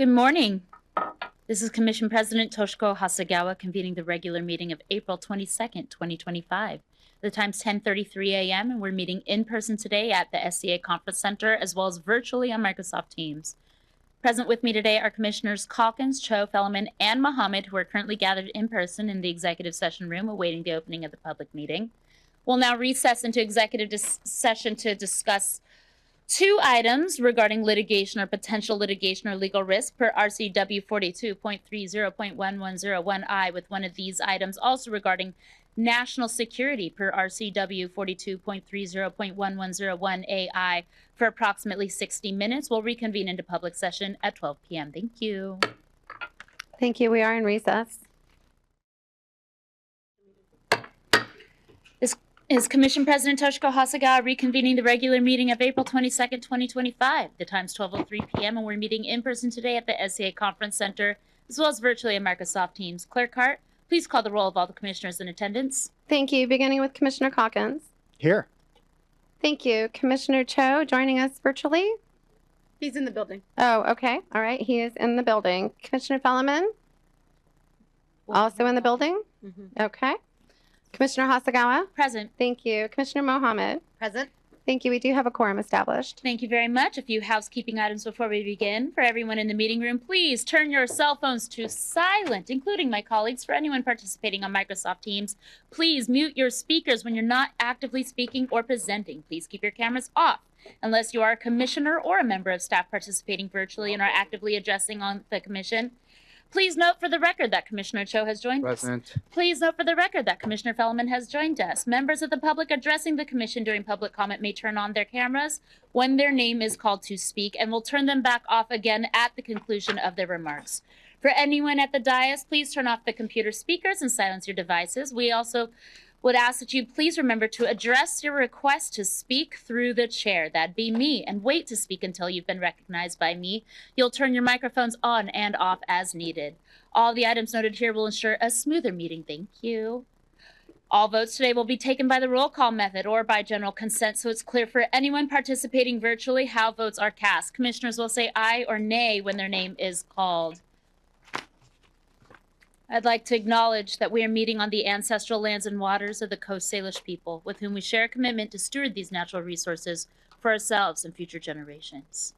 Good morning. This is Commission President Toshiko Hasegawa convening the regular meeting of April 22nd, 2025. The time's 10:33 a.m. and we're meeting in person today at the SCA Conference Center as well as virtually on Microsoft Teams. Present with me today are Commissioners Calkins, Cho, Fellman, and Mohammed, who are currently gathered in person in the executive session room awaiting the opening of the public meeting. We'll now recess into executive session to discuss two items regarding litigation or potential litigation or legal risk per RCW 42.30.1101I, with one of these items also regarding national security per RCW 42.30.1101AI for approximately 60 minutes. We'll reconvene into public session at 12 p.m. Thank you. Thank you. We are in recess. Is Commission President Toshiko Hasegawa reconvening the regular meeting of April 22nd, 2025. The time's 12:03 p.m. and we're meeting in person today at the SCA Conference Center as well as virtually on Microsoft Teams. Clerk Hart, please call the roll of all the commissioners in attendance. Thank you. Beginning with Commissioner Calkins. Here. Thank you. Commissioner Cho joining us virtually. He's in the building. Oh, okay. All right. He is in the building. Commissioner Fellman? Also in the building? Mm-hmm. Okay. Commissioner Hasegawa? Present. Thank you. Commissioner Mohammed? Present. Thank you. We do have a quorum established. Thank you very much. A few housekeeping items before we begin. For everyone in the meeting room, please turn your cell phones to silent, including my colleagues. For anyone participating on Microsoft Teams, please mute your speakers when you're not actively speaking or presenting. Please keep your cameras off unless you are a commissioner or a member of staff participating virtually and are actively addressing on the commission. Please note for the record that Commissioner Cho has joined us. Please note for the record that Commissioner Fellman has joined us. Members of the public addressing the commission during public comment may turn on their cameras when their name is called to speak and will turn them back off again at the conclusion of their remarks. For anyone at the dais, please turn off the computer speakers and silence your devices. We also would ask that you please remember to address your request to speak through the chair. That'd be me, and wait to speak until you've been recognized by me. You'll turn your microphones on and off as needed. All the items noted here will ensure a smoother meeting. Thank you. All votes today will be taken by the roll call method or by general consent, so it's clear for anyone participating virtually how votes are cast. Commissioners will say aye or nay when their name is called. I'd like to acknowledge that we are meeting on the ancestral lands and waters of the Coast Salish people, with whom we share a commitment to steward these natural resources for ourselves and future generations.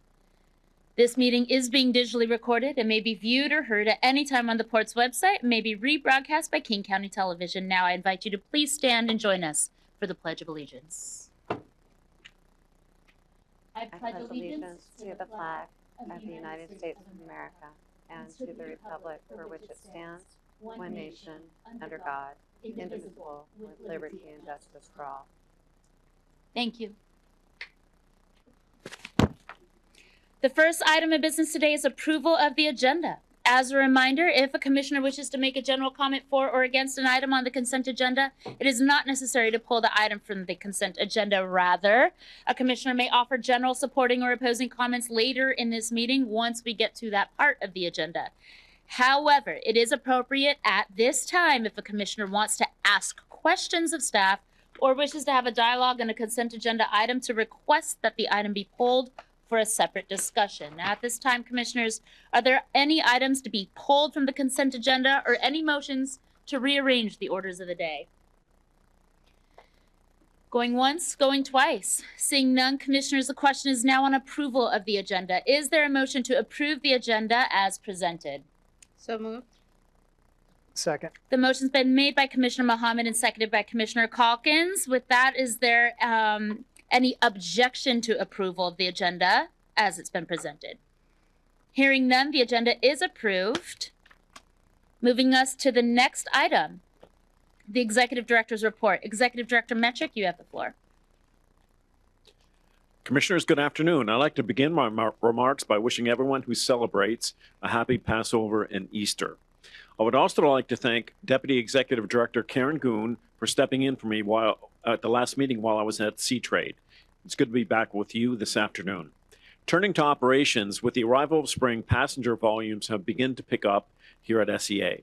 This meeting is being digitally recorded and may be viewed or heard at any time on the Port's website and may be rebroadcast by King County Television. Now I invite you to please stand and join us for the Pledge of Allegiance. I pledge allegiance to the flag of the United States of America and to the republic for which it stands, one nation, under God, indivisible, with liberty and justice for all. Thank you. The first item of business today is approval of the agenda. As a reminder, if a commissioner wishes to make a general comment for or against an item on the consent agenda, it is not necessary to pull the item from the consent agenda. Rather, a commissioner may offer general supporting or opposing comments later in this meeting once we get to that part of the agenda. However, it is appropriate at this time if a commissioner wants to ask questions of staff or wishes to have a dialogue on a consent agenda item to request that the item be pulled for a separate discussion. Now, at this time, commissioners, are there any items to be pulled from the consent agenda or any motions to rearrange the orders of the day? Going once, going twice. Seeing none, commissioners, the question is now on approval of the agenda. Is there a motion to approve the agenda as presented? So moved. Second. The motion's been made by Commissioner Mohammed and seconded by Commissioner Calkins. With that, is there any objection to approval of the agenda as it's been presented? Hearing none, the agenda is approved. Moving us to the next item, the Executive Director's report. Executive Director Metrick, you have the floor. Commissioners, good afternoon. I'd like to begin my remarks by wishing everyone who celebrates a happy Passover and Easter. I would also like to thank Deputy Executive Director Karen Goon for stepping in for me at the last meeting while I was at Sea-Trade. It's good to be back with you this afternoon. Turning to operations, with the arrival of spring, passenger volumes have begun to pick up here at SEA.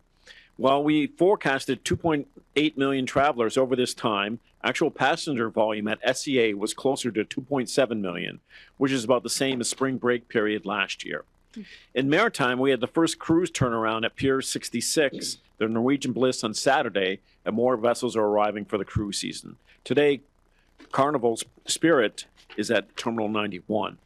While we forecasted 2.8 million travelers over this time, actual passenger volume at SEA was closer to 2.7 million, which is about the same as spring break period last year. In maritime, we had the first cruise turnaround at Pier 66, the Norwegian Bliss, on Saturday, and more vessels are arriving for the cruise season. Today, Carnival's Spirit is at Terminal 91.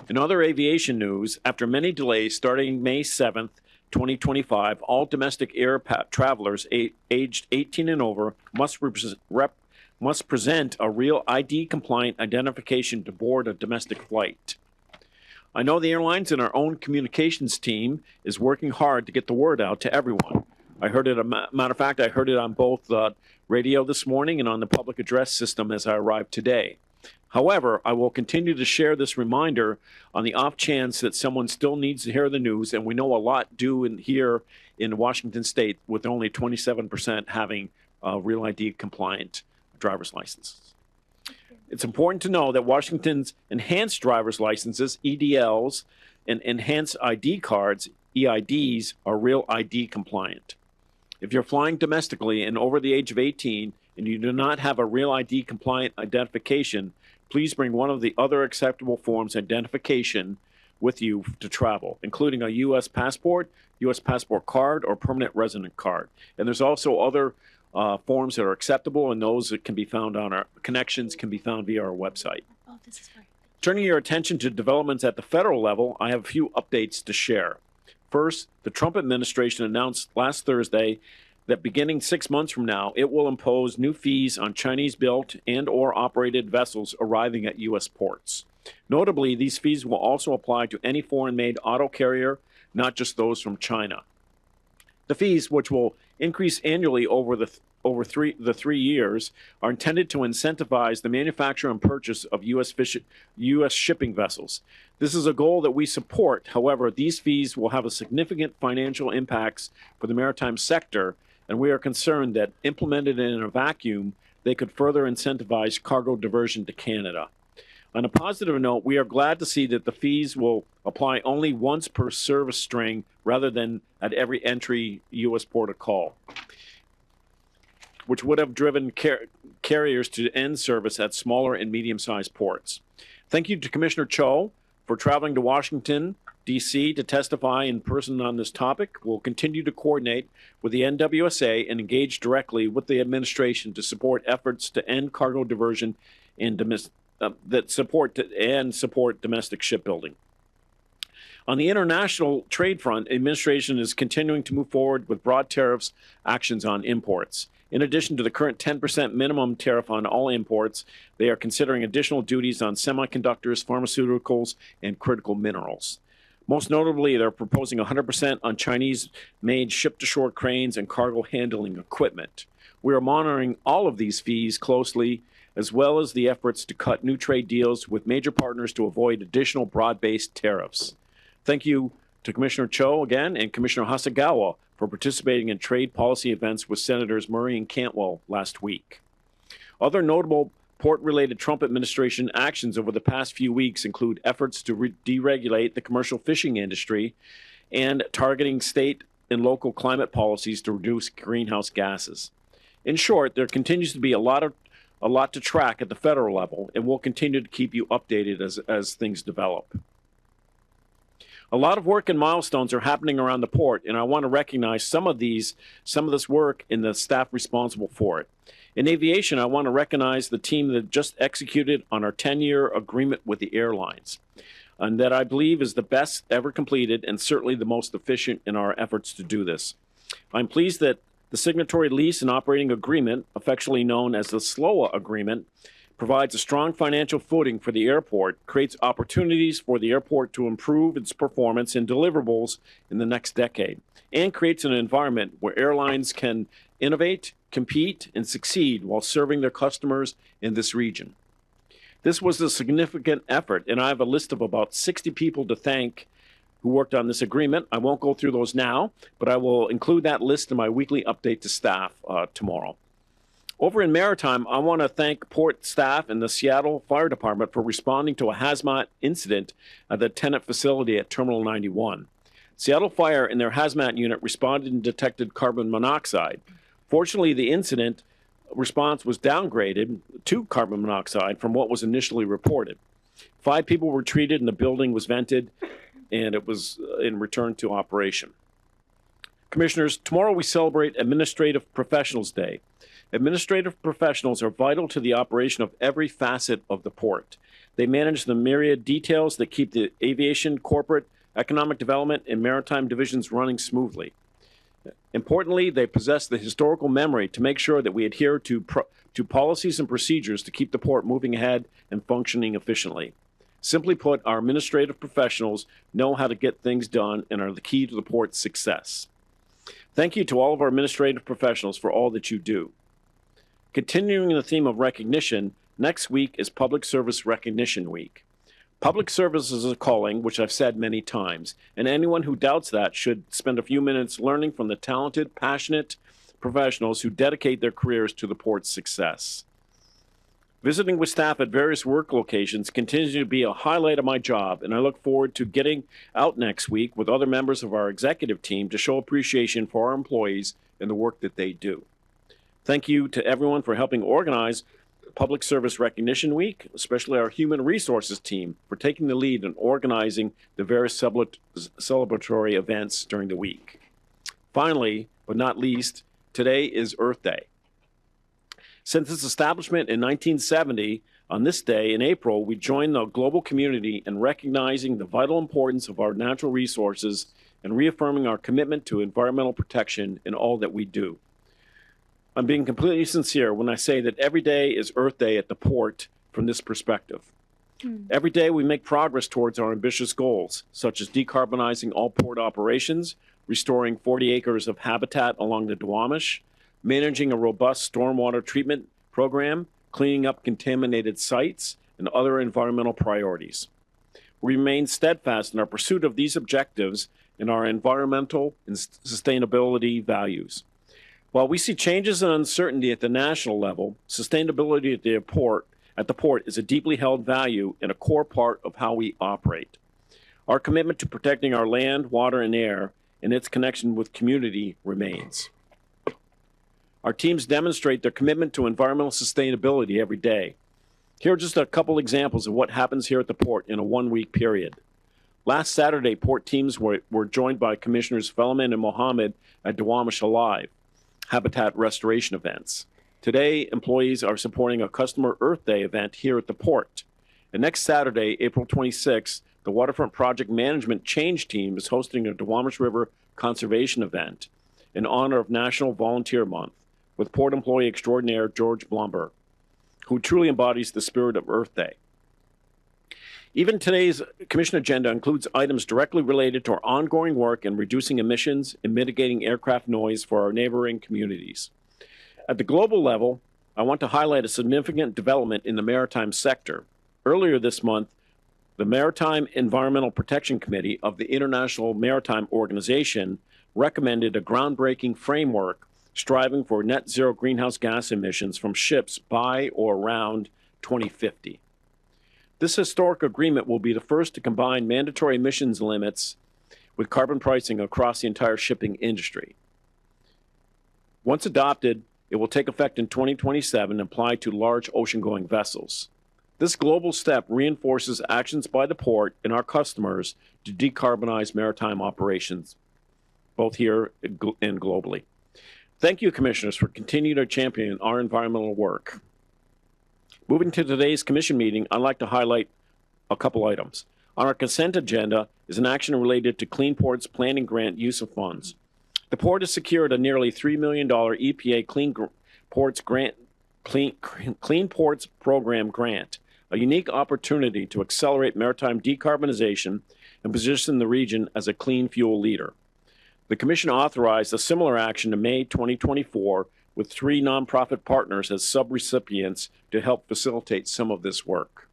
In other aviation news, after many delays starting May 7th, 2025, all domestic air travelers aged 18 and over must present a real ID-compliant identification to board a domestic flight. I know the airlines and our own communications team is working hard to get the word out to everyone. I heard it, matter of fact, I heard it on both radio this morning and on the public address system as I arrived today. However, I will continue to share this reminder on the off chance that someone still needs to hear the news, and we know a lot do here in Washington State, with only 27% having real ID compliant driver's licenses. It's important to know that Washington's enhanced driver's licenses, EDLs, and enhanced ID cards, EIDs, are real ID compliant. If you're flying domestically and over the age of 18 and you do not have a real ID compliant identification, please bring one of the other acceptable forms of identification with you to travel, including a U.S. passport card, or permanent resident card. And there's also other forms that are acceptable, and those that can be found on our connections can be found via our website. Oh, this is right. Turning your attention to developments at the federal level, I have a few updates to share. First, the Trump administration announced last Thursday that beginning 6 months from now, it will impose new fees on Chinese-built and/or operated vessels arriving at U.S. ports. Notably, these fees will also apply to any foreign-made auto carrier, not just those from China. The fees, which will increase annually over the 3 years, are intended to incentivize the manufacture and purchase of U.S. shipping vessels. This is a goal that we support. However, these fees will have a significant financial impacts for the maritime sector, and we are concerned that implemented in a vacuum, they could further incentivize cargo diversion to Canada. On a positive note, we are glad to see that the fees will apply only once per service string rather than at every entry U.S. port of call, which would have driven carriers to end service at smaller and medium-sized ports. Thank you to Commissioner Cho for traveling to Washington, D.C. to testify in person on this topic. We'll continue to coordinate with the NWSA and engage directly with the administration to support efforts to end cargo diversion and support domestic shipbuilding. On the international trade front, the administration is continuing to move forward with broad tariffs actions on imports. In addition to the current 10% minimum tariff on all imports, they are considering additional duties on semiconductors, pharmaceuticals, and critical minerals. Most notably, they're proposing 100% on Chinese-made ship-to-shore cranes and cargo handling equipment. We are monitoring all of these fees closely, as well as the efforts to cut new trade deals with major partners to avoid additional broad-based tariffs. Thank you to Commissioner Cho again and Commissioner Hasegawa for participating in trade policy events with Senators Murray and Cantwell last week. Other notable port-related Trump administration actions over the past few weeks include efforts to deregulate the commercial fishing industry and targeting state and local climate policies to reduce greenhouse gases. In short, there continues to be a lot to track at the federal level, and we'll continue to keep you updated as things develop. A lot of work and milestones are happening around the port, and I want to recognize some of this work and the staff responsible for it. In aviation, I want to recognize the team that just executed on our 10-year agreement with the airlines, and that I believe is the best ever completed and certainly the most efficient in our efforts to do this. I'm pleased that the signatory lease and operating agreement, affectionately known as the SLOA agreement, provides a strong financial footing for the airport, creates opportunities for the airport to improve its performance and deliverables in the next decade, and creates an environment where airlines can innovate, compete, and succeed while serving their customers in this region. This was a significant effort, and I have a list of about 60 people to thank who worked on this agreement. I won't go through those now, but I will include that list in my weekly update to staff tomorrow. Over in Maritime, I want to thank port staff and the Seattle Fire Department for responding to a hazmat incident at the Tenet facility at Terminal 91. Seattle Fire and their hazmat unit responded and detected carbon monoxide. Fortunately, the incident response was downgraded to carbon monoxide from what was initially reported. 5 people were treated and the building was vented, and it was in return to operation. Commissioners, tomorrow we celebrate Administrative Professionals Day. Administrative professionals are vital to the operation of every facet of the port. They manage the myriad details that keep the aviation, corporate, economic development, and maritime divisions running smoothly. Importantly, they possess the historical memory to make sure that we adhere to policies and procedures to keep the port moving ahead and functioning efficiently. Simply put, our administrative professionals know how to get things done and are the key to the port's success. Thank you to all of our administrative professionals for all that you do. Continuing the theme of recognition, next week is Public Service Recognition Week. Public service is a calling, which I've said many times, and anyone who doubts that should spend a few minutes learning from the talented, passionate professionals who dedicate their careers to the port's success. Visiting with staff at various work locations continues to be a highlight of my job, and I look forward to getting out next week with other members of our executive team to show appreciation for our employees and the work that they do. Thank you to everyone for helping organize Public Service Recognition Week, especially our Human Resources team for taking the lead in organizing the various celebratory events during the week. Finally, but not least, today is Earth Day. Since its establishment in 1970, on this day in April, we join the global community in recognizing the vital importance of our natural resources and reaffirming our commitment to environmental protection in all that we do. I'm being completely sincere when I say that every day is Earth Day at the port from this perspective. Every day we make progress towards our ambitious goals, such as decarbonizing all port operations, restoring 40 acres of habitat along the Duwamish, managing a robust stormwater treatment program, cleaning up contaminated sites, and other environmental priorities. We remain steadfast in our pursuit of these objectives and our environmental and sustainability values. While we see changes and uncertainty at the national level, sustainability at the port is a deeply held value and a core part of how we operate. Our commitment to protecting our land, water, and air and its connection with community remains. Our teams demonstrate their commitment to environmental sustainability every day. Here are just a couple examples of what happens here at the port in a one-week period. Last Saturday, port teams were joined by Commissioners Fellman and Mohammed at Duwamish Alive habitat restoration events. Today, employees are supporting a customer Earth Day event here at the port. And next Saturday, April 26th, the Waterfront Project Management Change Team is hosting a Duwamish River Conservation event in honor of National Volunteer Month with Port Employee Extraordinaire George Blumber, who truly embodies the spirit of Earth Day. Even today's Commission agenda includes items directly related to our ongoing work in reducing emissions and mitigating aircraft noise for our neighboring communities. At the global level, I want to highlight a significant development in the maritime sector. Earlier this month, the Maritime Environmental Protection Committee of the International Maritime Organization recommended a groundbreaking framework striving for net zero greenhouse gas emissions from ships by or around 2050. This historic agreement will be the first to combine mandatory emissions limits with carbon pricing across the entire shipping industry. Once adopted, it will take effect in 2027 and apply to large ocean-going vessels. This global step reinforces actions by the port and our customers to decarbonize maritime operations, both here and globally. Thank you, Commissioners, for continuing to champion our environmental work. Moving to today's Commission meeting, I'd like to highlight a couple items. On our consent agenda is an action related to Clean Ports Planning Grant use of funds. The port has secured a nearly $3 million EPA Clean Ports Program grant, a unique opportunity to accelerate maritime decarbonization and position the region as a clean fuel leader. The Commission authorized a similar action in May 2024 with 3 nonprofit partners as subrecipients to help facilitate some of this work.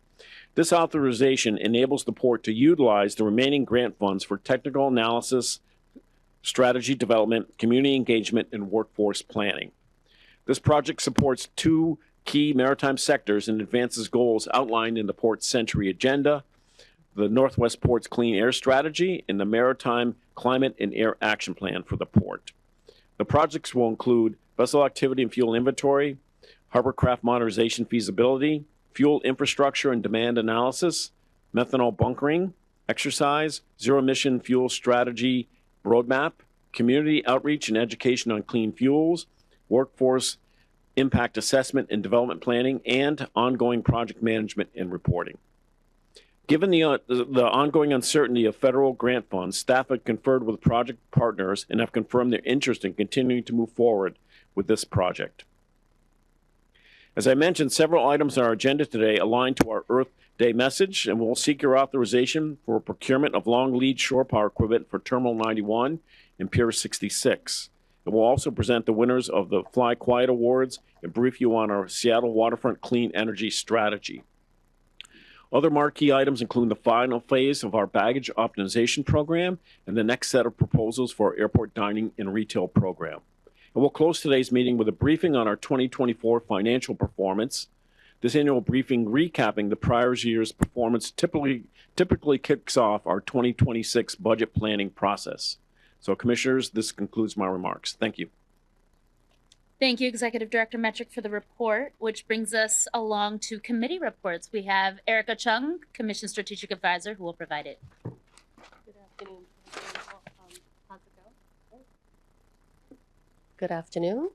This authorization enables the port to utilize the remaining grant funds for technical analysis, strategy development, community engagement, and workforce planning. This project supports 2 key maritime sectors and advances goals outlined in the Port Century Agenda, the Northwest Ports Clean Air Strategy, and the Maritime Climate and Air Action Plan for the port. The projects will include vessel activity and fuel inventory, hovercraft modernization feasibility, fuel infrastructure and demand analysis, methanol bunkering, exercise, zero-emission fuel strategy roadmap, community outreach and education on clean fuels, workforce impact assessment and development planning, and ongoing project management and reporting. Given the ongoing uncertainty of federal grant funds, staff have conferred with project partners and have confirmed their interest in continuing to move forward with this project. As I mentioned, several items on our agenda today align to our Earth Day message, and we'll seek your authorization for procurement of long lead shore power equipment for Terminal 91 and Pier 66. And we'll also present the winners of the Fly Quiet Awards and brief you on our Seattle Waterfront Clean Energy Strategy. Other marquee items include the final phase of our baggage optimization program and the next set of proposals for our airport dining and retail program. And we'll close today's meeting with a briefing on our 2024 financial performance. This annual briefing recapping the prior year's performance typically kicks off our 2026 budget planning process. So, Commissioners, this concludes my remarks. Thank you. Thank you, Executive Director Metric, for the report, which brings us along to committee reports. We have Erica Chung, Commission Strategic Advisor, who will provide it. Good afternoon. Good afternoon,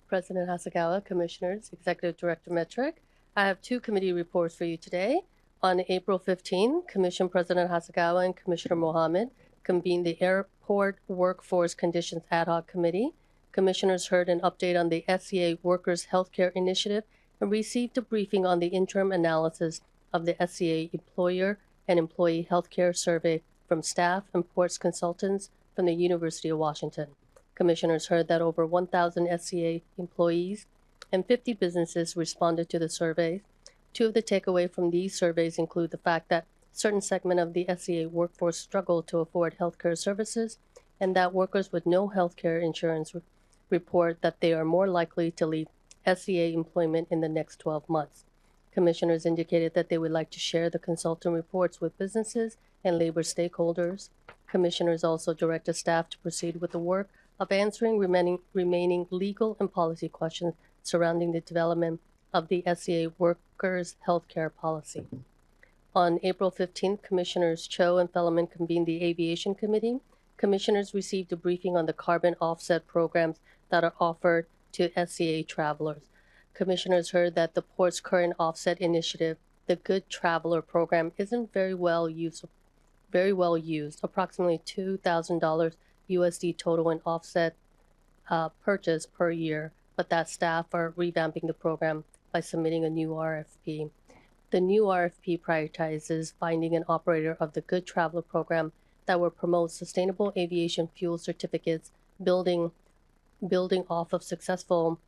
President Hasagawa, Commissioners, Executive Director Metric. I have two committee reports for you today. On April 15, Commission President Hasagawa and Commissioner Mohammed convened the Airport Workforce Conditions Ad Hoc Committee. Commissioners heard an update on the SCA Workers Healthcare Initiative and received a briefing on the interim analysis of the SCA Employer and Employee Healthcare Survey from staff and ports consultants from the University of Washington. Commissioners heard that over 1,000 SCA employees and 50 businesses responded to the surveys. Two of the takeaways from these surveys include the fact that certain segment of the SCA workforce struggle to afford healthcare services, and that workers with no healthcare insurance report that they are more likely to leave SCA employment in the next 12 months. Commissioners indicated that they would like to share the consultant reports with businesses and labor stakeholders. Commissioners also directed staff to proceed with the work of answering remaining legal and policy questions surrounding the development of the SCA Workers' Healthcare Policy. On April 15th, Commissioners Cho and Fellman convened the Aviation Committee. Commissioners received a briefing on the carbon offset programs that are offered to SCA travelers. Commissioners heard that the port's current offset initiative, the Good Traveler program, isn't very well used, approximately $2,000 USD total in offset purchase per year, but that staff are revamping the program by submitting a new RFP. The new RFP prioritizes finding an operator of the Good Traveler program that will promote sustainable aviation fuel certificates, building off of successful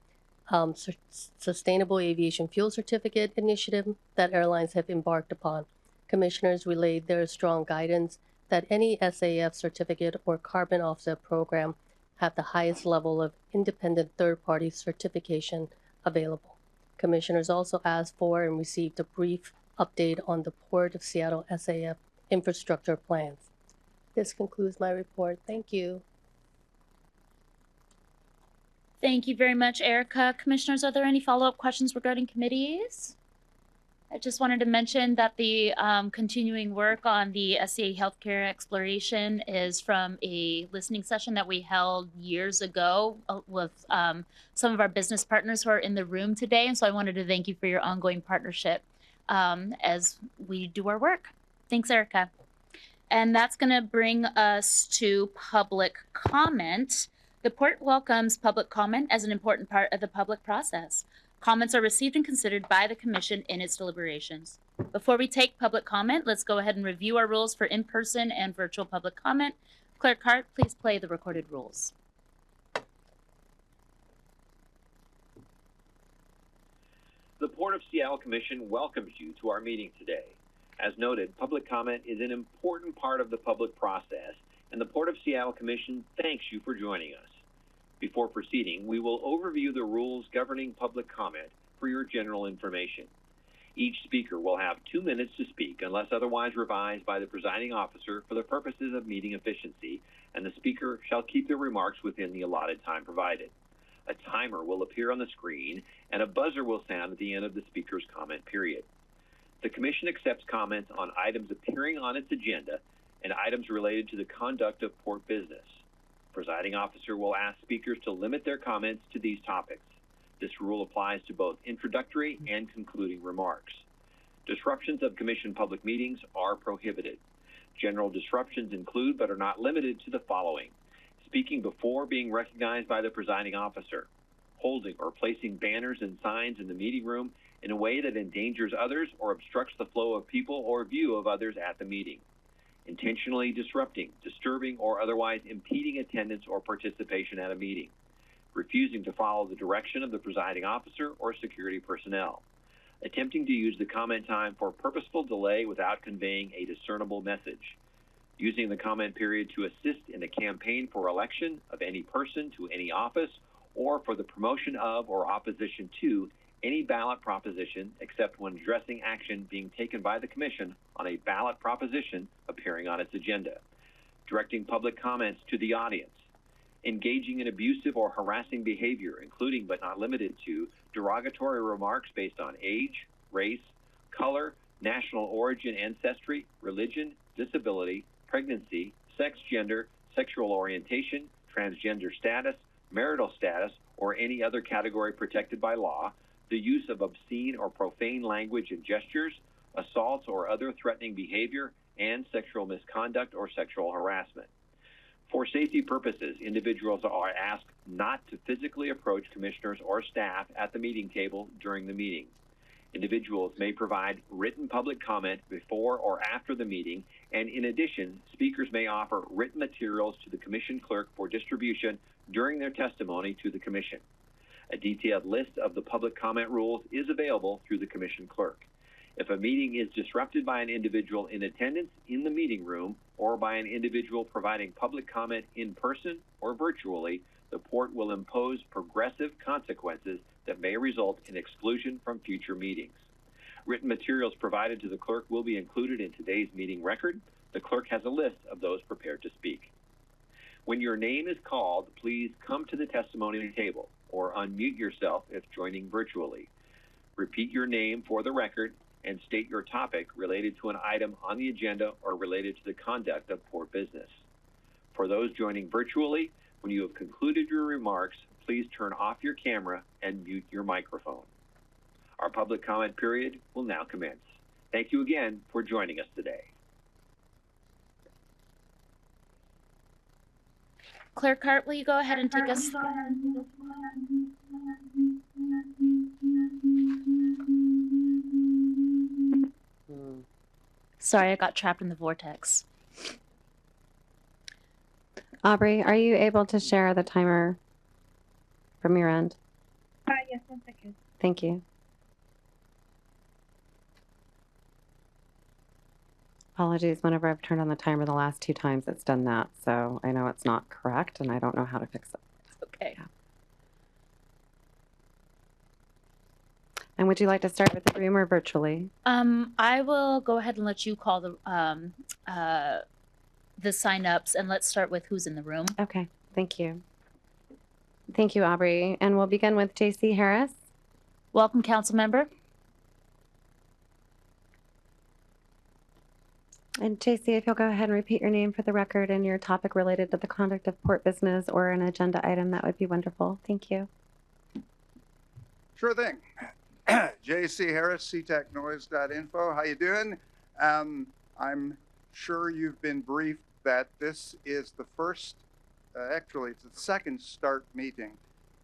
sustainable aviation fuel certificate initiative that airlines have embarked upon. Commissioners relayed their strong guidance that any SAF certificate or carbon offset program have the highest level of independent third-party certification available. Commissioners also asked for and received a brief update on the Port of Seattle SAF infrastructure plans. This concludes my report. Thank you. Thank you very much, Erica. Commissioners, are there any follow-up questions regarding committees? I just wanted to mention that the continuing work on the SCA Healthcare Exploration is from a listening session that we held years ago with some of our business partners who are in the room today. And so I wanted to thank you for your ongoing partnership as we do our work. Thanks, Erica. And that's going to bring us to public comment. The Port welcomes public comment as an important part of the public process. Comments are received and considered by the Commission in its deliberations. Before we take public comment, let's go ahead and review our rules for in-person and virtual public comment. Clerk Hart, please play the recorded rules. The Port of Seattle Commission welcomes you to our meeting today. As noted, public comment is an important part of the public process, and the Port of Seattle Commission thanks you for joining us. Before proceeding, we will overview the rules governing public comment for your general information. Each speaker will have 2 minutes to speak unless otherwise revised by the presiding officer for the purposes of meeting efficiency, and the speaker shall keep their remarks within the allotted time provided. A timer will appear on the screen, and a buzzer will sound at the end of the speaker's comment period. The Commission accepts comments on items appearing on its agenda and items related to the conduct of port business. The presiding officer will ask speakers to limit their comments to these topics. This rule applies to both introductory and concluding remarks. Disruptions of Commission public meetings are prohibited. General disruptions include, but are not limited to, the following: speaking before being recognized by the presiding officer, holding or placing banners and signs in the meeting room in a way that endangers others or obstructs the flow of people or view of others at the meeting, intentionally disrupting, disturbing, or otherwise impeding attendance or participation at a meeting, refusing to follow the direction of the presiding officer or security personnel, attempting to use the comment time for purposeful delay without conveying a discernible message, using the comment period to assist in a campaign for election of any person to any office or for the promotion of or opposition to any ballot proposition except when addressing action being taken by the Commission on a ballot proposition appearing on its agenda, directing public comments to the audience, engaging in abusive or harassing behavior, including but not limited to derogatory remarks based on age, race, color, national origin, ancestry, religion, disability, pregnancy, sex, gender, sexual orientation, transgender status, marital status, or any other category protected by law, the use of obscene or profane language and gestures, assaults or other threatening behavior, and sexual misconduct or sexual harassment. For safety purposes, individuals are asked not to physically approach commissioners or staff at the meeting table during the meeting. Individuals may provide written public comment before or after the meeting, and in addition, speakers may offer written materials to the Commission clerk for distribution during their testimony to the Commission. A detailed list of the public comment rules is available through the Commission clerk. If a meeting is disrupted by an individual in attendance in the meeting room or by an individual providing public comment in person or virtually, the port will impose progressive consequences that may result in exclusion from future meetings. Written materials provided to the clerk will be included in today's meeting record. The clerk has a list of those prepared to speak. When your name is called, please come to the testimony table or unmute yourself if joining virtually. Repeat your name for the record and state your topic related to an item on the agenda or related to the conduct of port business. For those joining virtually, when you have concluded your remarks, please turn off your camera and mute your microphone. Our public comment period will now commence. Thank you again for joining us today. Clerk Hart, will you go ahead and take us? Sorry, I got trapped in the vortex. Aubrey, are you able to share the timer from your end? Yes, 1 second. Thank you. Apologies, whenever I've turned on the timer the last 2 times, it's done that. So I know it's not correct and I don't know how to fix it. Okay. Yeah. And would you like to start with the room or virtually? I will go ahead and let you call the sign-ups, and let's start with who's in the room. Okay, thank you. Thank you, Aubrey. And we'll begin with J.C. Harris. Welcome, council member. And J.C., if you'll go ahead and repeat your name for the record and your topic related to the conduct of port business or an agenda item, that would be wonderful. Thank you. Sure thing. J.C. Harris, Sea-Tac How you doing? I'm sure you've been briefed that this is the first, actually it's the second START meeting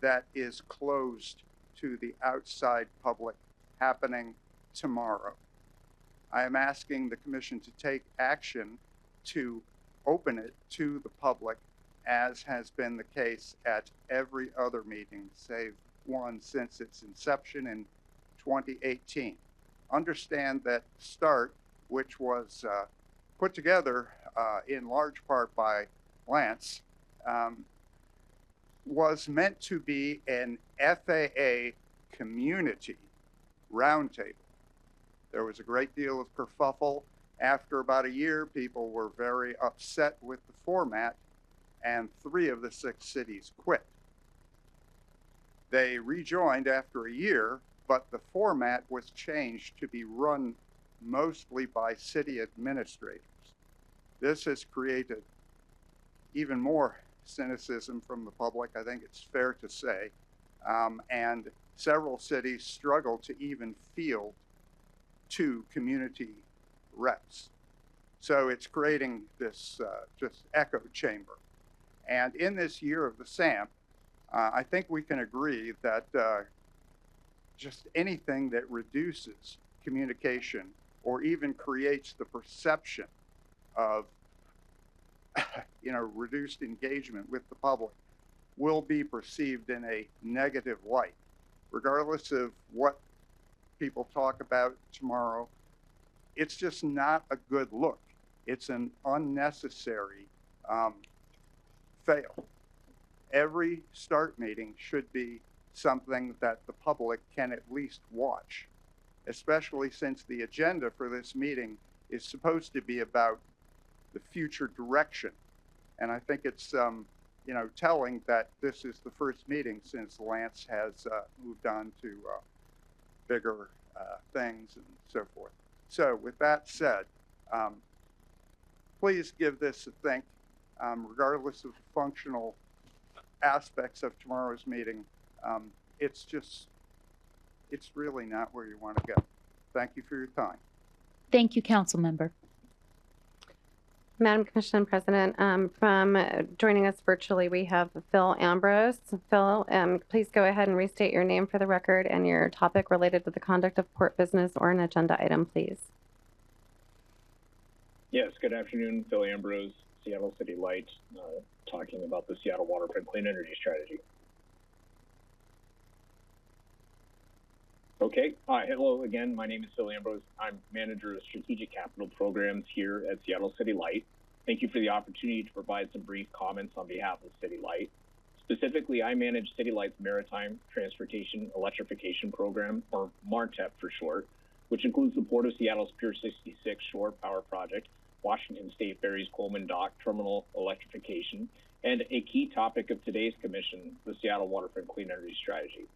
that is closed to the outside public happening tomorrow. I am asking the commission to take action to open it to the public, as has been the case at every other meeting, save one since its inception in 2018. Understand that START, which was put together in large part by Lance, was meant to be an FAA community roundtable. There was a great deal of kerfuffle. After about a year, people were very upset with the format, and 3 of the 6 cities quit. They rejoined after a year, but the format was changed to be run mostly by city administrators. This has created even more cynicism from the public, I think it's fair to say, and several cities struggle to even field 2 community reps. So it's creating this just echo chamber. And in this year of the SAMP, I think we can agree that just anything that reduces communication or even creates the perception of reduced engagement with the public will be perceived in a negative light. Regardless of what people talk about tomorrow, it's just not a good look. It's an unnecessary fail. Every START meeting should be something that the public can at least watch, especially since the agenda for this meeting is supposed to be about the future direction. And I think it's telling that this is the first meeting since Lance has moved on to bigger things and so forth. So with that said, please give this a think, regardless of the functional aspects of tomorrow's meeting. It's really not where you want to go. Thank you for your time. Thank you, council member. Madam Commissioner and President, from joining us virtually, we have Phil Ambrose. Phil, please go ahead and restate your name for the record and your topic related to the conduct of port business or an agenda item, please. Yes, good afternoon. Phil Ambrose, Seattle City Light, talking about the Seattle Waterfront Clean Energy Strategy. Okay, hi, hello again. My name is Phil Ambrose. I'm manager of strategic capital programs here at Seattle City Light. Thank you for the opportunity to provide some brief comments on behalf of City Light. Specifically, I manage City Light's Maritime Transportation Electrification Program, or MARTEP for short, which includes the Port of Seattle's Pier 66 Shore Power Project, Washington State Ferry's Coleman Dock Terminal electrification, and a key topic of today's commission, the Seattle Waterfront Clean Energy Strategy.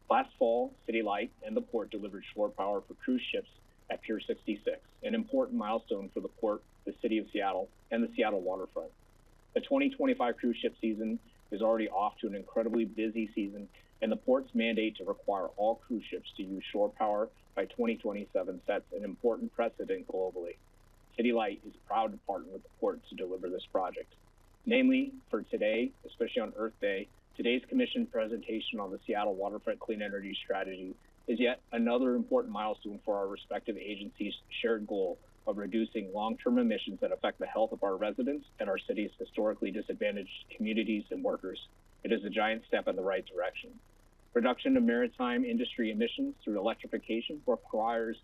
Last fall, City Light and the port delivered shore power for cruise ships at Pier 66, an important milestone for the port, the city of Seattle, and the Seattle waterfront. The 2025 cruise ship season is already off to an incredibly busy season, and the port's mandate to require all cruise ships to use shore power by 2027 sets an important precedent globally. City Light is proud to partner with the port to deliver this project. Namely, for today, especially on Earth Day, today's commission presentation on the Seattle Waterfront Clean Energy Strategy is yet another important milestone for our respective agencies' shared goal of reducing long-term emissions that affect the health of our residents and our city's historically disadvantaged communities and workers. It is a giant step in the right direction. Reduction of maritime industry emissions through electrification requires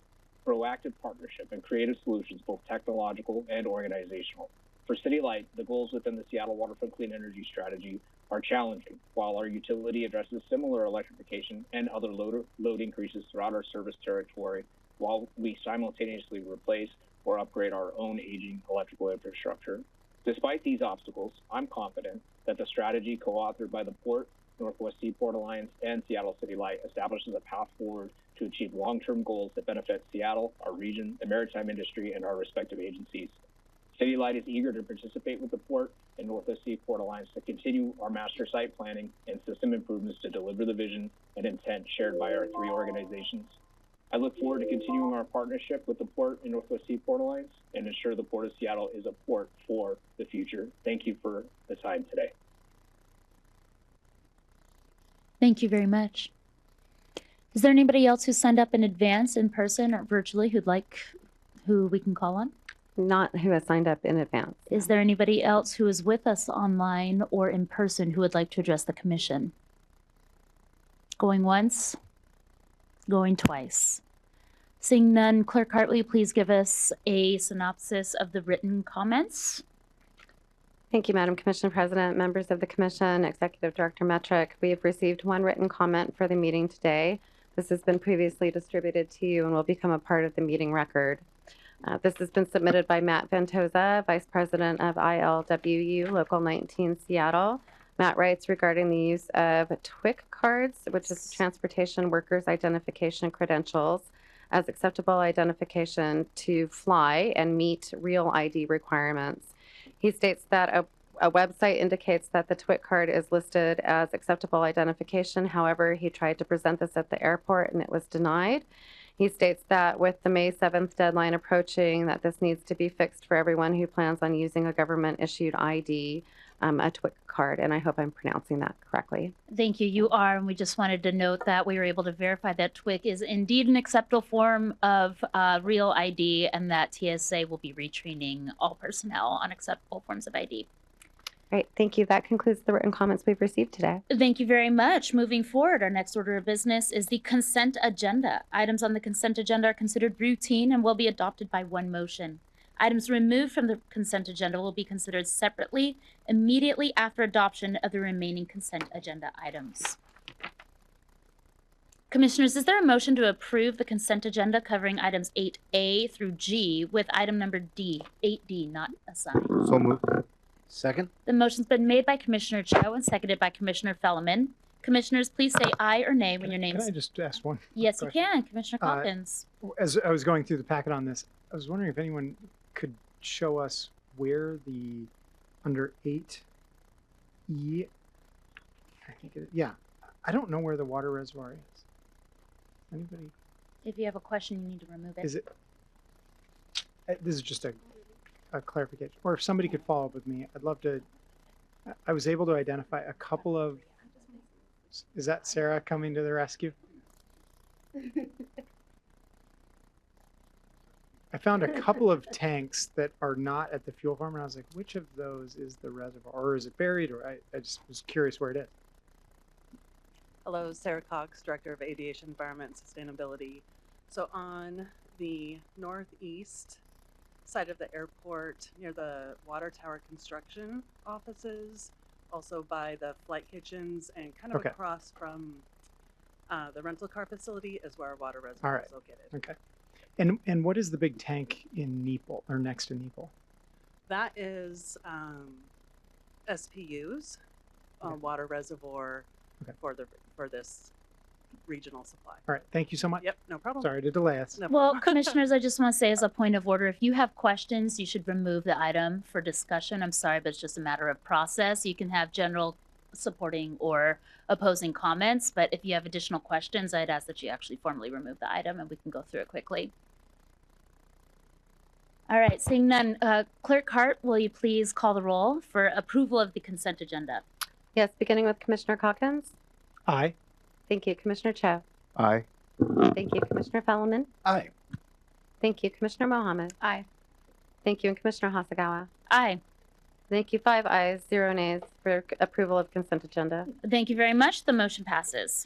proactive partnership and creative solutions, both technological and organizational. For City Light, the goals within the Seattle Waterfront Clean Energy Strategy are challenging, while our utility addresses similar electrification and other load increases throughout our service territory, while we simultaneously replace or upgrade our own aging electrical infrastructure. Despite these obstacles, I'm confident that the strategy co-authored by the Port, Northwest Seaport Alliance, and Seattle City Light establishes a path forward to achieve long-term goals that benefit Seattle, our region, the maritime industry, and our respective agencies. City Light is eager to participate with the Port and Northwest Seaport Alliance to continue our master site planning and system improvements to deliver the vision and intent shared by our 3 organizations. I look forward to continuing our partnership with the Port and Northwest Seaport Alliance and ensure the Port of Seattle is a port for the future. Thank you for the time today. Thank you very much. Is there anybody else who signed up in advance, in person, or virtually who we can call on? Not who has signed up in advance. Is there anybody else who is with us online or in person who would like to address the commission? Going once, going twice. Seeing none, Clerk Hartley, please give us a synopsis of the written comments. Thank you, Madam Commissioner President, members of the Commission, Executive Director Metric. We have received 1 written comment for the meeting today. This has been previously distributed to you and will become a part of the meeting record. This has been submitted by Matt Ventosa, Vice President of ILWU, Local 19 Seattle. Matt writes regarding the use of TWIC cards, which is Transportation Workers Identification Credentials. as acceptable identification to fly and meet real ID requirements. He states that a website indicates that the TWIC card is listed as acceptable identification. However, he tried to present this at the airport and it was denied. He states that with the May 7th deadline approaching, that this needs to be fixed for everyone who plans on using a government-issued ID, a TWIC card, and I hope I'm pronouncing that correctly. Thank you. You are, and we just wanted to note that we were able to verify that TWIC is indeed an acceptable form of real ID, and that TSA will be retraining all personnel on acceptable forms of ID. Great, thank you. That concludes the written comments we've received today. Thank you very much. Moving forward, our next order of business is the consent agenda. Items on the consent agenda are considered routine and will be adopted by one motion. Items removed from the consent agenda will be considered separately immediately after adoption of the remaining consent agenda items. Commissioners, is there a motion to approve the consent agenda covering items 8A through G with item number D, 8D not assigned? So moved. Second? The motion's been made by Commissioner Cho and seconded by Commissioner Fellman. Commissioners, please say aye or nay when your name Can is... I just ask one? Yes, you question? can. Commissioner Calkins. As I was going through the packet on this, I was wondering if anyone could show us where the, under 8E, I think yeah, I don't know where the water reservoir is. Anybody? If you have a question, you need to remove it. Is it, this is just a clarification, or if somebody could follow up with me, I'd love to. I was able to identify a couple of, is that Sarah coming to the rescue? I found a couple of tanks that are not at the fuel farm, and I was like, which of those is the reservoir, or is it buried, or I just was curious where it is. Hello, Sarah Cox, Director of Aviation Environment and Sustainability. So on the northeast side of the airport, near the water tower construction offices, also by the flight kitchens, and kind of across from the rental car facility is where our water reservoir is located. Okay. And what is the big tank in Neepel, or next to Neepel? That is SPU's water reservoir for this regional supply. All right, thank you so much. Yep, no problem. Sorry to delay us. No Well, Commissioners, I just want to say as a point of order, if you have questions, you should remove the item for discussion. I'm sorry, but it's just a matter of process. You can have general supporting or opposing comments, but if you have additional questions, I'd ask that you actually formally remove the item and we can go through it quickly. All right, seeing none, Clerk Hart, will you please call the roll for approval of the consent agenda? Yes, beginning with Commissioner Calkins. Aye. Thank you, Commissioner Cho. Aye. Thank you, Commissioner Fellman. Aye. Thank you, Commissioner Mohammed. Aye. Thank you, and Commissioner Hasagawa. Aye. Thank you. 5 ayes, 0 nays for approval of consent agenda. Thank you very much. The motion passes.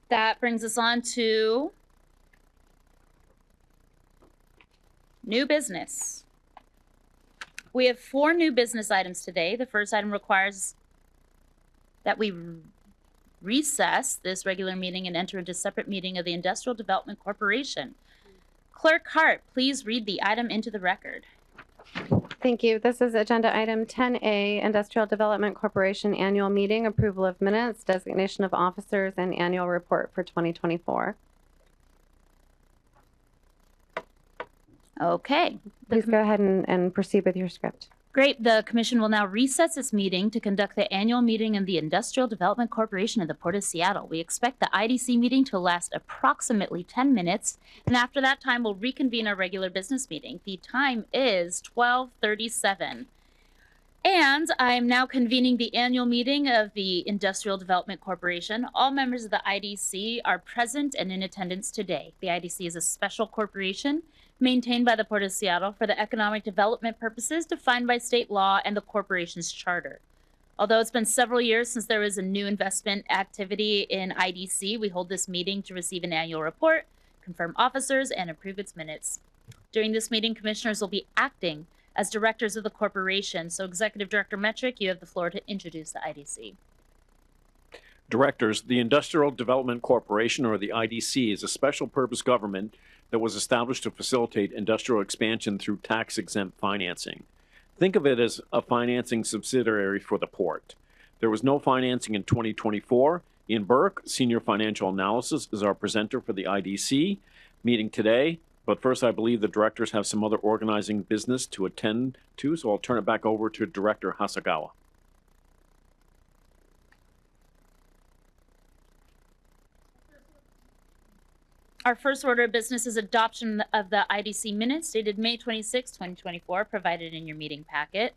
That brings us on to new business. We have 4 new business items today. The first item requires that we recess this regular meeting and enter into separate meeting of the Industrial Development Corporation. Clerk Hart, please read the item into the record. Thank you. This is agenda item 10A, Industrial Development Corporation Annual Meeting, approval of minutes, designation of officers, and annual report for 2024. Okay. Please go ahead and proceed with your script. Great. The commission will now recess its meeting to conduct the annual meeting of the Industrial Development Corporation of the Port of Seattle. We expect the IDC meeting to last approximately 10 minutes, and after that time, we'll reconvene our regular business meeting. The time is 12:37. And I am now convening the annual meeting of the Industrial Development Corporation. All members of the IDC are present and in attendance today. The IDC is a special corporation maintained by the Port of Seattle for the economic development purposes defined by state law and the corporation's charter. Although it's been several years since there was a new investment activity in IDC, we hold this meeting to receive an annual report, confirm officers, and approve its minutes. During this meeting, commissioners will be acting as directors of the corporation. So Executive Director Metrick, you have the floor to introduce the IDC. Directors, the Industrial Development Corporation, or the IDC, is a special purpose government that was established to facilitate industrial expansion through tax-exempt financing. Think of it as a financing subsidiary for the port. There was no financing in 2024, Ian Burke, Senior Financial Analysis, is our presenter for the IDC meeting today. But first, I believe the directors have some other organizing business to attend to, so I'll turn it back over to Director Hasegawa. Our first order of business is adoption of the IDC minutes dated May 26, 2024, provided in your meeting packet.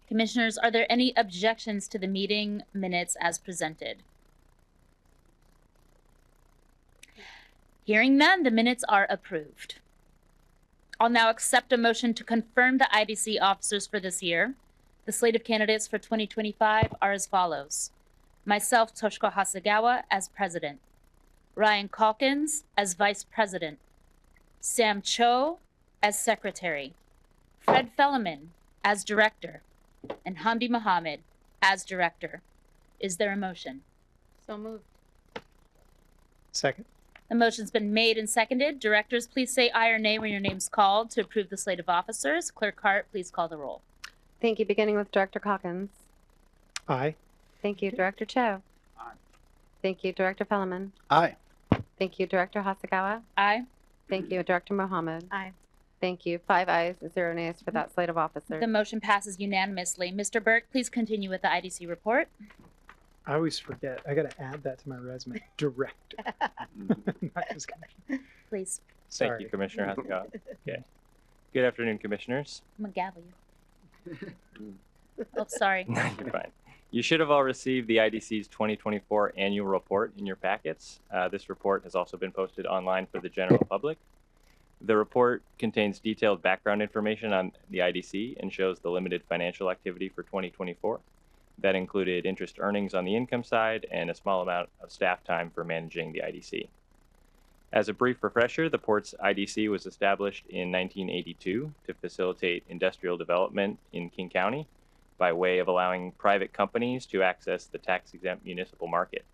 Commissioners, are there any objections to the meeting minutes as presented? Hearing none, the minutes are approved. I'll now accept a motion to confirm the IDC officers for this year. The slate of candidates for 2025 are as follows. Myself, Toshiko Hasegawa, as president. Ryan Calkins as vice president. Sam Cho as secretary. Fred Felleman as director. And Hamdi Mohammed as director. Is there a motion? So moved. Second. The motion's been made and seconded. Directors, please say aye or nay when your name's called to approve the slate of officers. Clerk Hart, please call the roll. Thank you. Beginning with Director Calkins. Aye. Thank you, Director Cho. Aye. Thank you, Director Felleman. Aye. Thank you, Director Hasegawa. Aye. Thank you, Director Mohammed. Aye. Thank you. 5 ayes, 0 nays for that slate of officers. The motion passes unanimously. Mr. Burke, please continue with the IDC report. I always forget. I got to add that to my resume. Director. Not just commissioner. Please. Sorry. Thank you, Commissioner Hasegawa. Okay. Good afternoon, Commissioners. I'm gonna gavel you. Oh, sorry. You're fine. You should have all received the IDC's 2024 annual report in your packets. This report has also been posted online for the general public. The report contains detailed background information on the IDC and shows the limited financial activity for 2024. That included interest earnings on the income side and a small amount of staff time for managing the IDC. As a brief refresher, the port's IDC was established in 1982 to facilitate industrial development in King County by way of allowing private companies to access the tax-exempt municipal market.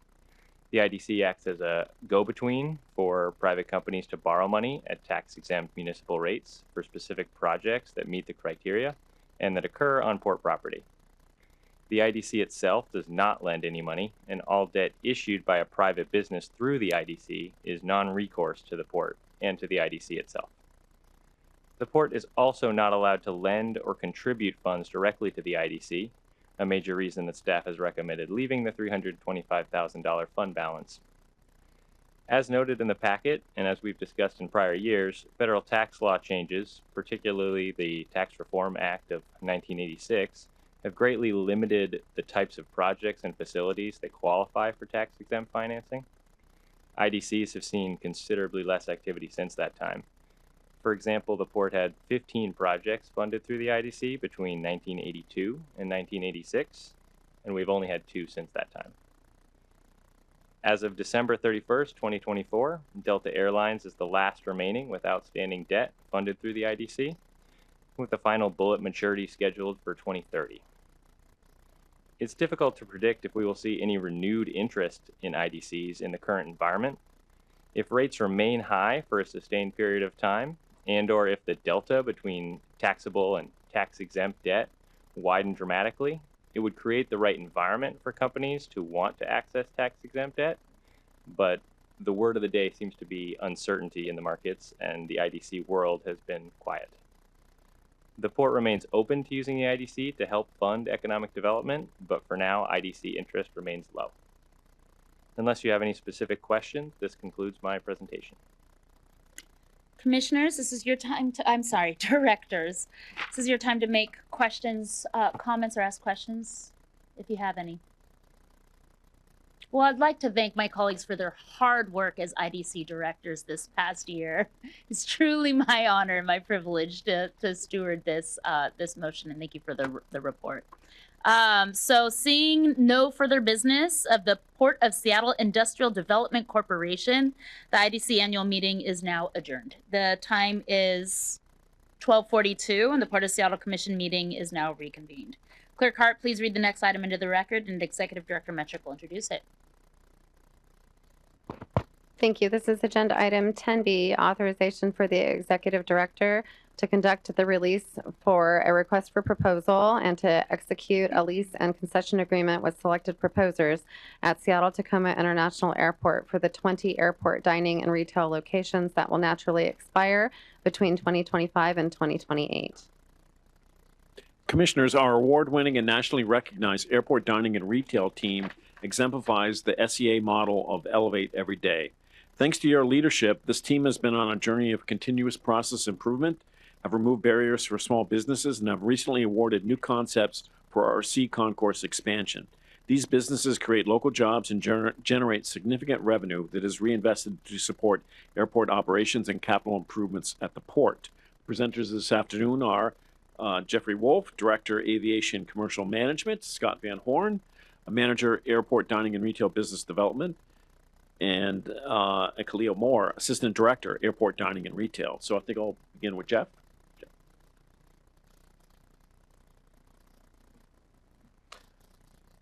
The IDC acts as a go-between for private companies to borrow money at tax-exempt municipal rates for specific projects that meet the criteria and that occur on port property. The IDC itself does not lend any money, and all debt issued by a private business through the IDC is non-recourse to the port and to the IDC itself. The port is also not allowed to lend or contribute funds directly to the IDC, a major reason that staff has recommended leaving the $325,000 fund balance. As noted in the packet, and as we've discussed in prior years, federal tax law changes, particularly the Tax Reform Act of 1986, have greatly limited the types of projects and facilities that qualify for tax-exempt financing. IDCs have seen considerably less activity since that time. For example, the port had 15 projects funded through the IDC between 1982 and 1986, and we've only had 2 since that time. As of December 31st, 2024, Delta Airlines is the last remaining with outstanding debt funded through the IDC, with the final bullet maturity scheduled for 2030. It's difficult to predict if we will see any renewed interest in IDCs in the current environment. If rates remain high for a sustained period of time, and or if the delta between taxable and tax-exempt debt widen dramatically, it would create the right environment for companies to want to access tax-exempt debt. But the word of the day seems to be uncertainty in the markets, and the IDC world has been quiet. The port remains open to using the IDC to help fund economic development, but for now, IDC interest remains low. Unless you have any specific questions, this concludes my presentation. Commissioners, this is your time to, directors, this is your time to make questions, comments, or ask questions, if you have any. Well, I'd like to thank my colleagues for their hard work as IDC directors this past year. It's truly my honor and my privilege to steward this motion, and thank you for the report. So seeing no further business of the Port of Seattle Industrial Development Corporation, the IDC annual meeting is now adjourned. The time is 12:42 and the Port of Seattle Commission meeting is now reconvened. Clerk Hart, please read the next item into the record, and Executive Director Metric will introduce it. Thank you. This is agenda item 10B, authorization for the executive director to conduct the release for a request for proposal and to execute a lease and concession agreement with selected proposers at Seattle-Tacoma International Airport for the 20 airport dining and retail locations that will naturally expire between 2025 and 2028. Commissioners, our award-winning and nationally recognized airport dining and retail team exemplifies the SEA model of Elevate Every Day. Thanks to your leadership, this team has been on a journey of continuous process improvement, have removed barriers for small businesses, and have recently awarded new concepts for our Sea Concourse expansion. These businesses create local jobs and generate significant revenue that is reinvested to support airport operations and capital improvements at the port. Presenters this afternoon are Jeffrey Wolf, Director, Aviation Commercial Management; Scott Van Horn, Manager, Airport Dining and Retail Business Development; and Kalia Moore, Assistant Director, Airport Dining and Retail. So I think I'll begin with Jeff.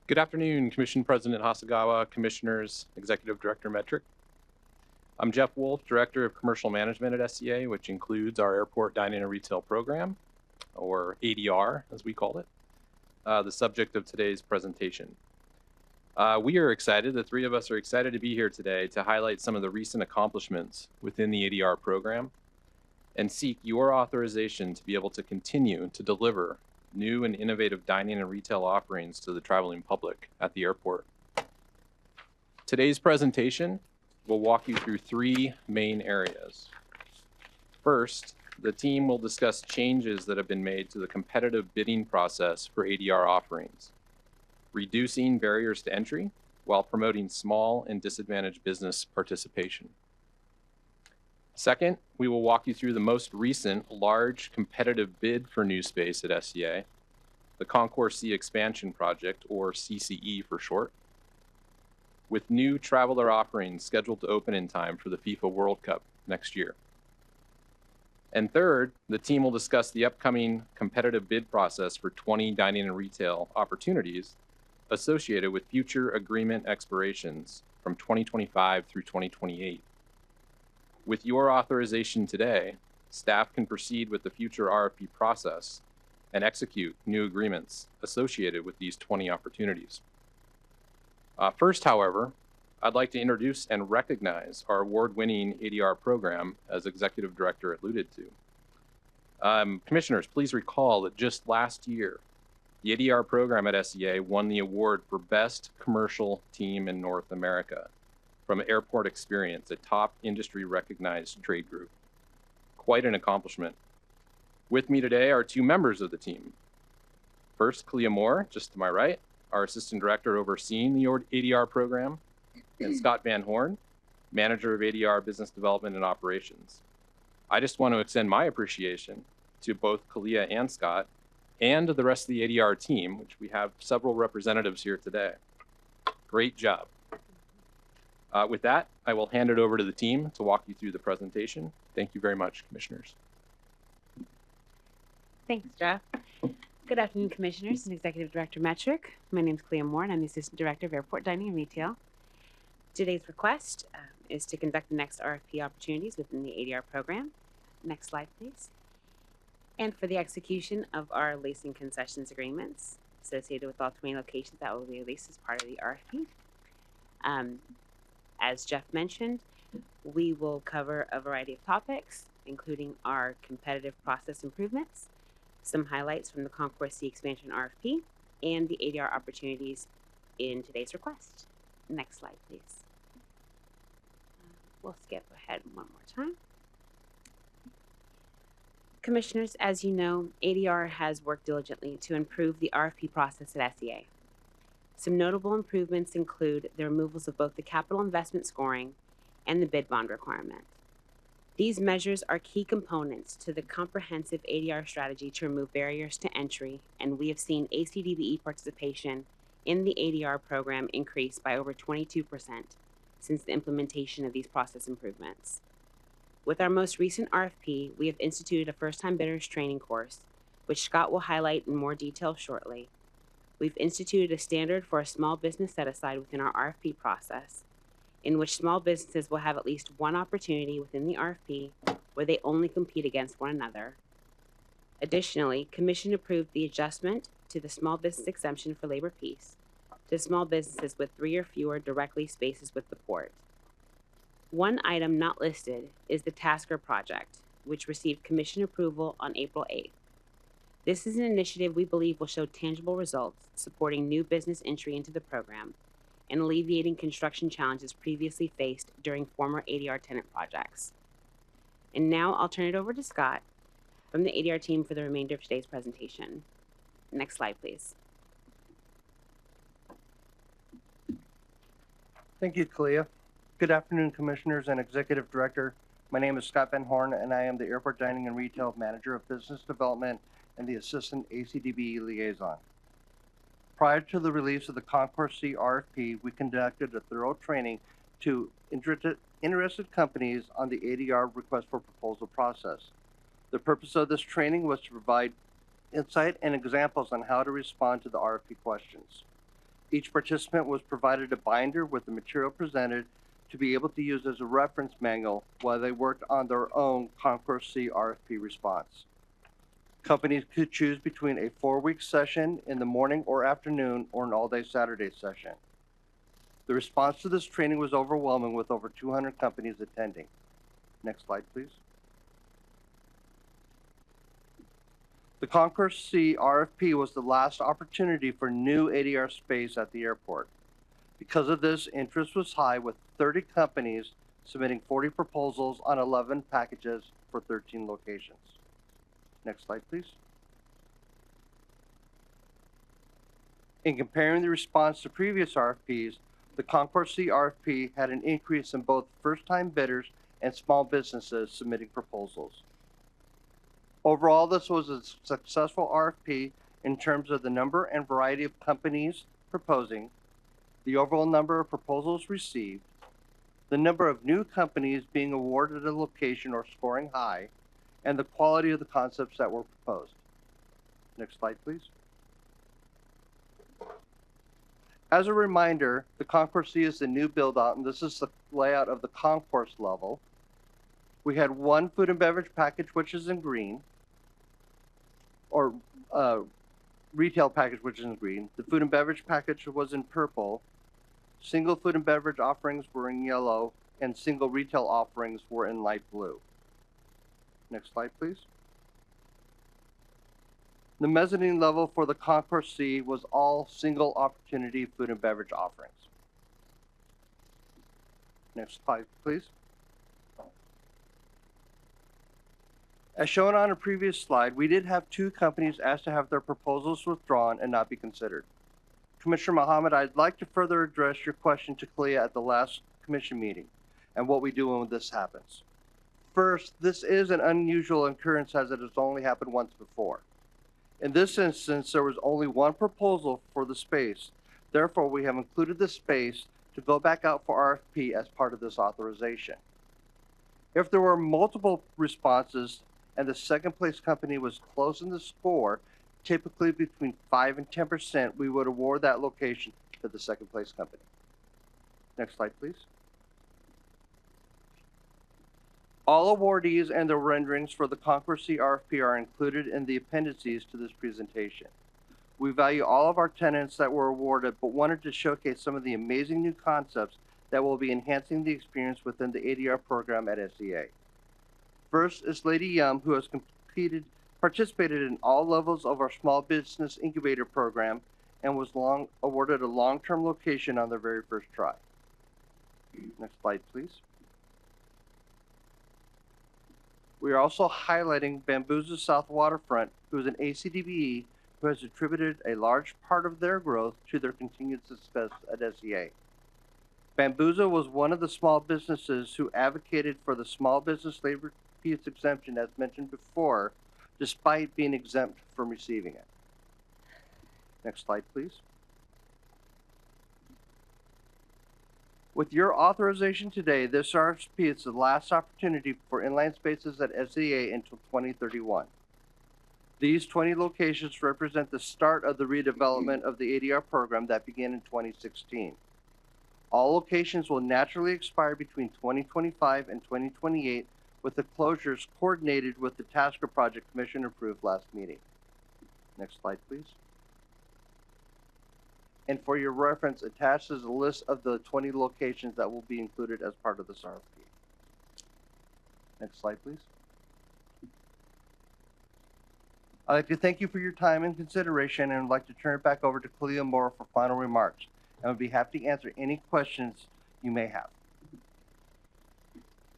Good afternoon, Commission President Hasegawa, Commissioners, Executive Director Metric. I'm Jeff Wolf, Director of Commercial Management at SEA, which includes our Airport Dining and Retail Program, or ADR, as we call it, the subject of today's presentation. We are excited, the three of us are excited to be here today to highlight some of the recent accomplishments within the ADR program and seek your authorization to be able to continue to deliver new and innovative dining and retail offerings to the traveling public at the airport. Today's presentation will walk you through three main areas. First, the team will discuss changes that have been made to the competitive bidding process for ADR offerings, reducing barriers to entry while promoting small and disadvantaged business participation. Second, we will walk you through the most recent large competitive bid for new space at SEA, the Concourse C Expansion Project, or CCE for short, with new traveler offerings scheduled to open in time for the FIFA World Cup next year. And third, the team will discuss the upcoming competitive bid process for 20 dining and retail opportunities associated with future agreement expirations from 2025 through 2028. With your authorization today, staff can proceed with the future RFP process and execute new agreements associated with these 20 opportunities. First, however, I'd like to introduce and recognize our award-winning ADR program, as Executive Director alluded to. Commissioners, please recall that just last year, the ADR program at SEA won the award for Best Commercial Team in North America from Airport Experience, a top industry-recognized trade group. Quite an accomplishment. With me today are two members of the team. First, Kalia Moore, just to my right, our Assistant Director overseeing the ADR program, and Scott Van Horn, Manager of ADR Business Development and Operations. I just want to extend my appreciation to both Kalia and Scott and to the rest of the ADR team, which we have several representatives here today. Great job. With that, I will hand it over to the team to walk you through the presentation. Thank you very much, Commissioners. Thanks, Jeff. Good afternoon, Commissioners and Executive Director Metric. My name is Kalia Moore, and I'm the Assistant Director of Airport Dining and Retail. Today's request is to conduct the next RFP opportunities within the ADR program. Next slide, please. And for the execution of our leasing concessions agreements associated with all 20 locations that will be released as part of the RFP. As Jeff mentioned, we will cover a variety of topics, including our competitive process improvements, some highlights from the Concourse C Expansion RFP, and the ADR opportunities in today's request. Next slide, please. We'll skip ahead one more time. Commissioners, as you know, ADR has worked diligently to improve the RFP process at SEA. Some notable improvements include the removals of both the capital investment scoring and the bid bond requirement. These measures are key components to the comprehensive ADR strategy to remove barriers to entry, and we have seen ACDBE participation in the ADR program increase by over 22% since the implementation of these process improvements. With our most recent RFP, we have instituted a first-time bidders training course, which Scott will highlight in more detail shortly. We've instituted a standard for a small business set-aside within our RFP process, in which small businesses will have at least one opportunity within the RFP where they only compete against one another, Additionally, Commission approved the adjustment to the small business exemption for labor peace to small businesses with 3 or fewer directly spaces with the port. One item not listed is the Tasker project, which received Commission approval on April 8th. This is an initiative we believe will show tangible results supporting new business entry into the program and alleviating construction challenges previously faced during former ADR tenant projects. And now I'll turn it over to Scott from the ADR team for the remainder of today's presentation. Next slide, please. Thank you, Kalia. Good afternoon, Commissioners and Executive Director. My name is Scott Van Horn, and I am the Airport Dining and Retail Manager of Business Development and the Assistant ACDBE Liaison. Prior to the release of the Concourse C RFP, we conducted a thorough training to interested companies on the ADR request for proposal process. The purpose of this training was to provide insight and examples on how to respond to the RFP questions. Each participant was provided a binder with the material presented to be able to use as a reference manual while they worked on their own Concourse C RFP response. Companies could choose between a 4-week session in the morning or afternoon or an all-day Saturday session. The response to this training was overwhelming with over 200 companies attending. Next slide, please. The Concourse C RFP was the last opportunity for new ADR space at the airport. Because of this, interest was high with 30 companies submitting 40 proposals on 11 packages for 13 locations. Next slide, please. In comparing the response to previous RFPs, the Concourse C RFP had an increase in both first-time bidders and small businesses submitting proposals. Overall, this was a successful RFP in terms of the number and variety of companies proposing, the overall number of proposals received, the number of new companies being awarded a location or scoring high, and the quality of the concepts that were proposed. Next slide, please. As a reminder, the Concourse C is the new build-out, and this is the layout of the concourse level. We had one food and beverage package, which is in green, or retail package, which is in green. The food and beverage package was in purple. Single food and beverage offerings were in yellow, and single retail offerings were in light blue. Next slide, please. The mezzanine level for the Concourse C was all single opportunity food and beverage offerings. Next slide, please. As shown on a previous slide, we did have 2 companies asked to have their proposals withdrawn and not be considered. Commissioner Mohammed, I'd like to further address your question to Kalia at the last commission meeting and what we do when this happens. First, this is an unusual occurrence as it has only happened once before. In this instance, there was only one proposal for the space. Therefore, we have included the space to go back out for RFP as part of this authorization. If there were multiple responses and the second place company was close in the score, typically between 5 and 10%, we would award that location to the second place company. Next slide, please. All awardees and their renderings for the Concourse C RFP are included in the appendices to this presentation. We value all of our tenants that were awarded, but wanted to showcase some of the amazing new concepts that will be enhancing the experience within the ADR program at SEA. First is Lady Yum, who has participated in all levels of our small business incubator program and was awarded a long-term location on their very first try. Next slide, please. We are also highlighting Bambuza South Waterfront, who is an ACDBE who has attributed a large part of their growth to their continued success at SEA. Bambuza was one of the small businesses who advocated for the small business labor peace exemption, as mentioned before, despite being exempt from receiving it. Next slide, please. With your authorization today, this RFP is the last opportunity for inline spaces at SEA until 2031. These 20 locations represent the start of the redevelopment of the ADR program that began in 2016. All locations will naturally expire between 2025 and 2028 with the closures coordinated with the Tasker project Commission approved last meeting. Next slide, please. And for your reference, attached is a list of the 20 locations that will be included as part of this RFP. Next slide, please. I'd like to thank you for your time and consideration, and I'd like to turn it back over to Clea Moore for final remarks. I would be happy to answer any questions you may have.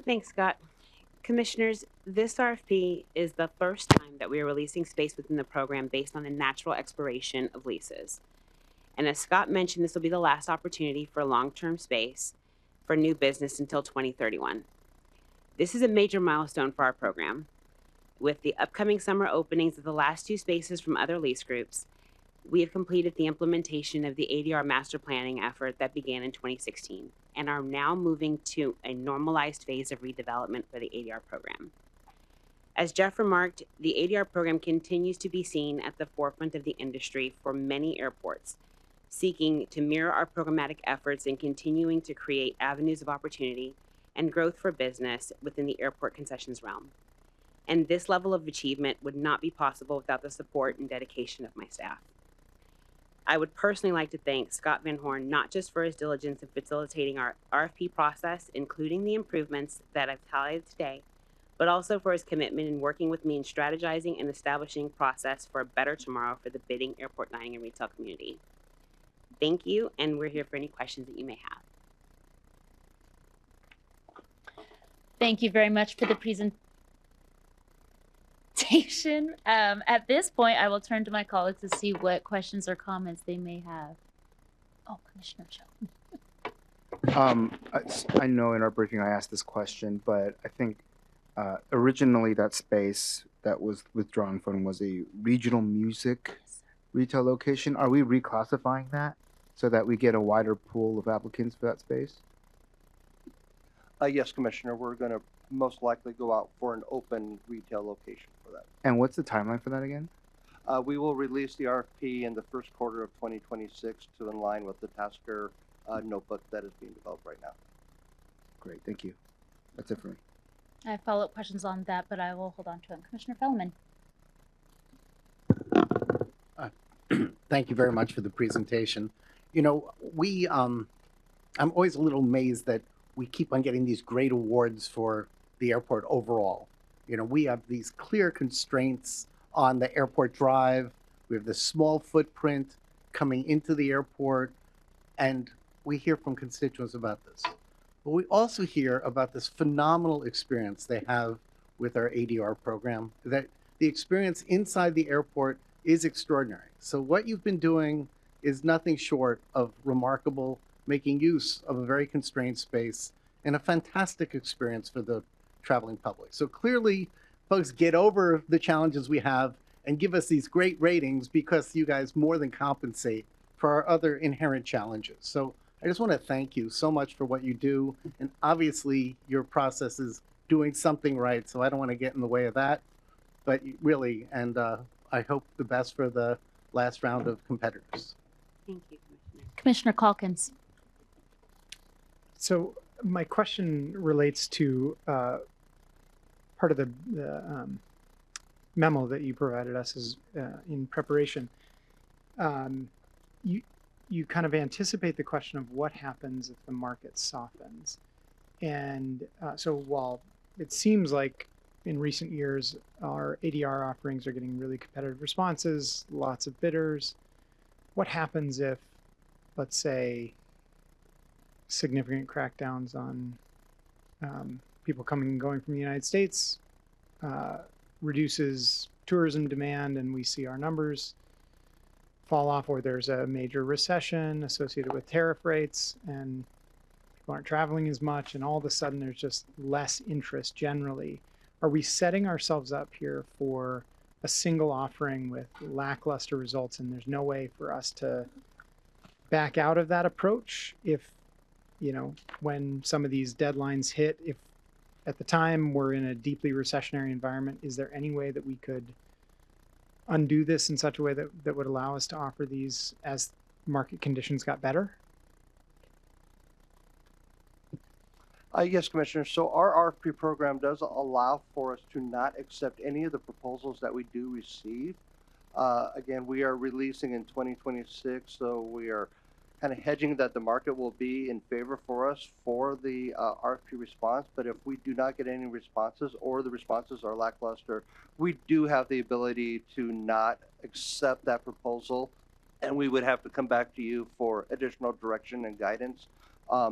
Thanks, Scott. Commissioners, this RFP is the first time that we are releasing space within the program based on the natural expiration of leases. And as Scott mentioned, this will be the last opportunity for long-term space for new business until 2031. This is a major milestone for our program. With the upcoming summer openings of the last 2 spaces from other lease groups, we have completed the implementation of the ADR master planning effort that began in 2016 and are now moving to a normalized phase of redevelopment for the ADR program. As Jeff remarked, the ADR program continues to be seen at the forefront of the industry for many airports, seeking to mirror our programmatic efforts in continuing to create avenues of opportunity and growth for business within the airport concessions realm. And this level of achievement would not be possible without the support and dedication of my staff. I would personally like to thank Scott Van Horn, not just for his diligence in facilitating our RFP process, including the improvements that I've highlighted today, but also for his commitment in working with me in strategizing and establishing process for a better tomorrow for the bidding, airport dining, and retail community. Thank you, and we're here for any questions that you may have. Thank you very much for the presentation. At this point, I will turn to my colleagues to see what questions or comments they may have. Oh, Commissioner Cho. I know in our briefing I asked this question, but I think originally that space that was withdrawn from was a regional music retail location. Are we reclassifying that so that we get a wider pool of applicants for that space? Yes, Commissioner, we're going to most likely go out for an open retail location for that. And what's the timeline for that again? We will release the RFP in the first quarter of 2026 to in line with the Tasker notebook that is being developed right now. Great, thank you. That's it for me. I have follow-up questions on that, but I will hold on to them. Commissioner Fellman. Thank you very much for the presentation. You know, I'm always a little amazed that we keep on getting these great awards for the airport overall. You know, we have these clear constraints on the airport drive. We have this small footprint coming into the airport, and we hear from constituents about this. But we also hear about this phenomenal experience they have with our ADR program, that the experience inside the airport is extraordinary. So what you've been doing is nothing short of remarkable, making use of a very constrained space and a fantastic experience for the traveling public. So clearly, folks, get over the challenges we have and give us these great ratings because you guys more than compensate for our other inherent challenges. So I just want to thank you so much for what you do. And obviously, your process is doing something right, so I don't want to get in the way of that. But really, and I hope the best for the last round of competitors. Thank you, Commissioner Calkins. So my question relates to part of the memo that you provided us as in preparation. You kind of anticipate the question of what happens if the market softens. And so while it seems like in recent years our ADR offerings are getting really competitive responses, lots of bidders, what happens if, let's say, significant crackdowns on people coming and going from the United States reduces tourism demand and we see our numbers fall off, or there's a major recession associated with tariff rates and people aren't traveling as much, and all of a sudden there's just less interest generally. Are we setting ourselves up here for a single offering with lackluster results, and there's no way for us to back out of that approach if, you know, when some of these deadlines hit, if at the time we're in a deeply recessionary environment, is there any way that we could undo this in such a way that would allow us to offer these as market conditions got better? Yes, Commissioner. So our RFP program does allow for us to not accept any of the proposals that we do receive. Again, we are releasing in 2026, so we are kind of hedging that the market will be in favor for us for the RFP response. But if we do not get any responses or the responses are lackluster, we do have the ability to not accept that proposal, and we would have to come back to you for additional direction and guidance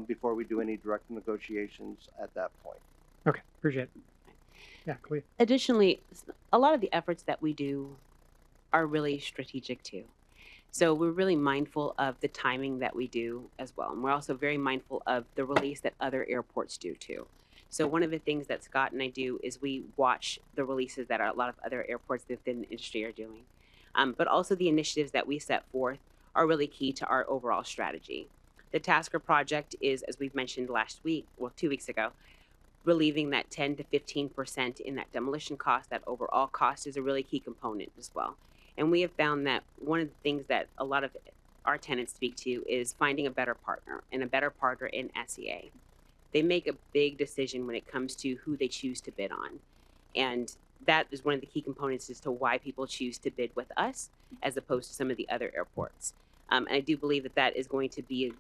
before we do any direct negotiations at that point. Okay, appreciate it. Yeah, clear. Additionally, a lot of the efforts that we do are really strategic too. So we're really mindful of the timing that we do as well. And we're also very mindful of the release that other airports do too. So one of the things that Scott and I do is we watch the releases that a lot of other airports within the industry are doing. But also the initiatives that we set forth are really key to our overall strategy. The Tasker project is, as we've mentioned last week, well, 2 weeks ago, relieving that 10 to 15% in that demolition cost. That overall cost is a really key component as well. And we have found that one of the things that a lot of our tenants speak to is finding a better partner, and a better partner in SEA. They make a big decision when it comes to who they choose to bid on. And that is one of the key components as to why people choose to bid with us as opposed to some of the other airports. And I do believe that that is going to be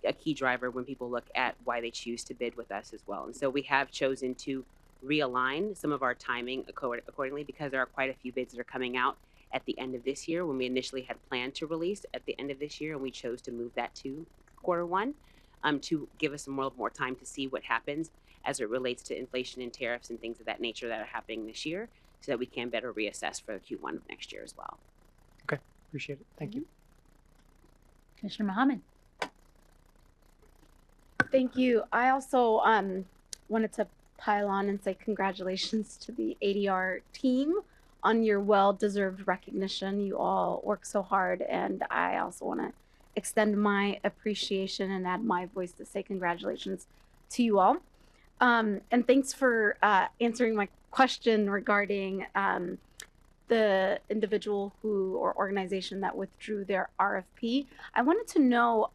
a key driver when people look at why they choose to bid with us as well. And so we have chosen to realign some of our timing accordingly, because there are quite a few bids that are coming out at the end of this year when we initially had planned to release at the end of this year, and we chose to move that to Q1 to give us more time to see what happens as it relates to inflation and tariffs and things of that nature that are happening this year, so that we can better reassess for Q1 of next year as well. Okay, appreciate it. Thank you. Commissioner Mohammed. Thank you. I also wanted to pile on and say congratulations to the ADR team on your well-deserved recognition. You all work so hard, and I also want to extend my appreciation and add my voice to say congratulations to you all. And thanks for answering my question regarding the individual who or organization that withdrew their RFP. I wanted to know,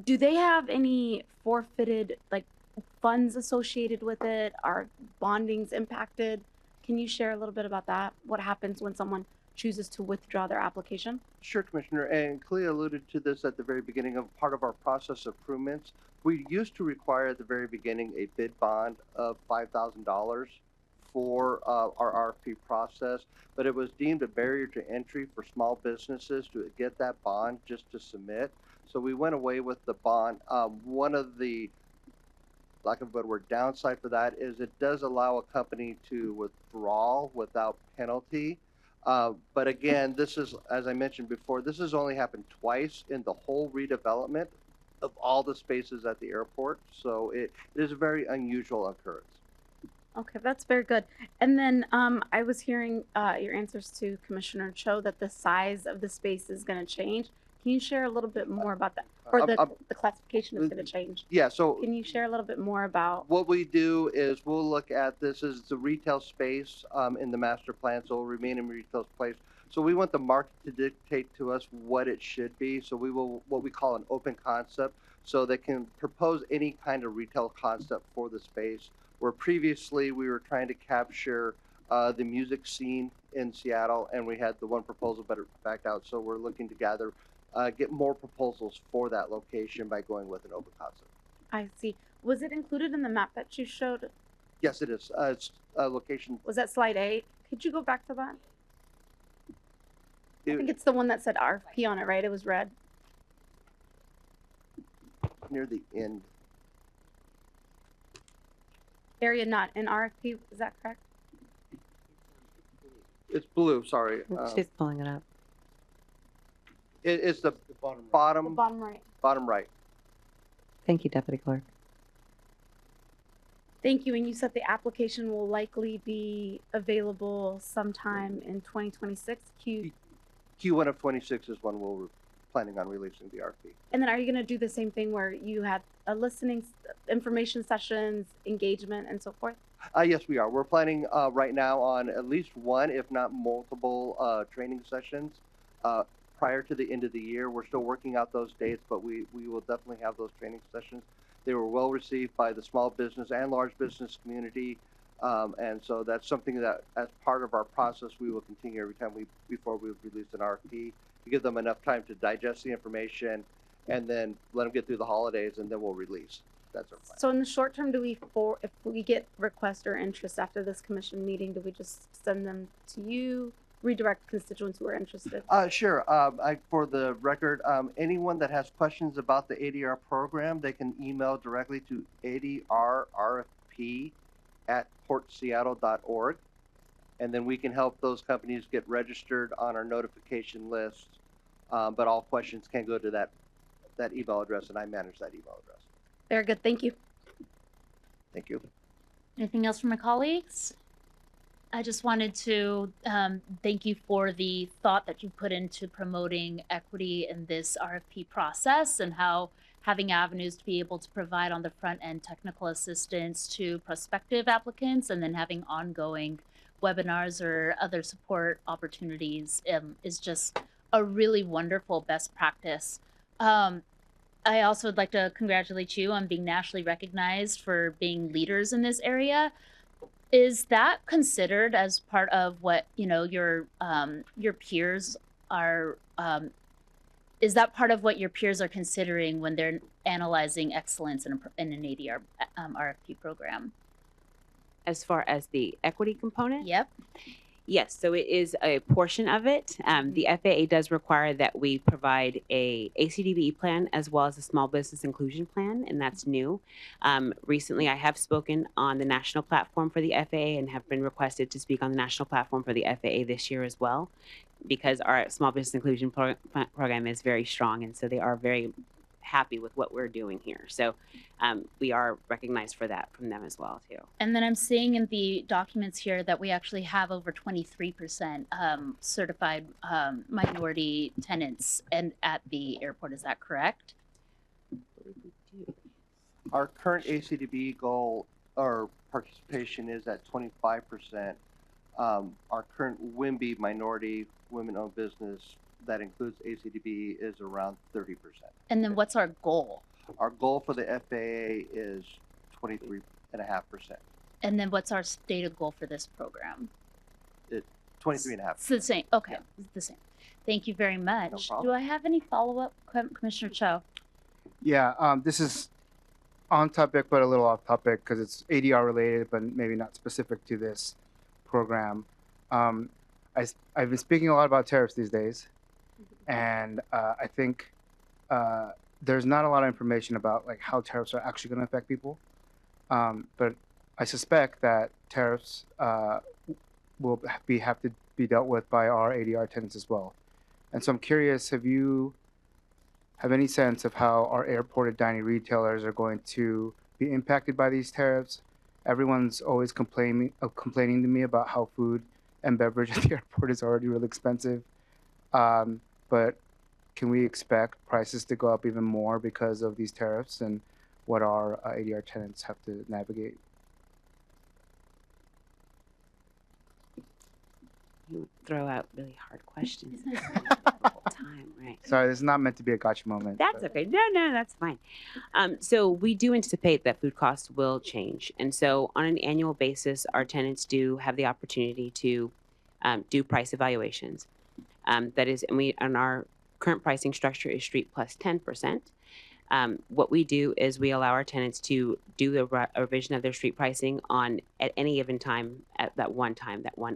do they have any forfeited funds associated with it? Are bondings impacted? Can you share a little bit about that? What happens when someone chooses to withdraw their application? Sure, Commissioner. And Clea alluded to this at the very beginning of part of our process improvements. We used to require at the very beginning a bid bond of $5,000 for our RFP process, but it was deemed a barrier to entry for small businesses to get that bond just to submit. So we went away with the bond. One of the, lack of a better word, downside for that is it does allow a company to withdraw without penalty. But again, this is, as I mentioned before, this has only happened twice in the whole redevelopment of all the spaces at the airport. So it is a very unusual occurrence. Okay, that's very good. And then I was hearing your answers to Commissioner Cho that the size of the space is going to change. Can you share a little bit more about that? Or the classification is going to change? Yeah, so can you share a little bit more about? What we do is we'll look at this as the retail space in the master plan, so it'll remain in retail space. So we want the market to dictate to us what it should be. So we will, what we call an open concept, so they can propose any kind of retail concept for the space. Where previously we were trying to capture the music scene in Seattle, and we had the one proposal, but it backed out. So we're looking to gather, get more proposals for that location by going with an open concept. I see. Was it included in the map that you showed? Yes, it is. It's a location. Was that slide 8? Could you go back to that? I think it's the one that said RFP on it, right? It was red. Near the end. Area not in RFP, is that correct? It's blue, sorry. She's pulling it up. It's the bottom right. Bottom right. Thank you, Deputy Clerk. Thank you. And you said the application will likely be available sometime in 2026. Q1 of 26 is when we're planning on releasing the RFP. And then are you going to do the same thing where you had a listening, information sessions, engagement, and so forth? Yes, we are. We're planning right now on at least one, if not multiple, training sessions prior to the end of the year. We're still working out those dates, but we will definitely have those training sessions. They were well received by the small business and large business community. And so that's something that, as part of our process, we will continue every time before we release an RFP to give them enough time to digest the information and then let them get through the holidays, and then we'll release. That's our plan. So in the short term, if we get requests or interest after this commission meeting, do we just send them to you, redirect constituents who are interested? Sure. For the record, anyone that has questions about the ADR program, they can email directly to adrrfp@portseattle.org, and then we can help those companies get registered on our notification list. But all questions can go to that email address, and I manage that email address. Very good. Thank you. Thank you. Anything else from my colleagues? I just wanted to thank you for the thought that you put into promoting equity in this RFP process, and how having avenues to be able to provide on the front end technical assistance to prospective applicants, and then having ongoing webinars or other support opportunities is just a really wonderful best practice. I also would like to congratulate you on being nationally recognized for being leaders in this area. Is that considered as part of what your peers are? Is that part of what your peers are considering when they're analyzing excellence in an ADR RFP program? As far as the equity component? Yep. Yes, so it is a portion of it. The FAA does require that we provide a ACDBE plan as well as a small business inclusion plan, and that's new. Recently, I have spoken on the national platform for the FAA and have been requested to speak on the national platform for the FAA this year as well, because our small business inclusion program is very strong, and so they are very happy with what we're doing here. So we are recognized for that from them as well too. And then I'm seeing in the documents here that we actually have over 23% certified minority tenants and at the airport. Is that correct? Our current ACDB goal or participation is at 25%. Our current WIMBY, minority women-owned business, that includes ACDB, is around 30%. And then what's our goal? Our goal for the FAA is 23.5%. And then what's our stated goal for this program? 23.5%. It's the same. Okay, yeah. It's the same. Thank you very much. No problem. Do I have any follow-up, Commissioner Cho? Yeah, this is on topic, but a little off topic because it's ADR related, but maybe not specific to this program. I've been speaking a lot about tariffs these days, and I think there's not a lot of information about like how tariffs are actually going to affect people. But I suspect that tariffs will have to be dealt with by our ADR tenants as well. And so I'm curious, have you have any sense of how our airport dining retailers are going to be impacted by these tariffs? Everyone's always complaining to me about how food and beverage at the airport is already really expensive. But can we expect prices to go up even more because of these tariffs and what our ADR tenants have to navigate? You throw out really hard questions all the time, right? Sorry, this is not meant to be a gotcha moment. That's okay. No, that's fine. So we do anticipate that food costs will change. And so on an annual basis, our tenants do have the opportunity to do price evaluations. That is, and our current pricing structure is street plus 10%. What we do is we allow our tenants to do the revision of their street pricing at any given time, at that one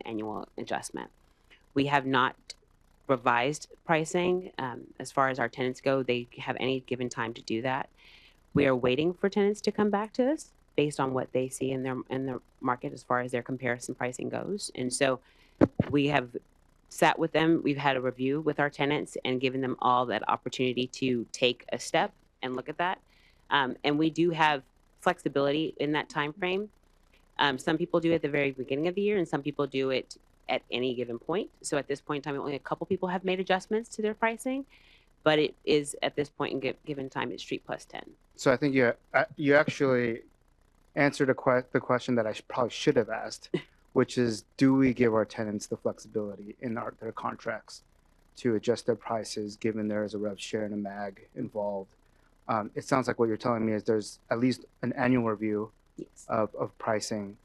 annual adjustment. We have not revised pricing as far as our tenants go. They have any given time to do that. We are waiting for tenants to come back to us based on what they see in the market as far as their comparison pricing goes. And so we have sat with them. We've had a review with our tenants and given them all that opportunity to take a step and look at that. And we do have flexibility in that time frame. Some people do it at the very beginning of the year, and some people do it at any given point. So at this point in time, only a couple people have made adjustments to their pricing, but it is at this point in given time, it's street plus 10. So I think you actually answered the question that I probably should have asked, which is, do we give our tenants the flexibility in their contracts to adjust their prices, given there is a rev share and a MAG involved? it sounds like what you're telling me is there's at least an annual review of pricing,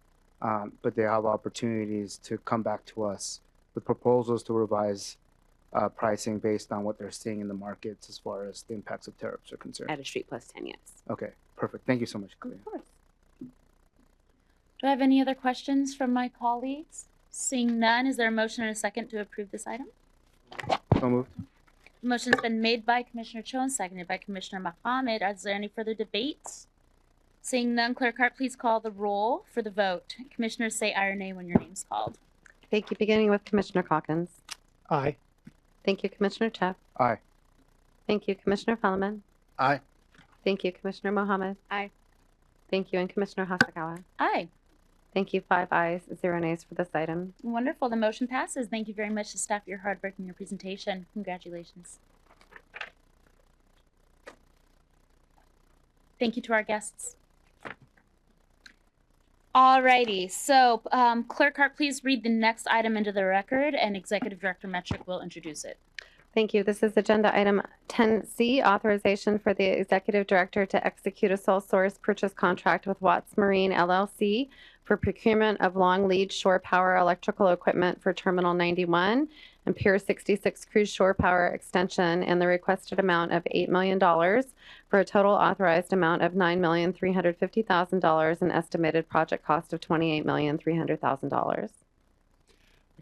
but they have opportunities to come back to us with proposals to revise pricing based on what they're seeing in the markets as far as the impacts of tariffs are concerned. At a street plus 10, yes. Okay, perfect. Thank you so much, Kalia. Of course. Do I have any other questions from my colleagues? Seeing none, is there a motion and a second to approve this item? So moved. The motion's been made by Commissioner Cho and seconded by Commissioner Mohammed. Is there any further debate? Seeing none, Clerk Hart, please call the roll for the vote. Commissioners say aye or nay when your name's called. Thank you. Beginning with Commissioner Calkins. Aye. Thank you, Commissioner Cheff. Aye. Thank you, Commissioner Fellman. Aye. Thank you, Commissioner Mohammed. Aye. Thank you, and Commissioner Hasagawa. Aye. Thank you. 5 ayes, 0 nays for this item. Wonderful. The motion passes. Thank you very much to staff for your hard work and your presentation. Congratulations. Thank you to our guests. Alrighty, so Clerk Hart, please read the next item into the record, and Executive Director Metric will introduce it. Thank you. This is agenda item 10C, authorization for the executive director to execute a sole source purchase contract with Watts Marine LLC for procurement of long lead shore power electrical equipment for Terminal 91 and Pier 66 cruise shore power extension, and the requested amount of $8 million for a total authorized amount of $9,350,000 and estimated project cost of $28,300,000.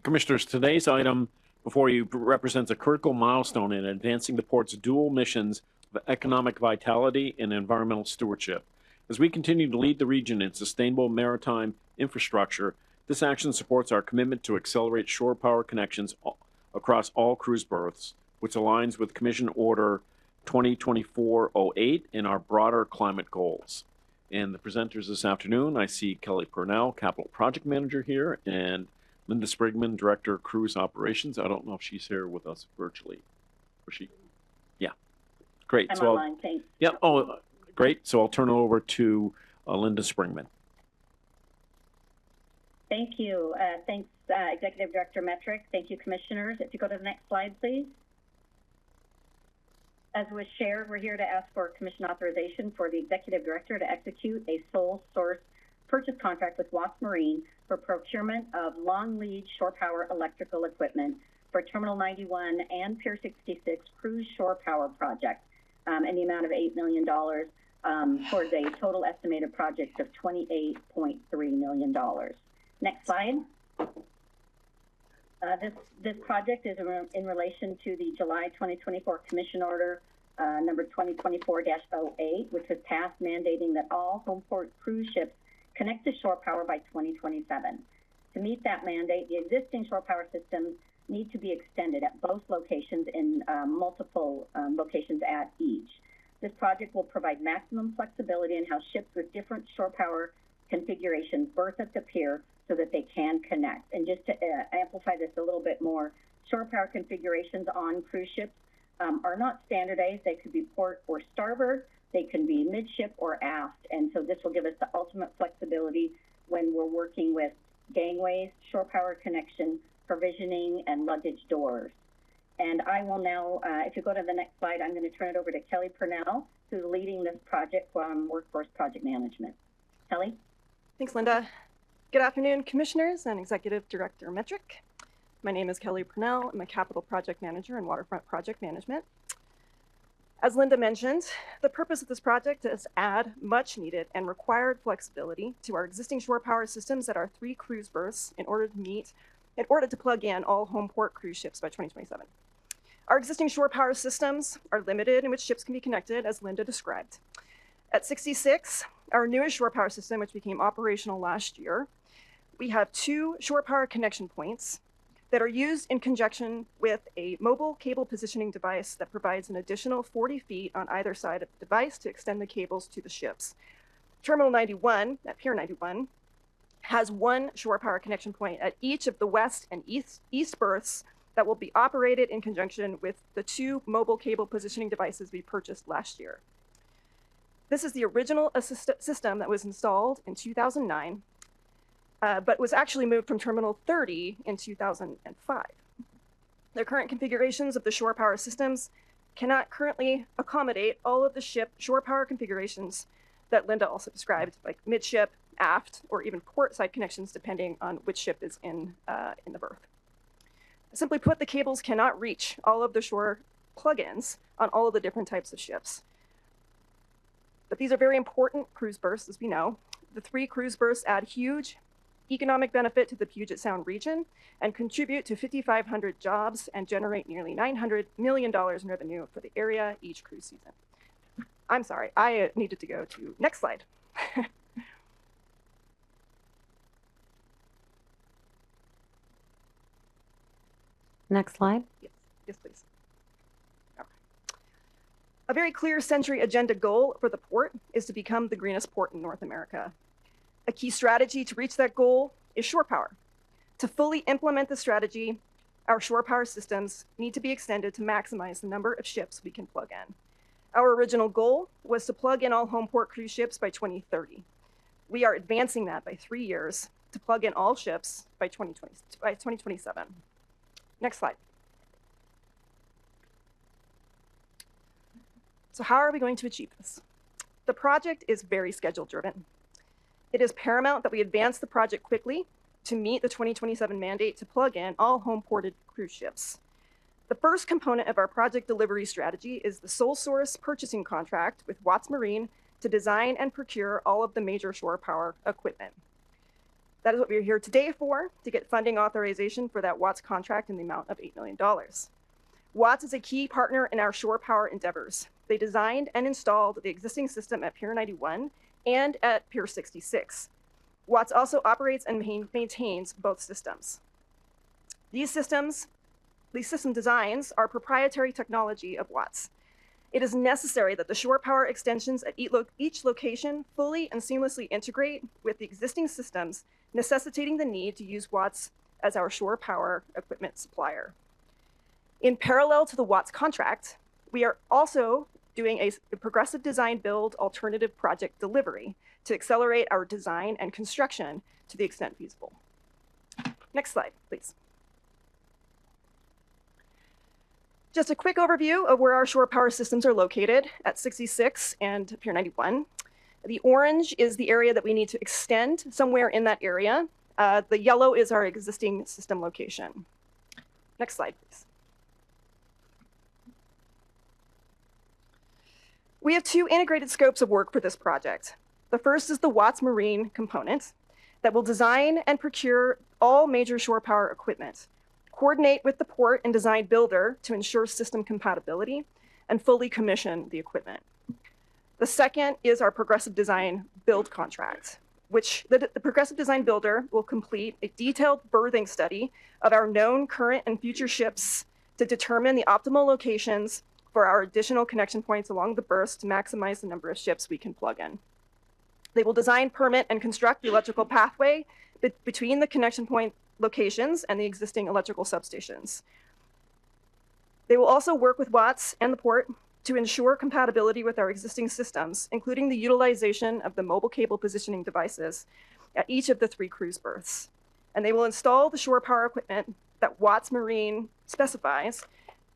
Commissioners, today's item before you represents a critical milestone in advancing the port's dual missions of economic vitality and environmental stewardship. As we continue to lead the region in sustainable maritime infrastructure, this action supports our commitment to accelerate shore power connections across all cruise berths, which aligns with Commission Order 2024-08 and our broader climate goals. And the presenters this afternoon, I see Kelly Purnell, Capital Project Manager here, and Linda Sprigman, Director of Cruise Operations. I don't know if she's here with us virtually. Was she? Yeah. Great. I'm online, thanks. Yeah. Oh, great. So I'll turn it over to Linda Sprigman. Thank you. Thanks, Executive Director Metric. Thank you, Commissioners. If you go to the next slide, please. As was shared, we're here to ask for Commission authorization for the Executive Director to execute a sole source purchase contract with Watts Marine for procurement of long lead shore power electrical equipment for Terminal 91 and Pier 66 cruise shore power project in the amount of $8 million towards a total estimated project of $28.3 million. Next slide. This project is in relation to the July 2024 Commission Order number 2024-08, which was passed mandating that all home port cruise ships connect to shore power by 2027. To meet that mandate, the existing shore power systems need to be extended at both locations in multiple locations at each. This project will provide maximum flexibility in how ships with different shore power configurations berth at the pier so that they can connect. And just to amplify this a little bit more, shore power configurations on cruise ships are not standardized. They could be port or starboard. They can be midship or aft. And so this will give us the ultimate flexibility when we're working with gangways, shore power connection, provisioning, and luggage doors. And I will now, if you go to the next slide, I'm going to turn it over to Kelly Purnell, who's leading this project from Workforce Project Management. Kelly? Thanks, Linda. Good afternoon, Commissioners and Executive Director Metric. My name is Kelly Purnell. I'm a Capital Project Manager in Waterfront Project Management. As Linda mentioned, the purpose of this project is to add much needed and required flexibility to our existing shore power systems at our 3 cruise berths in order to plug in all home port cruise ships by 2027. Our existing shore power systems are limited in which ships can be connected, as Linda described. At 66, our newest shore power system, which became operational last year, we have 2 shore power connection points that are used in conjunction with a mobile cable positioning device that provides an additional 40 feet on either side of the device to extend the cables to the ships. Terminal 91, at Pier 91, has 1 shore power connection point at each of the west and east berths that will be operated in conjunction with the 2 mobile cable positioning devices we purchased last year. This is the original system that was installed in 2009, but was actually moved from Terminal 30 in 2005. The current configurations of the shore power systems cannot currently accommodate all of the ship shore power configurations that Linda also described, like midship, aft, or even port side connections, depending on which ship is in the berth. Simply put, the cables cannot reach all of the shore plugins on all of the different types of ships. But these are very important cruise berths, as we know. The 3 cruise berths add huge economic benefit to the Puget Sound region and contribute to 5,500 jobs and generate nearly $900 million in revenue for the area each cruise season. I'm sorry, I needed to go to next slide. Next slide. Yes, please. All right. A very clear Century Agenda goal for the port is to become the greenest port in North America. A key strategy to reach that goal is shore power. To fully implement the strategy, our shore power systems need to be extended to maximize the number of ships we can plug in. Our original goal was to plug in all home port cruise ships by 2030. We are advancing that by 3 years to plug in all ships by 2027. Next slide. So how are we going to achieve this? The project is very schedule driven. It is paramount that we advance the project quickly to meet the 2027 mandate to plug in all home ported cruise ships. The first component of our project delivery strategy is the sole source purchasing contract with Watts Marine to design and procure all of the major shore power equipment. That is what we're here today for, to get funding authorization for that Watts contract in the amount of $8 million. Watts is a key partner in our shore power endeavors. They designed and installed the existing system at Pier 91 and at Pier 66. Watts also operates and maintains both systems. These system designs are proprietary technology of Watts. It is necessary that the shore power extensions at each location fully and seamlessly integrate with the existing systems, necessitating the need to use Watts as our shore power equipment supplier. In parallel to the Watts contract, we are also doing a progressive design build alternative project delivery to accelerate our design and construction to the extent feasible. Next slide, please. Just a quick overview of where our shore power systems are located at 66 and Pier 91. The orange is the area that we need to extend somewhere in that area. The yellow is our existing system location. Next slide, please. We have 2 integrated scopes of work for this project. The first is the Watts Marine component that will design and procure all major shore power equipment, coordinate with the port and design builder to ensure system compatibility, and fully commission the equipment. The second is our progressive design build contract, which the progressive design builder will complete a detailed berthing study of our known current and future ships to determine the optimal locations for our additional connection points along the berths to maximize the number of ships we can plug in. They will design, permit, and construct the electrical pathway between the connection point locations and the existing electrical substations. They will also work with Watts and the port to ensure compatibility with our existing systems, including the utilization of the mobile cable positioning devices at each of the 3 cruise berths. And they will install the shore power equipment that Watts Marine specifies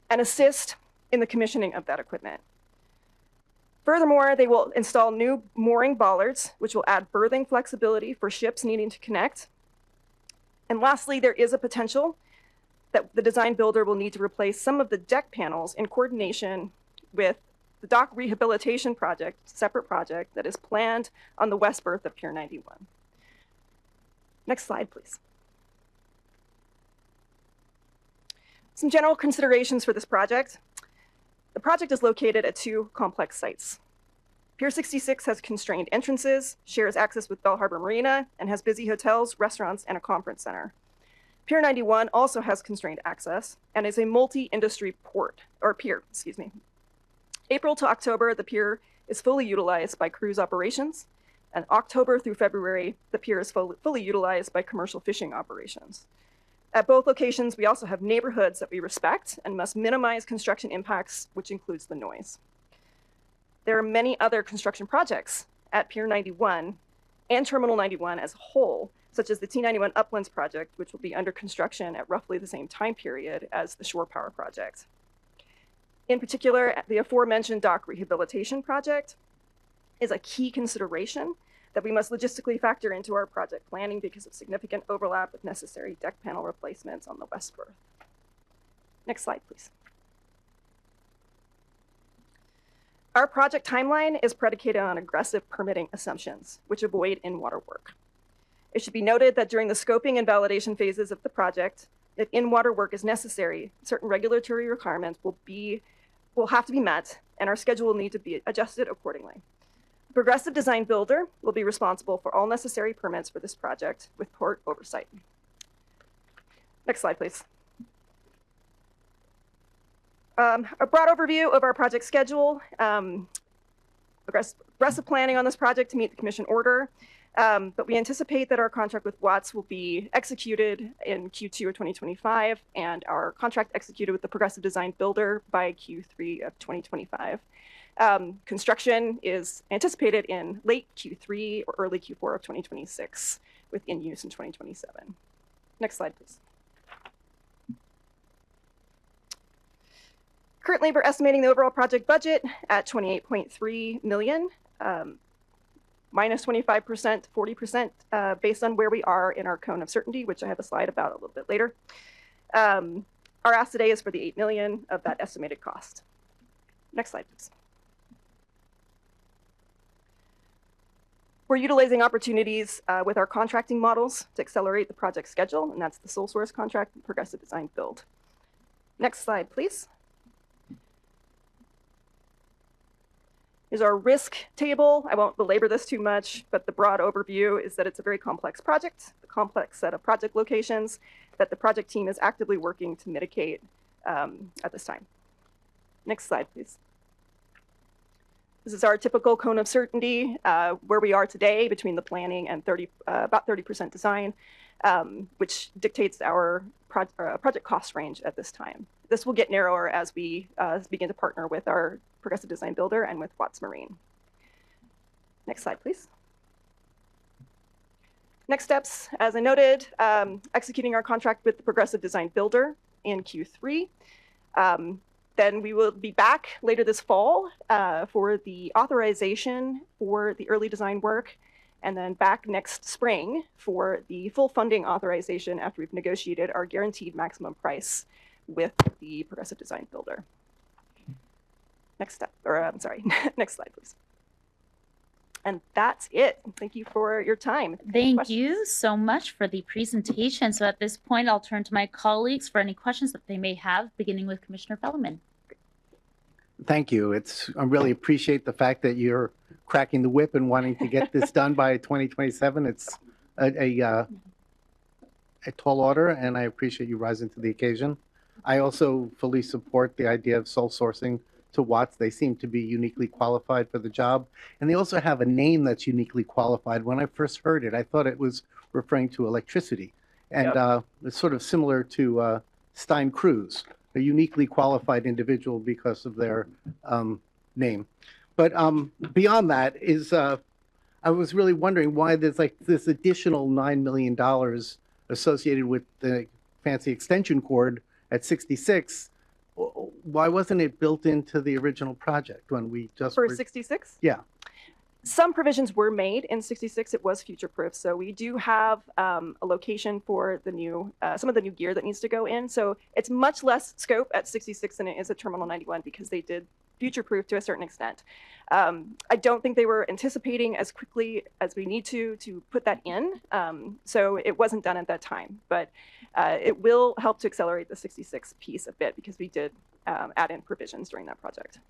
and assist in the commissioning of that equipment. Furthermore, they will install new mooring bollards, which will add berthing flexibility for ships needing to connect. And lastly, there is a potential that the design builder will need to replace some of the deck panels in coordination with the dock rehabilitation project, separate project that is planned on the west berth of Pier 91. Next slide, please. Some general considerations for this project. The project is located at 2 complex sites. Pier 66 has constrained entrances, shares access with Bell Harbor Marina, and has busy hotels, restaurants, and a conference center. Pier 91 also has constrained access and is a multi-industry pier. April to October, the pier is fully utilized by cruise operations, and October through February, the pier is fully utilized by commercial fishing operations. At both locations, we also have neighborhoods that we respect and must minimize construction impacts, which includes the noise. There are many other construction projects at Pier 91 and Terminal 91 as a whole, such as the T91 Uplands project, which will be under construction at roughly the same time period as the shore power project. In particular, the aforementioned dock rehabilitation project is a key consideration that we must logistically factor into our project planning because of significant overlap with necessary deck panel replacements on the west berth. Next slide, please. Our project timeline is predicated on aggressive permitting assumptions, which avoid in-water work. It should be noted that during the scoping and validation phases of the project, if in-water work is necessary, certain regulatory requirements will have to be met, and our schedule will need to be adjusted accordingly. The Progressive Design Builder will be responsible for all necessary permits for this project with port oversight. Next slide, please. A broad overview of our project schedule. Aggressive planning on this project to meet the commission order. But we anticipate that our contract with Watts will be executed in Q2 of 2025 and our contract executed with the Progressive Design Builder by Q3 of 2025. Construction is anticipated in late Q3 or early Q4 of 2026 with in-use in 2027. Next slide, please. Currently, we're estimating the overall project budget at $28.3 million. Minus 25%, 40% based on where we are in our cone of certainty, which I have a slide about a little bit later. Our ask today is for the $8 million of that estimated cost. Next slide, please. We're utilizing opportunities with our contracting models to accelerate the project schedule, and that's the sole source contract and Progressive Design Build. Next slide, please. Here's our risk table. I won't belabor this too much, but the broad overview is that it's a very complex project, a complex set of project locations that the project team is actively working to mitigate at this time. Next slide, please. This is our typical cone of certainty, where we are today between the planning and about 30% design, which dictates our project cost range at this time. This will get narrower as we begin to partner with our Progressive Design Builder and with Watts Marine. Next slide, please. Next steps, as I noted, executing our contract with the Progressive Design Builder in Q3. Then we will be back later this fall for the authorization for the early design work, and then back next spring for the full funding authorization after we've negotiated our guaranteed maximum price with the Progressive Design Builder. Next step, or I'm sorry, next slide, please. And that's it. Thank you for your time. Thank you so much for the presentation. So at this point, I'll turn to my colleagues for any questions that they may have, beginning with Commissioner Fellman. Thank you. I really appreciate the fact that you're cracking the whip and wanting to get this done by 2027. It's a tall order, and I appreciate you rising to the occasion. I also fully support the idea of sole sourcing to Watts. They seem to be uniquely qualified for the job, and they also have a name that's uniquely qualified. When I first heard it, I thought it was referring to electricity, and it's sort of similar to Stein Cruz, a uniquely qualified individual because of their name. But beyond that is, I was really wondering why there's like this additional $9 million associated with the fancy extension cord at 66. Why wasn't it built into the original project when we just for 66? Yeah. Some provisions were made in 66. It was future-proof. So we do have a location for the new, some of the new gear that needs to go in. So it's much less scope at 66 than it is at Terminal 91 because they did future-proof to a certain extent. I don't think they were anticipating as quickly as we need to put that in. So it wasn't done at that time. But it will help to accelerate the 66 piece a bit because we did add in provisions during that project.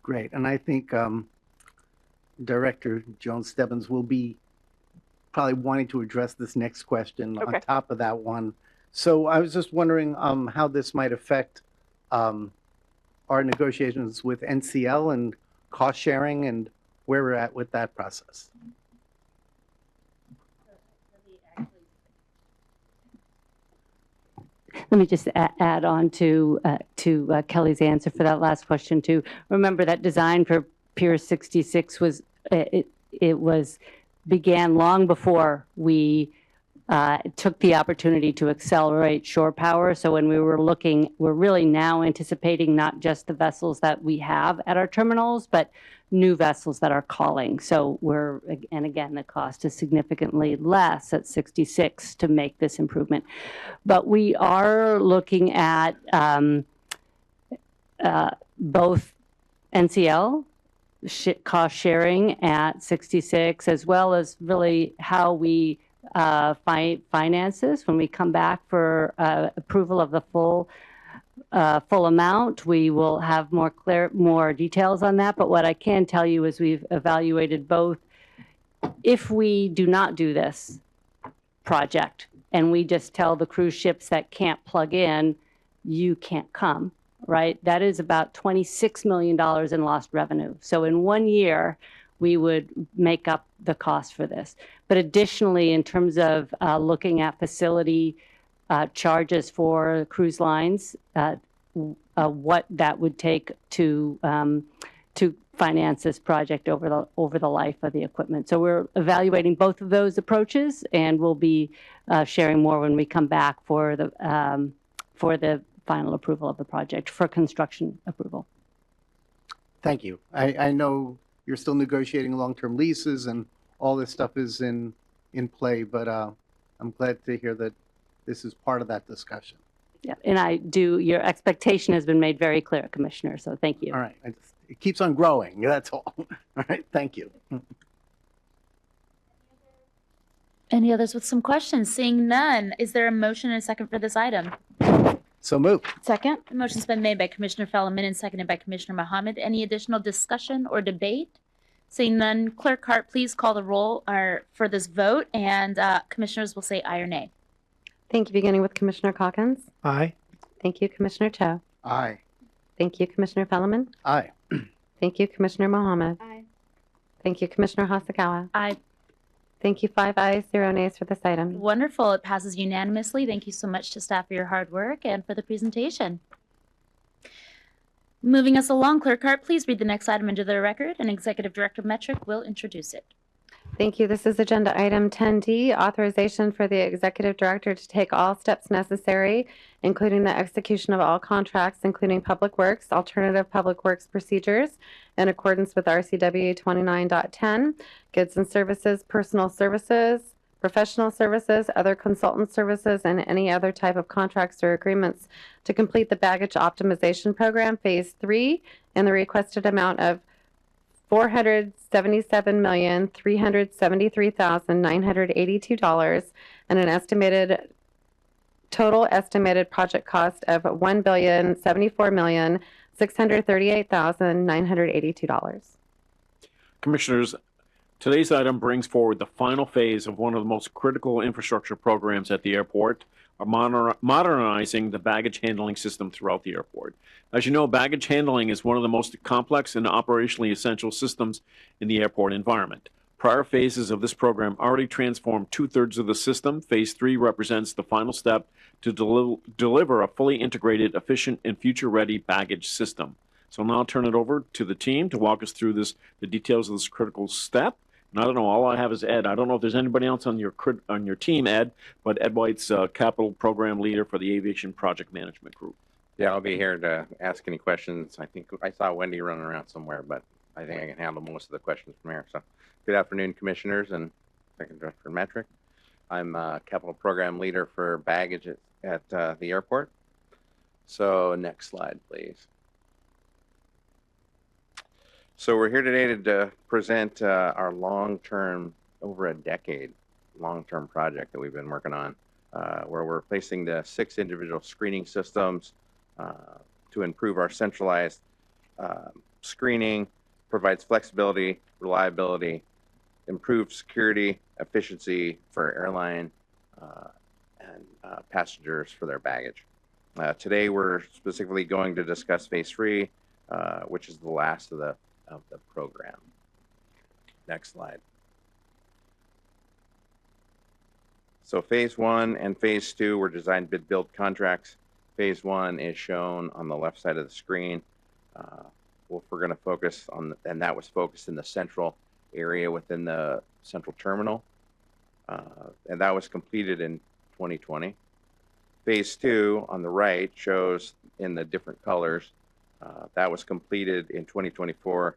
Great. And I think Director Jones-Stebbins will be probably wanting to address this next question on top of that one. So I was just wondering how this might affect our negotiations with NCL and cost sharing and where we're at with that process. Let me just add on to Kelly's answer for that last question too. Remember that design for Pier 66 was began long before we took the opportunity to accelerate shore power. So when we were looking, we're really now anticipating not just the vessels that we have at our terminals, but new vessels that are calling. So and again, the cost is significantly less at 66 to make this improvement. But we are looking at both NCL, cost sharing at 66, as well as really how we finances when we come back for approval of the full amount. We will have more details on that. But what I can tell you is we've evaluated both. If we do not do this project and we just tell the cruise ships that can't plug in, you can't come, right? That is about $26 million in lost revenue. So in 1 year, we would make up the cost for this. But additionally, in terms of looking at facility charges for cruise lines, what that would take to finance this project over the life of the equipment. So we're evaluating both of those approaches, and we'll be sharing more when we come back for the final approval of the project, for construction approval. Thank you. I know you're still negotiating long-term leases and all this stuff is in play, but I'm glad to hear that this is part of that discussion. Yeah, and your expectation has been made very clear, Commissioner, so thank you. All right. It keeps on growing, that's all. All right, thank you. Any others with some questions? Seeing none, is there a motion and a second for this item? So moved. Second. The motion's been made by Commissioner Fellman and seconded by Commissioner Mohammed. Any additional discussion or debate? Seeing none, Clerk Hart, please call the roll for this vote, and commissioners will say aye or nay. Thank you. Beginning with Commissioner Calkins. Aye. Thank you, Commissioner Cho. Aye. Thank you, Commissioner Fellman. Aye. Thank you, Commissioner Mohammed. Aye. Thank you, Commissioner Hasagawa. Aye. Thank you. 5 ayes, 0 nays for this item. Wonderful. It passes unanimously. Thank you so much to staff for your hard work and for the presentation. Moving us along, Clerk Hart, please read the next item into the record, and Executive Director Metric will introduce it. Thank you. This is Agenda Item 10D, authorization for the Executive Director to take all steps necessary, including the execution of all contracts, including Public Works, alternative Public Works procedures, in accordance with RCW 29.10, goods and services, personal services, professional services, other consultant services, and any other type of contracts or agreements to complete the baggage optimization program, Phase 3, in the requested amount of $477,373,982 and an total estimated project cost of $1,074,638,982. Commissioners, today's item brings forward the final phase of one of the most critical infrastructure programs at the airport, modernizing the baggage handling system throughout the airport. As you know, baggage handling is one of the most complex and operationally essential systems in the airport environment. Prior phases of this program already transformed 2/3 of the system. Phase 3 represents the final step to deliver a fully integrated, efficient, and future-ready baggage system. So now I'll turn it over to the team to walk us through the details of this critical step. And I don't know, all I have is Ed. I don't know if there's anybody else on your team, Ed, but Ed White's capital program leader for the Aviation Project Management Group. Yeah, I'll be here to ask any questions. I think I saw Wendy running around somewhere, but I think I can handle most of the questions from here. So good afternoon, Commissioners and Executive Director Metric. I'm capital program leader for baggage at the airport. So next slide, please. So we're here today to present our long-term, over a decade, long-term project that we've been working on, where we're replacing the 6 individual screening systems to improve our centralized screening, provides flexibility, reliability, improved security, efficiency for airline and passengers for their baggage. Today we're specifically going to discuss Phase 3, which is the last of the program. Next slide. So Phase 1 and Phase 2 were design bid build contracts. Phase 1 is shown on the left side of the screen. We're going to focus on, and that was focused in the central area within the central terminal. and that was completed in 2020. Phase 2 on the right shows in the different colors. That was completed in 2024.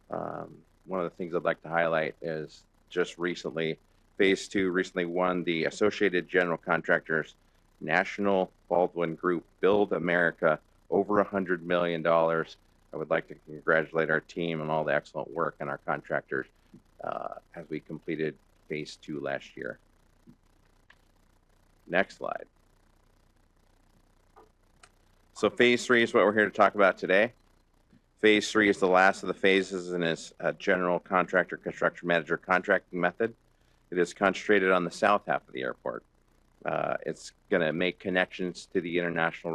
One of the things I'd like to highlight is just recently, Phase 2 recently won the Associated General Contractors National Baldwin Group Build America over $100 million. I would like to congratulate our team on all the excellent work and our contractors as we completed Phase 2 last year. Next slide. So Phase 3 is what we're here to talk about today. Phase 3 is the last of the phases in its general contractor construction manager contracting method. It is concentrated on the south half of the airport. It's going to make connections to the international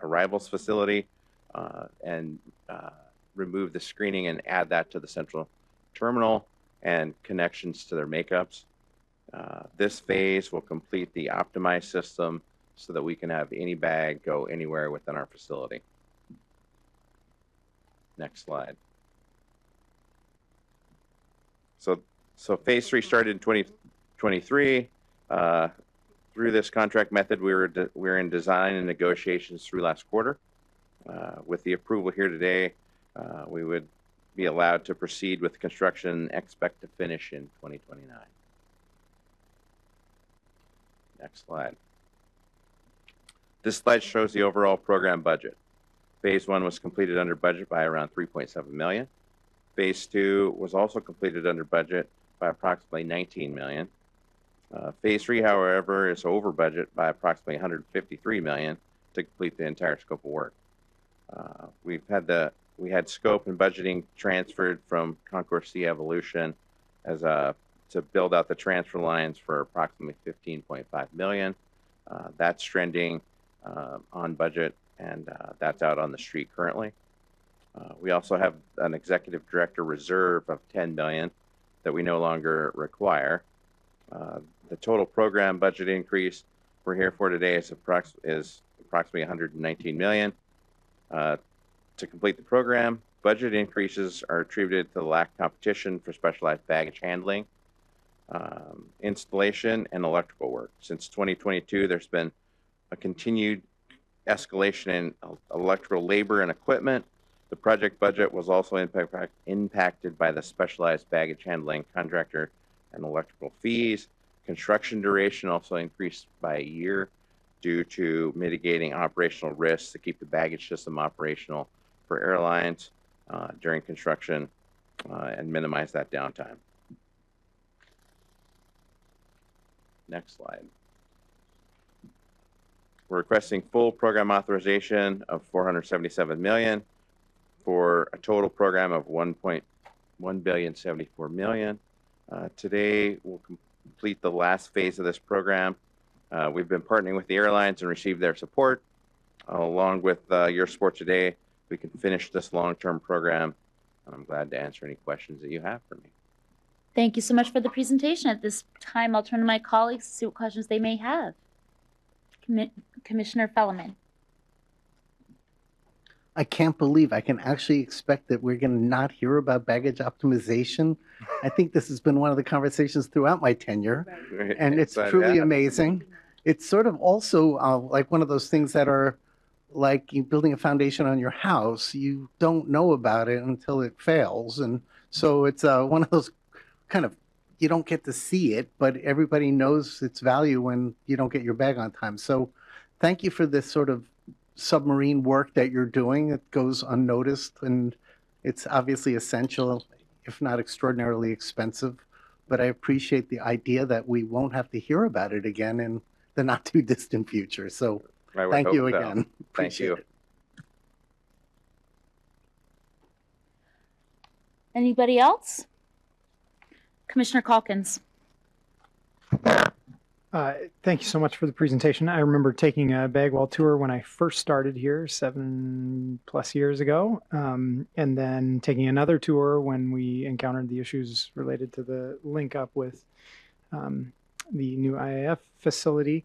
arrivals facility and remove the screening and add that to the central terminal and connections to their makeups. This phase will complete the optimized system so that we can have any bag go anywhere within our facility. Next slide. So Phase 3 started in 2023. Through this contract method, we're in design and negotiations through last quarter. With the approval here today, we would be allowed to proceed with construction and expect to finish in 2029. Next slide. This slide shows the overall program budget. Phase 1 was completed under budget by around $3.7 million. Phase 2 was also completed under budget by approximately $19 million. Phase 3, however, is over budget by approximately $153 million to complete the entire scope of work. We had scope and budgeting transferred from Concourse Sea Evolution as to build out the transfer lines for approximately $15.5 million. That's trending on budget, and that's out on the street currently. We also have an executive director reserve of $10 million that we no longer require. The total program budget increase we're here for today is approximately $119 million. To complete the program, budget increases are attributed to the lack of competition for specialized baggage handling, installation, and electrical work. Since 2022, there's been a continued escalation in electrical labor and equipment. The project budget was also impacted by the specialized baggage handling contractor and electrical fees. Construction duration also increased by a year due to mitigating operational risks to keep the baggage system operational for airlines during construction and minimize that downtime. Next slide. We're requesting full program authorization of $477 million for a total program of $1.174 billion. Today, we'll complete the last phase of this program. We've been partnering with the airlines and received their support. Along with your support today, we can finish this long-term program. And I'm glad to answer any questions that you have for me. Thank you so much for the presentation. At this time, I'll turn to my colleagues to see what questions they may have. Commissioner Felleman. I can't believe I can actually expect that we're going to not hear about baggage optimization. I think this has been one of the conversations throughout my tenure, and it's truly amazing. It's sort of also like one of those things that are like you building a foundation on your house. You don't know about it until it fails, and so it's one of those kind of, you don't get to see it, but everybody knows its value when you don't get your bag on time. So thank you for this sort of submarine work that you're doing. It goes unnoticed, and it's obviously essential, if not extraordinarily expensive. But I appreciate the idea that we won't have to hear about it again in the not too distant future. So thank you again. Thank you. Anybody else? Commissioner Calkins. Thank you so much for the presentation. I remember taking a Bagwell tour when I first started here 7+ years ago, and then taking another tour when we encountered the issues related to the link up with the new IAF facility.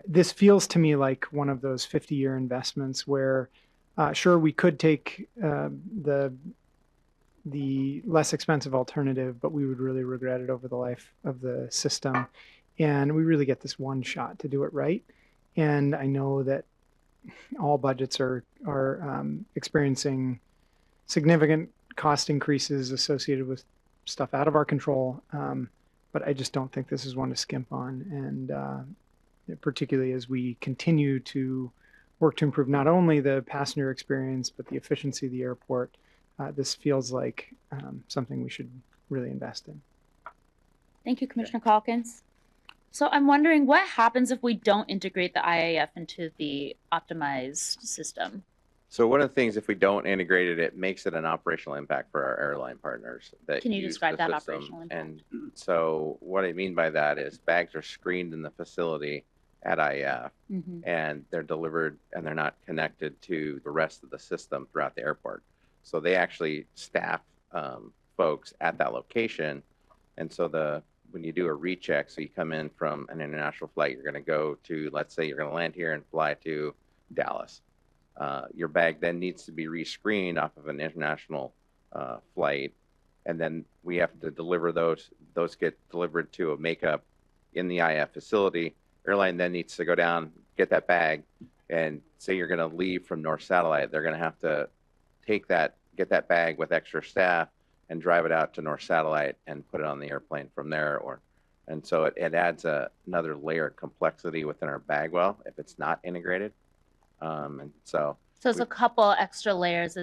This feels to me like one of those 50-year investments where, sure, we could take the the less expensive alternative, but we would really regret it over the life of the system. And we really get this one shot to do it right. And I know that all budgets are experiencing significant cost increases associated with stuff out of our control. But I just don't think this is one to skimp on. And particularly as we continue to work to improve not only the passenger experience, but the efficiency of the airport, this feels like something we should really invest in. Thank you, Commissioner Calkins. So I'm wondering what happens if we don't integrate the IAF into the optimized system? So one of the things, if we don't integrate it, it makes it an operational impact for our airline partners that Can you use describe the that system. operational impact? And so what I mean by that is bags are screened in the facility at IAF, and they're delivered and they're not connected to the rest of the system throughout the airport. So they actually staff folks at that location. And so when you do a recheck, so you come in from an international flight, you're going to go to, let's say you're going to land here and fly to Dallas. Your bag then needs to be rescreened off of an international flight, and then we have to deliver those. Those get delivered to a makeup in the IF facility. Airline then needs to go down, get that bag, and say you're going to leave from North Satellite. They're going to have to get that bag with extra staff and drive it out to North Satellite and put it on the airplane from there. And so it adds another layer of complexity within our bag well if it's not integrated. And so it's a couple extra layers.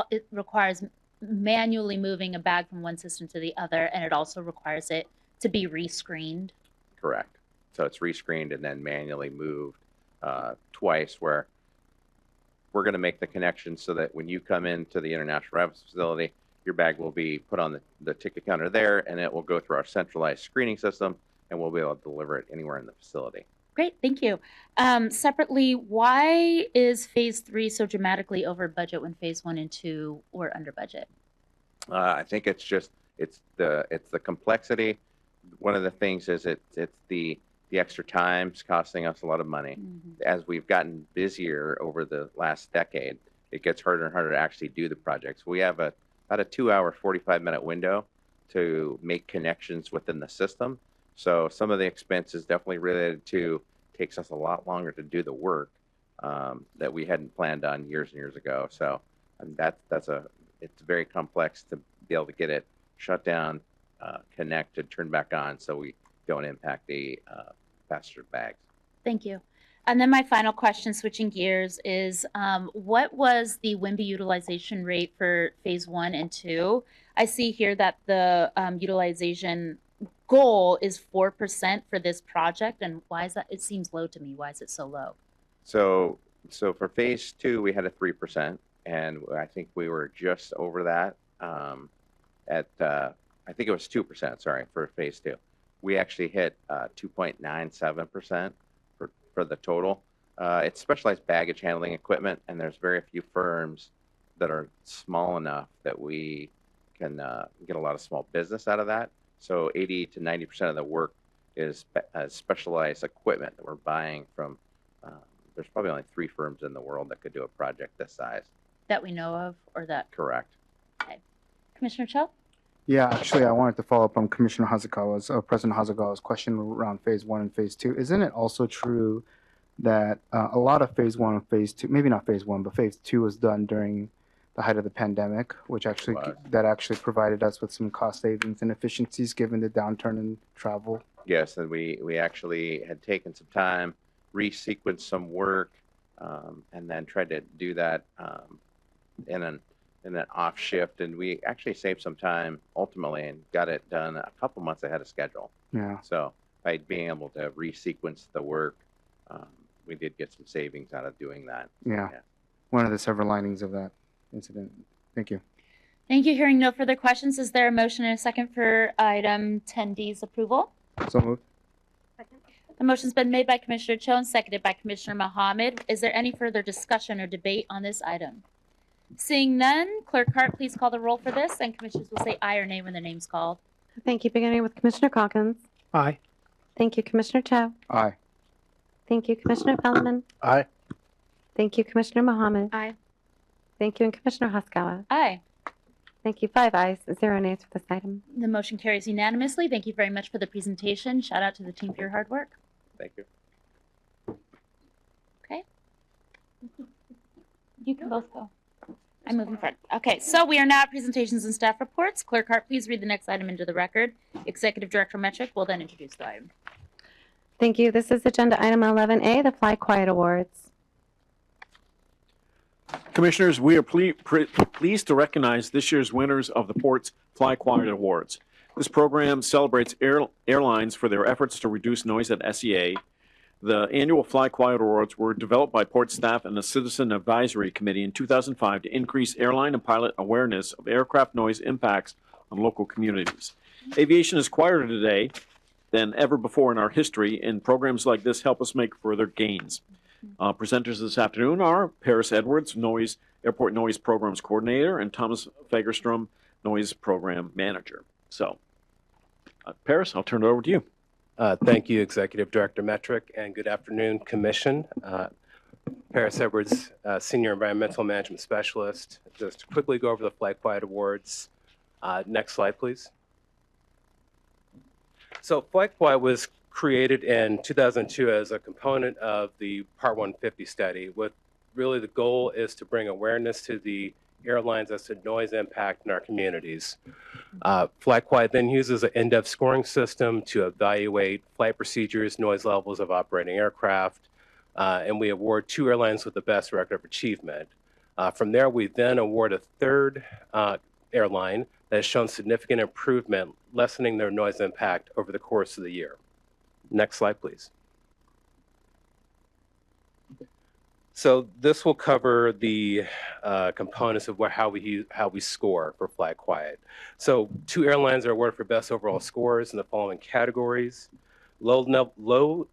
It requires manually moving a bag from one system to the other, and it also requires it to be rescreened. Correct. So it's rescreened and then manually moved twice, where we're going to make the connection so that when you come into the international arrivals facility, your bag will be put on the ticket counter there, and it will go through our centralized screening system, and we'll be able to deliver it anywhere in the facility. Great, thank you. Separately, why is phase 3 so dramatically over budget when phase 1 and 2 were under budget? I think it's the complexity. One of the things is it's the extra time's costing us a lot of money. As we've gotten busier over the last decade, it gets harder and harder to actually do the projects. We have about a 2-hour, 45-minute window to make connections within the system. So some of the expense is definitely related to, takes us a lot longer to do the work that we hadn't planned on years and years ago. So it's very complex to be able to get it shut down, connected, turned back on, so we don't impact the passenger bags. Thank you. And then my final question, switching gears, is what was the WIMBY utilization rate for phase 1 and 2? I see here that the utilization goal is 4% for this project, and why is that? It seems low to me. Why is it so low? So for phase 2, we had a 3%, and I think we were just over that I think it was 2%, sorry, for phase 2. We actually hit 2.97% for the total. It's specialized baggage handling equipment, and there's very few firms that are small enough that we can get a lot of small business out of that. So 80 to 90% of the work is specialized equipment that we're buying from. There's probably only 3 firms in the world that could do a project this size. That we know of, or that? Correct. Okay. Commissioner Cho? Yeah, actually, I wanted to follow up on Commissioner Hasegawa's, President Hasegawa's question around phase 1 and phase 2. Isn't it also true that a lot of phase 1 and phase 2, maybe not phase 1, but phase 2 was done during the height of the pandemic, which actually provided us with some cost savings and efficiencies given the downturn in travel? Yes, and we actually had taken some time, resequenced some work, and then tried to do that in an off shift, and we actually saved some time ultimately and got it done a couple months ahead of schedule. Yeah. So by being able to resequence the work, we did get some savings out of doing that. Yeah. One of the silver linings of that incident. Thank you. Thank you. Hearing no further questions, is there a motion and a second for item 10D's approval? So moved. The motion's been made by Commissioner Cho and seconded by Commissioner Mohammed. Is there any further discussion or debate on this item? Seeing none, Clerk Hart, please call the roll for this, and commissioners will say aye or nay when the name's called. Thank you. Beginning with Commissioner Calkins. Aye. Thank you, Commissioner Cho. Aye. Thank you, Commissioner Pellman. Aye. Thank you, Commissioner Mohammed. Aye. Thank you, and Commissioner Hasegawa. Aye. Thank you. 5 ayes, 0 nays for this item. The motion carries unanimously. Thank you very much for the presentation. Shout out to the team for your hard work. Thank you. Okay. You can both go. I'm moving front. Okay, so we are now at presentations and staff reports. Clerk Hart, please read the next item into the record. Executive Director Metric will then introduce the item. Thank you. This is agenda item 11A, the Fly Quiet Awards. Commissioners, we are pleased to recognize this year's winners of the Port's Fly Quiet Awards. This program celebrates airlines for their efforts to reduce noise at SEA. The annual Fly Quiet Awards were developed by Port staff and the Citizen Advisory Committee in 2005 to increase airline and pilot awareness of aircraft noise impacts on local communities. Aviation is quieter today than ever before in our history, and programs like this help us make further gains. Presenters this afternoon are Paris Edwards, Airport Noise Programs Coordinator, and Thomas Fagerstrom, Noise Program Manager. So, Paris, I'll turn it over to you. Thank you, Executive Director Metric, and good afternoon, Commission. Paris Edwards, Senior Environmental Management Specialist. Just to quickly go over the Fly Quiet Awards. Next slide, please. So Fly Quiet was created in 2002 as a component of the Part 150 study, with really the goal is to bring awareness to the airlines as to noise impact in our communities. Fly Quiet then uses an in-depth scoring system to evaluate flight procedures, noise levels of operating aircraft, and we award 2 airlines with the best record of achievement. From there, we then award a 3rd airline that has shown significant improvement, lessening their noise impact over the course of the year. Next slide, please. So this will cover the components of how we score for Fly Quiet. So 2 airlines are awarded for best overall scores in the following categories: low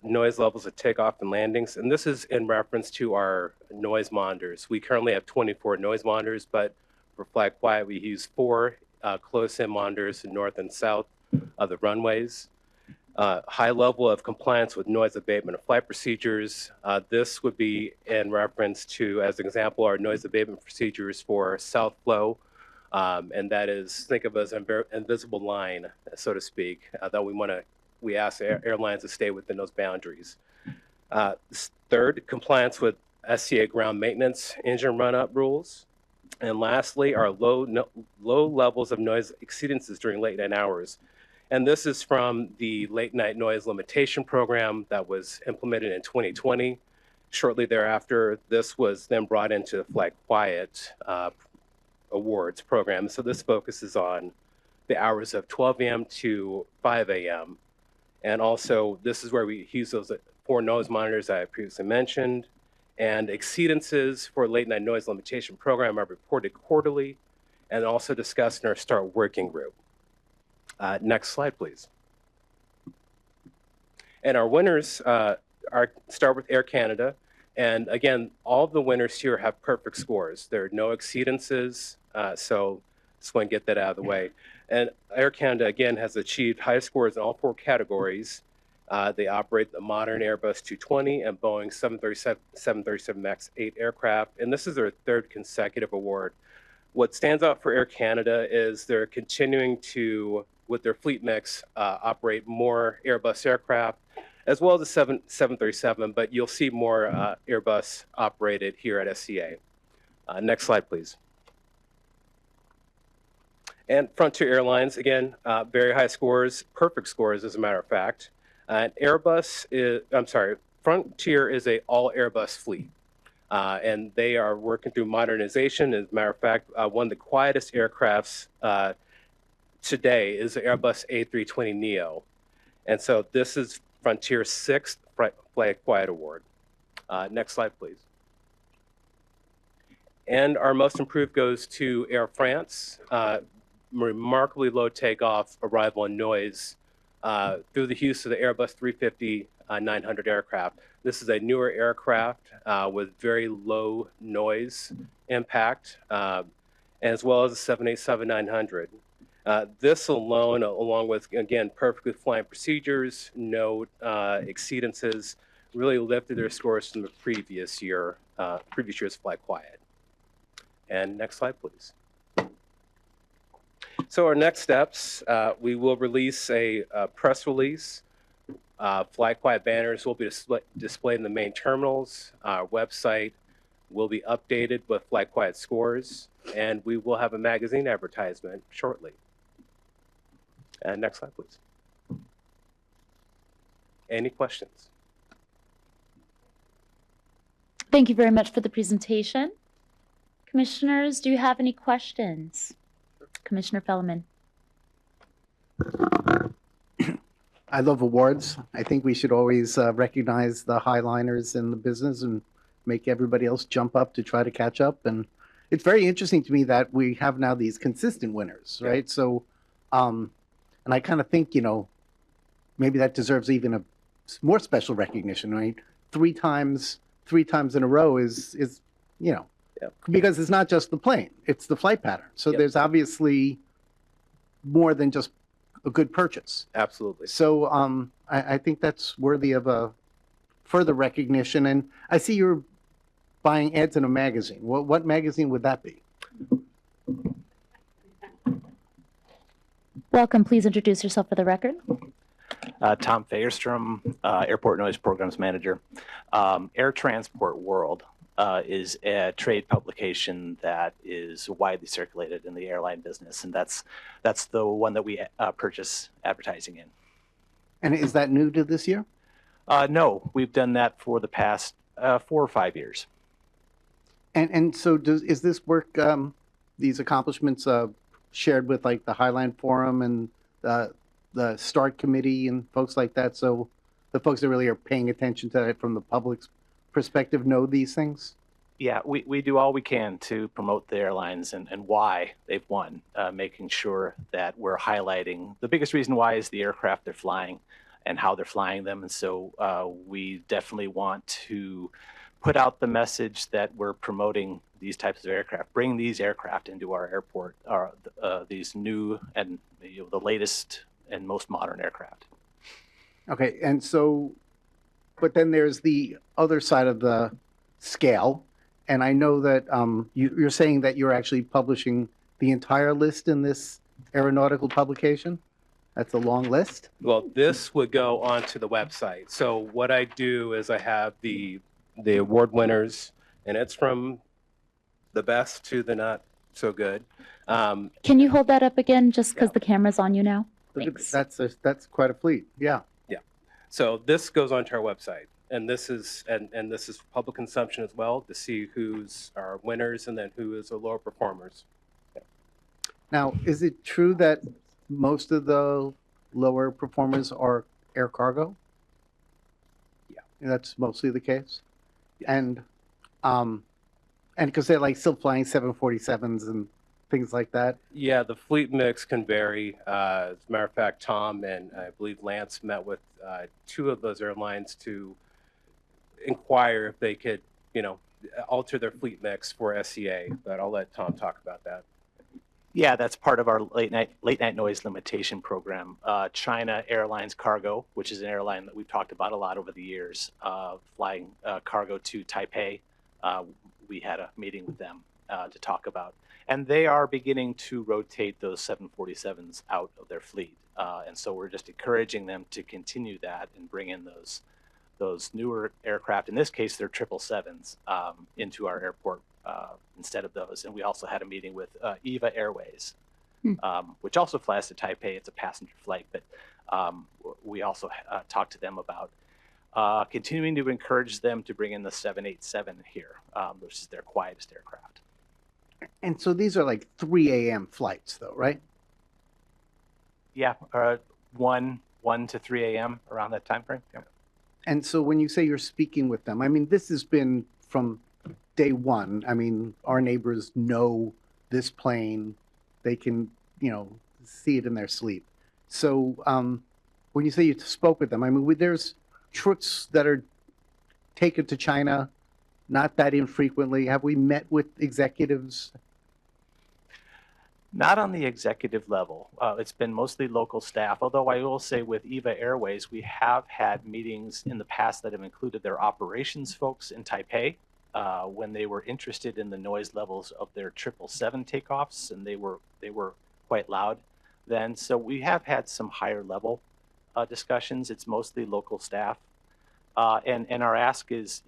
noise levels at takeoff and landings, and this is in reference to our noise monitors. We currently have 24 noise monitors, but for Fly Quiet we use 4 close-in monitors in north and south of the runways. High level of compliance with noise abatement of flight procedures. This would be in reference to, as an example, our noise abatement procedures for south flow, and that is, think of as an invisible line, so to speak, that we ask airlines to stay within those boundaries. 3rd, compliance with SCA ground maintenance engine run-up rules. And lastly, our low levels of noise exceedances during late night hours. And this is from the late night noise limitation program that was implemented in 2020. Shortly thereafter, this was then brought into the Fly Quiet Awards program. So this focuses on the hours of 12 a.m. to 5 a.m. And also, this is where we use those 4 noise monitors that I previously mentioned. And exceedances for late night noise limitation program are reported quarterly and also discussed in our START working group. Next slide, please. And our winners start with Air Canada. And again, all of the winners here have perfect scores. There are no exceedances, so just want to get that out of the way. And Air Canada, again, has achieved high scores in all 4 categories. They operate the modern Airbus 220 and Boeing 737 MAX 8 aircraft, and this is their 3rd consecutive award. What stands out for Air Canada is they're continuing to, with their fleet mix, operate more Airbus aircraft, as well as the 737, but you'll see more Airbus operated here at SCA. Next slide, please. And Frontier Airlines, again, very high scores, perfect scores, as a matter of fact. And Frontier is a all Airbus fleet. And they are working through modernization. As a matter of fact, one of the quietest aircrafts today is the Airbus A320neo. And so this is Frontier's 6th Fly Quiet Award. Next slide, please. And our most improved goes to Air France. Remarkably low takeoff, arrival, and noise through the use of the Airbus 350-900 aircraft. This is a newer aircraft with very low noise impact, as well as the 787-900. This alone, along with, again, perfectly flying procedures, no exceedances, really lifted their scores from the previous year's Fly Quiet. And next slide, please. So our next steps, we will release a press release. Fly Quiet banners will be displayed in the main terminals. Our website will be updated with Fly Quiet scores, and we will have a magazine advertisement shortly. And next slide, please. Any questions? Thank you very much for the presentation. Commissioners, do you have any questions? Commissioner Fellman. I love awards. I think we should always recognize the highliners in the business and make everybody else jump up to try to catch up. And it's very interesting to me that we have now these consistent winners, right? So, and I kind of think, you know, maybe that deserves even a more special recognition, right? Three times in a row is you know, because it's not just the plane, it's the flight pattern. So there's obviously more than just a good purchase. Absolutely. So I think that's worthy of a further recognition. And I see you're buying ads in a magazine. What magazine would that be? Welcome. Please introduce yourself for the record. Tom Fagerstrom, Airport Noise Programs Manager. Air Transport World is a trade publication that is widely circulated in the airline business, and that's the one that we purchase advertising in. And is that new to this year? No, we've done that for the past 4 or 5 years. And so is this work, these accomplishments shared with like the Highline Forum and the START Committee and folks like that? So the folks that really are paying attention to it from the public's perspective know these things? Yeah, we do all we can to promote the airlines and why they've won, making sure that we're highlighting. The biggest reason why is the aircraft they're flying and how they're flying them. And so we definitely want to put out the message that we're promoting these types of aircraft, bring these aircraft into our airport, these new and the latest and most modern aircraft. Okay, and so, but then there's the other side of the scale. And I know that you're saying that you're actually publishing the entire list in this aeronautical publication? That's a long list? Well, this would go onto the website. So what I do is I have the award winners, and it's from the best to the not so good. Can you hold that up again just because the camera's on you now? Thanks. That's quite a fleet. Yeah. Yeah. So this goes onto our website, and this is and this is for public consumption as well to see who's our winners and then who is our lower performers. Yeah. Now, is it true that most of the lower performers are air cargo? Yeah. That's mostly the case? And because they're like still flying 747s and things like that? Yeah, the fleet mix can vary. As a matter of fact, Tom and I believe Lance met with 2 of those airlines to inquire if they could, alter their fleet mix for SCA. But I'll let Tom talk about that. Yeah, that's part of our late night noise limitation program. China Airlines Cargo, which is an airline that we've talked about a lot over the years, flying cargo to Taipei. We had a meeting with them to talk about, and they are beginning to rotate those 747s out of their fleet. And so we're just encouraging them to continue that and bring in those newer aircraft. In this case, they're 777s into our airport instead of those. And we also had a meeting with EVA Airways, which also flies to Taipei. It's a passenger flight, but we also talked to them about continuing to encourage them to bring in the 787 here, which is their quietest aircraft. And so these are like 3 a.m. flights though, right? Yeah, 1 to 3 a.m. around that time frame. Yeah. And so when you say you're speaking with them, I mean, this has been from day one. I mean, our neighbors know this plane. They can, see it in their sleep. So when you say you spoke with them, I mean, there's trips that are taken to China, not that infrequently. Have we met with executives? Not on the executive level. It's been mostly local staff, although I will say with EVA Airways, we have had meetings in the past that have included their operations folks in Taipei when they were interested in the noise levels of their 777 takeoffs, and they were quite loud then. So we have had some higher level discussions. It's mostly local staff. And our ask is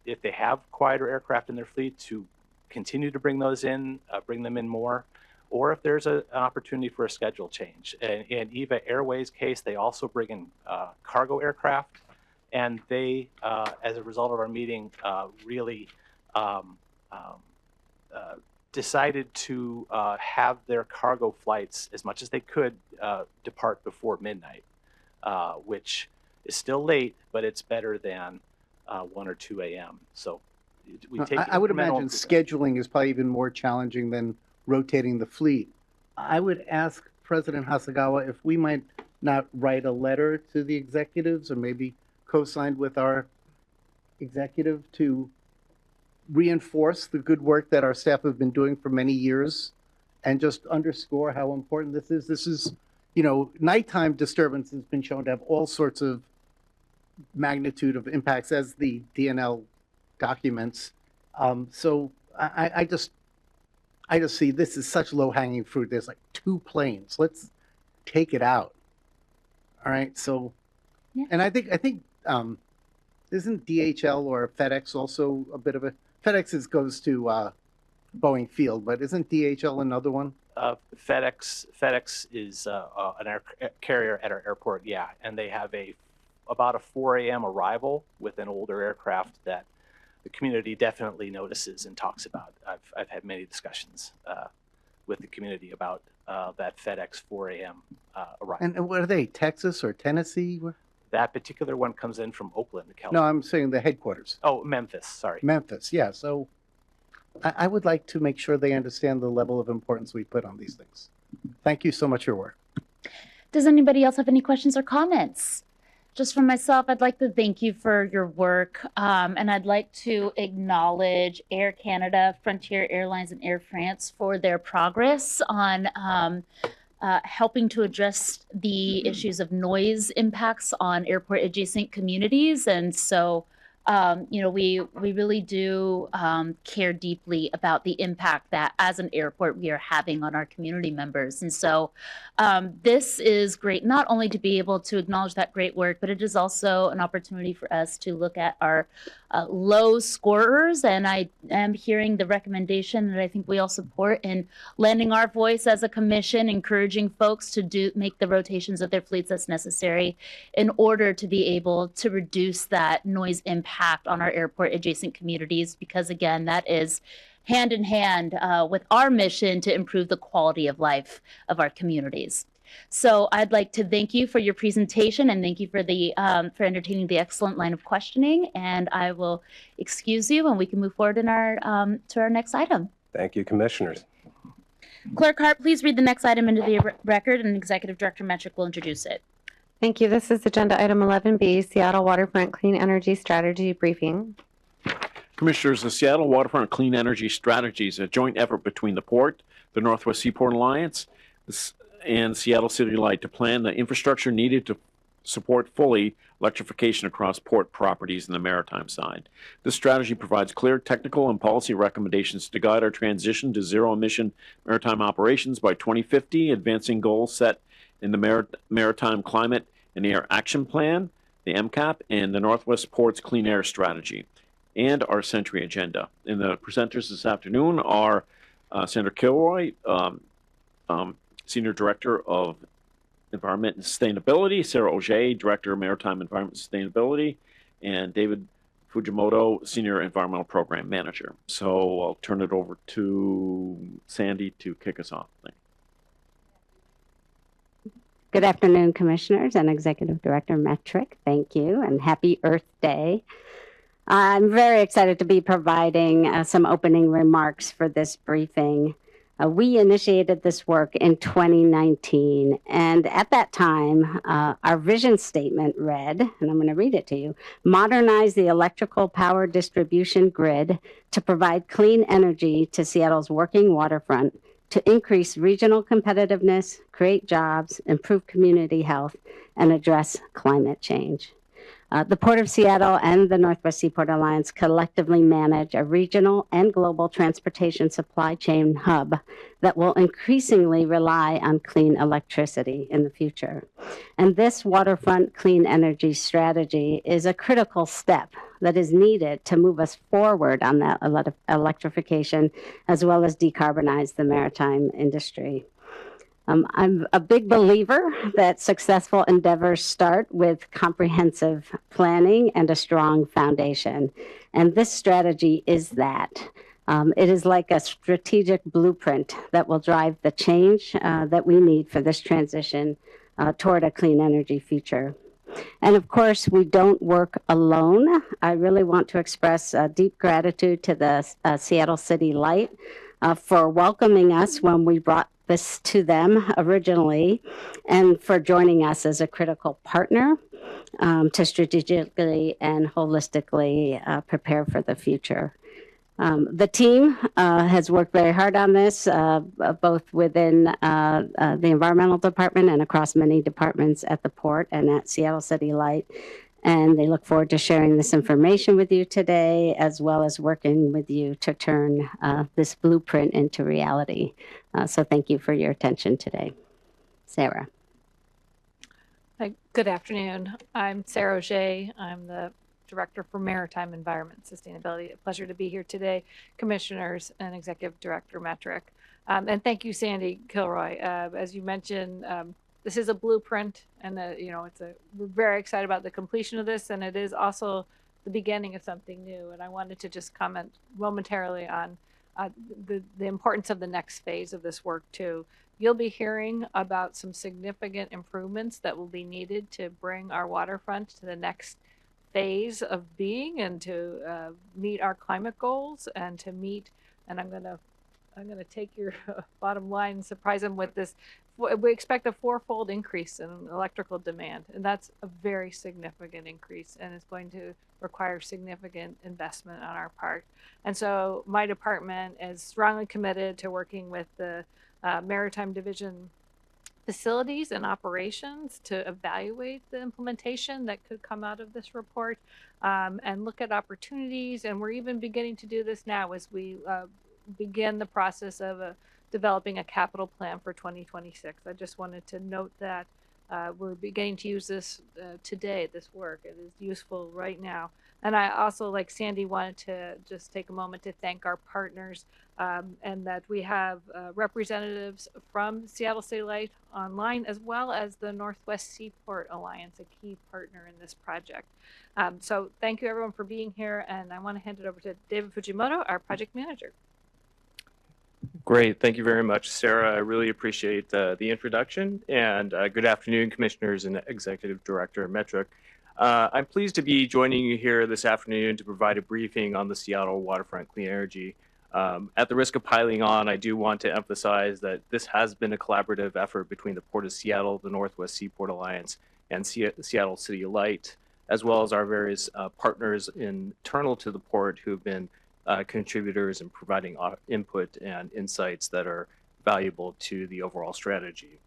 if they have quieter aircraft in their fleet to continue to bring those in, bring them in more, or if there's an opportunity for a schedule change. And in EVA Airways case, they also bring in cargo aircraft, and they, as a result of our meeting, really decided to have their cargo flights, as much as they could, depart before midnight, which is still late, but it's better than 1 or 2 a.m. So we take I would incremental imagine improvements. scheduling is probably even more challenging than rotating the fleet. I would ask President Hasagawa if we might not write a letter to the executives, or maybe co-signed with our executive, to reinforce the good work that our staff have been doing for many years, and just underscore how important this is. This is, nighttime disturbance has been shown to have all sorts of magnitude of impacts, as the DNL documents. So I just see this is such low-hanging fruit. There's like 2 planes. Let's take it out. All right. So, Yeah. and I think isn't DHL or FedEx also a bit of a FedEx goes to Boeing Field, but isn't DHL another one? FedEx is an air carrier at our airport, yeah, and they have about a 4 a.m. arrival with an older aircraft that the community definitely notices and talks about. I've had many discussions with the community about that FedEx 4 a.m. arrival. And what are they? Texas or Tennessee? That particular one comes in from Oakland, California. No, I'm saying the headquarters. Oh, Memphis. Sorry. Memphis. Yeah. So I would like to make sure they understand the level of importance we put on these things. Thank you so much for your work. Does anybody else have any questions or comments? Just for myself, I'd like to thank you for your work, and I'd like to acknowledge Air Canada, Frontier Airlines, and Air France for their progress on helping to address the issues of noise impacts on airport adjacent communities. And so, we really do care deeply about the impact that as an airport we are having on our community members. And so this is great, not only to be able to acknowledge that great work, but it is also an opportunity for us to look at our low scorers. And I am hearing the recommendation that I think we all support in lending our voice as a commission, encouraging folks to make the rotations of their fleets as necessary in order to be able to reduce that noise impact on our airport adjacent communities, because again, that is hand in hand with our mission to improve the quality of life of our communities. So I'd like to thank you for your presentation, and thank you for for entertaining the excellent line of questioning. And I will excuse you, and we can move forward in to our next item. Thank you, Commissioners. Clerk Hart, please read the next item into the record, and Executive Director Metric will introduce it. Thank you. This is Agenda Item 11B, Seattle Waterfront Clean Energy Strategy Briefing. Commissioners, the Seattle Waterfront Clean Energy Strategy is a joint effort between the Port, the Northwest Seaport Alliance, and Seattle City Light to plan the infrastructure needed to support fully electrification across port properties in the maritime side. This strategy provides clear technical and policy recommendations to guide our transition to zero-emission maritime operations by 2050, advancing goals set in the Maritime Climate and Air Action Plan, the MCAP, and the Northwest Ports Clean Air Strategy, and our Century Agenda. And the presenters this afternoon are Senator Kilroy, Senior Director of Environment and Sustainability, Sarah Auger, Director of Maritime Environment and Sustainability, and David Fujimoto, Senior Environmental Program Manager. So I'll turn it over to Sandy to kick us off. Thank you. Good afternoon, Commissioners and Executive Director Metric. Thank you, and happy Earth Day. I'm very excited to be providing some opening remarks for this briefing. We initiated this work in 2019, and at that time, our vision statement read, and I'm going to read it to you: modernize the electrical power distribution grid to provide clean energy to Seattle's working waterfront, to increase regional competitiveness, create jobs, improve community health, and address climate change. The Port of Seattle and the Northwest Seaport Alliance collectively manage a regional and global transportation supply chain hub that will increasingly rely on clean electricity in the future. And this waterfront clean energy strategy is a critical step that is needed to move us forward on that electrification, as well as decarbonize the maritime industry. I'm a big believer that successful endeavors start with comprehensive planning and a strong foundation. And this strategy is that. It is like a strategic blueprint that will drive the change that we need for this transition toward a clean energy future. And of course, we don't work alone. I really want to express deep gratitude to the Seattle City Light for welcoming us when we brought this to them originally, and for joining us as a critical partner to strategically and holistically prepare for the future. The team has worked very hard on this, both within the environmental department and across many departments at the port and at Seattle City Light. And they look forward to sharing this information with you today, as well as working with you to turn this blueprint into reality. So thank you for your attention today. Sarah. Hi, good afternoon. I'm Sarah O'Shea. I'm the Director for Maritime Environment and Sustainability. A pleasure to be here today, Commissioners and Executive Director Metric. And thank you, Sandy Kilroy. As you mentioned, this is a blueprint, and we're very excited about the completion of this, and it is also the beginning of something new. And I wanted to just comment momentarily on the importance of the next phase of this work too. You'll be hearing about some significant improvements that will be needed to bring our waterfront to the next phase of being, and to meet our climate goals, and to meet. And I'm gonna take your bottom line and surprise them with this. We expect a 4-fold increase in electrical demand, and that's a very significant increase, and it's going to require significant investment on our part. And so my department is strongly committed to working with the Maritime Division facilities and operations to evaluate the implementation that could come out of this report, and look at opportunities. And we're even beginning to do this now as we begin the process of developing a capital plan for 2026. I just wanted to note that we're beginning to use this today, this work. It is useful right now. And I also, like Sandy, wanted to just take a moment to thank our partners, and that we have representatives from Seattle City Light online, as well as the Northwest Seaport Alliance, a key partner in this project. So thank you everyone for being here, and I want to hand it over to David Fujimoto, our project manager. Great. Thank you very much, Sarah. I really appreciate the introduction. And good afternoon, Commissioners and Executive Director Metric. I'm pleased to be joining you here this afternoon to provide a briefing on the Seattle Waterfront Clean Energy. At the risk of piling on, I do want to emphasize that this has been a collaborative effort between the Port of Seattle, the Northwest Seaport Alliance, and Seattle City Light, as well as our various partners internal to the port who have been contributors and providing input and insights that are valuable to the overall strategy.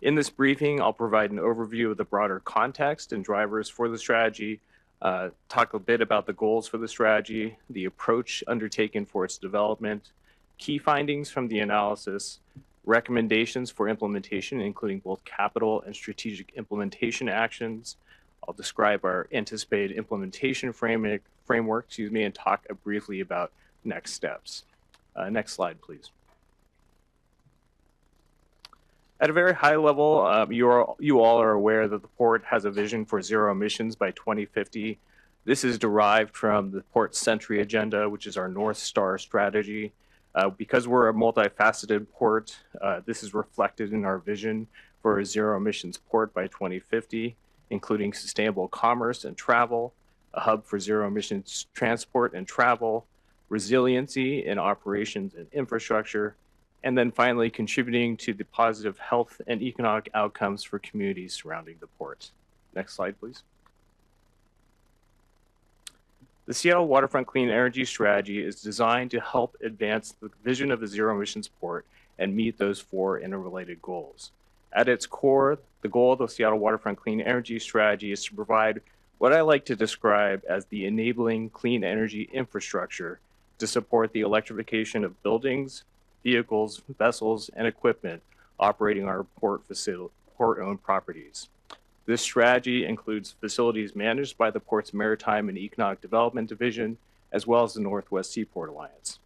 In this briefing, I'll provide an overview of the broader context and drivers for the strategy, talk a bit about the goals for the strategy, the approach undertaken for its development, key findings from the analysis, recommendations for implementation, including both capital and strategic implementation actions. I'll describe our anticipated implementation framework, and talk briefly about next steps. Next slide, please. At a very high level, you all are aware that the port has a vision for zero emissions by 2050. This is derived from the Port Century Agenda, which is our North Star strategy. Because we're a multifaceted port, this is reflected in our vision for a zero emissions port by 2050, including sustainable commerce and travel, a hub for zero emissions transport and travel, resiliency in operations and infrastructure, and then finally contributing to the positive health and economic outcomes for communities surrounding the port. Next slide, please. The Seattle Waterfront Clean Energy Strategy is designed to help advance the vision of a zero emissions port and meet those 4 interrelated goals. At its core, the goal of the Seattle Waterfront Clean Energy Strategy is to provide what I like to describe as the enabling clean energy infrastructure to support the electrification of buildings, vehicles, vessels, and equipment operating our port-owned properties. This strategy includes facilities managed by the Port's Maritime and Economic Development Division, as well as the Northwest Seaport Alliance.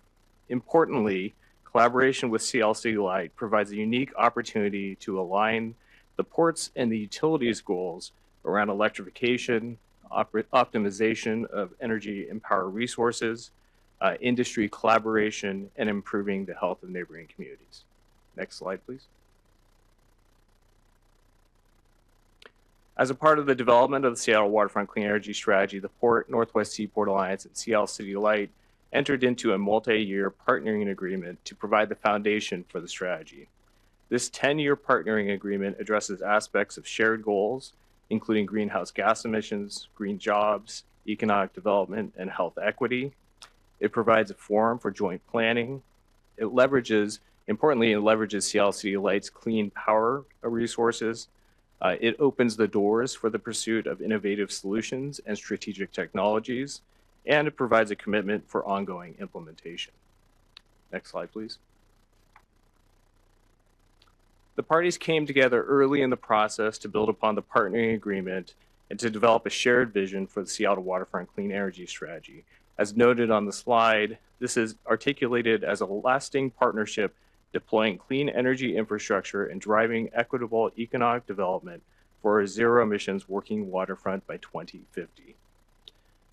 Importantly, collaboration with CLC Light provides a unique opportunity to align the ports and the utilities goals around electrification, optimization of energy and power resources, industry collaboration, and improving the health of neighboring communities. Next slide, please. As a part of the development of the Seattle Waterfront Clean Energy Strategy, the Port Northwest Seaport Alliance and Seattle City Light entered into a multi-year partnering agreement to provide the foundation for the strategy. This 10-year partnering agreement addresses aspects of shared goals, including greenhouse gas emissions, green jobs, economic development, and health equity. It provides a forum for joint planning. Importantly, it leverages Seattle City Light's clean power resources. It opens the doors for the pursuit of innovative solutions and strategic technologies, and it provides a commitment for ongoing implementation. Next slide, please. The parties came together early in the process to build upon the partnering agreement and to develop a shared vision for the Seattle Waterfront Clean Energy Strategy. As noted on the slide, this is articulated as a lasting partnership deploying clean energy infrastructure and driving equitable economic development for a zero emissions working waterfront by 2050.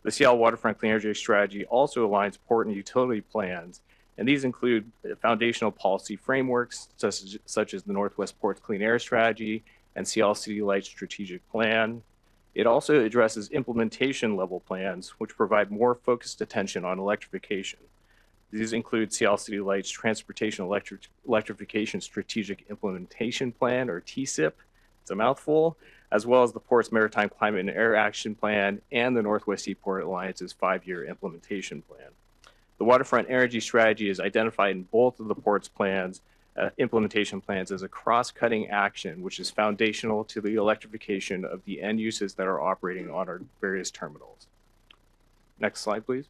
The Seattle Waterfront Clean Energy Strategy also aligns port and utility plans, and these include foundational policy frameworks such as the Northwest Ports Clean Air Strategy and Seattle City Light Strategic Plan. It also addresses implementation level plans, which provide more focused attention on electrification. These include Seattle City Light's Transportation Electrification Strategic Implementation Plan, or TSIP, it's a mouthful, as well as the Port's Maritime Climate and Air Action Plan and the Northwest Seaport Alliance's 5-year implementation plan. The Waterfront Energy Strategy is identified in both of the Port's plans, implementation plans, as a cross-cutting action, which is foundational to the electrification of the end uses that are operating on our various terminals. Next slide, please.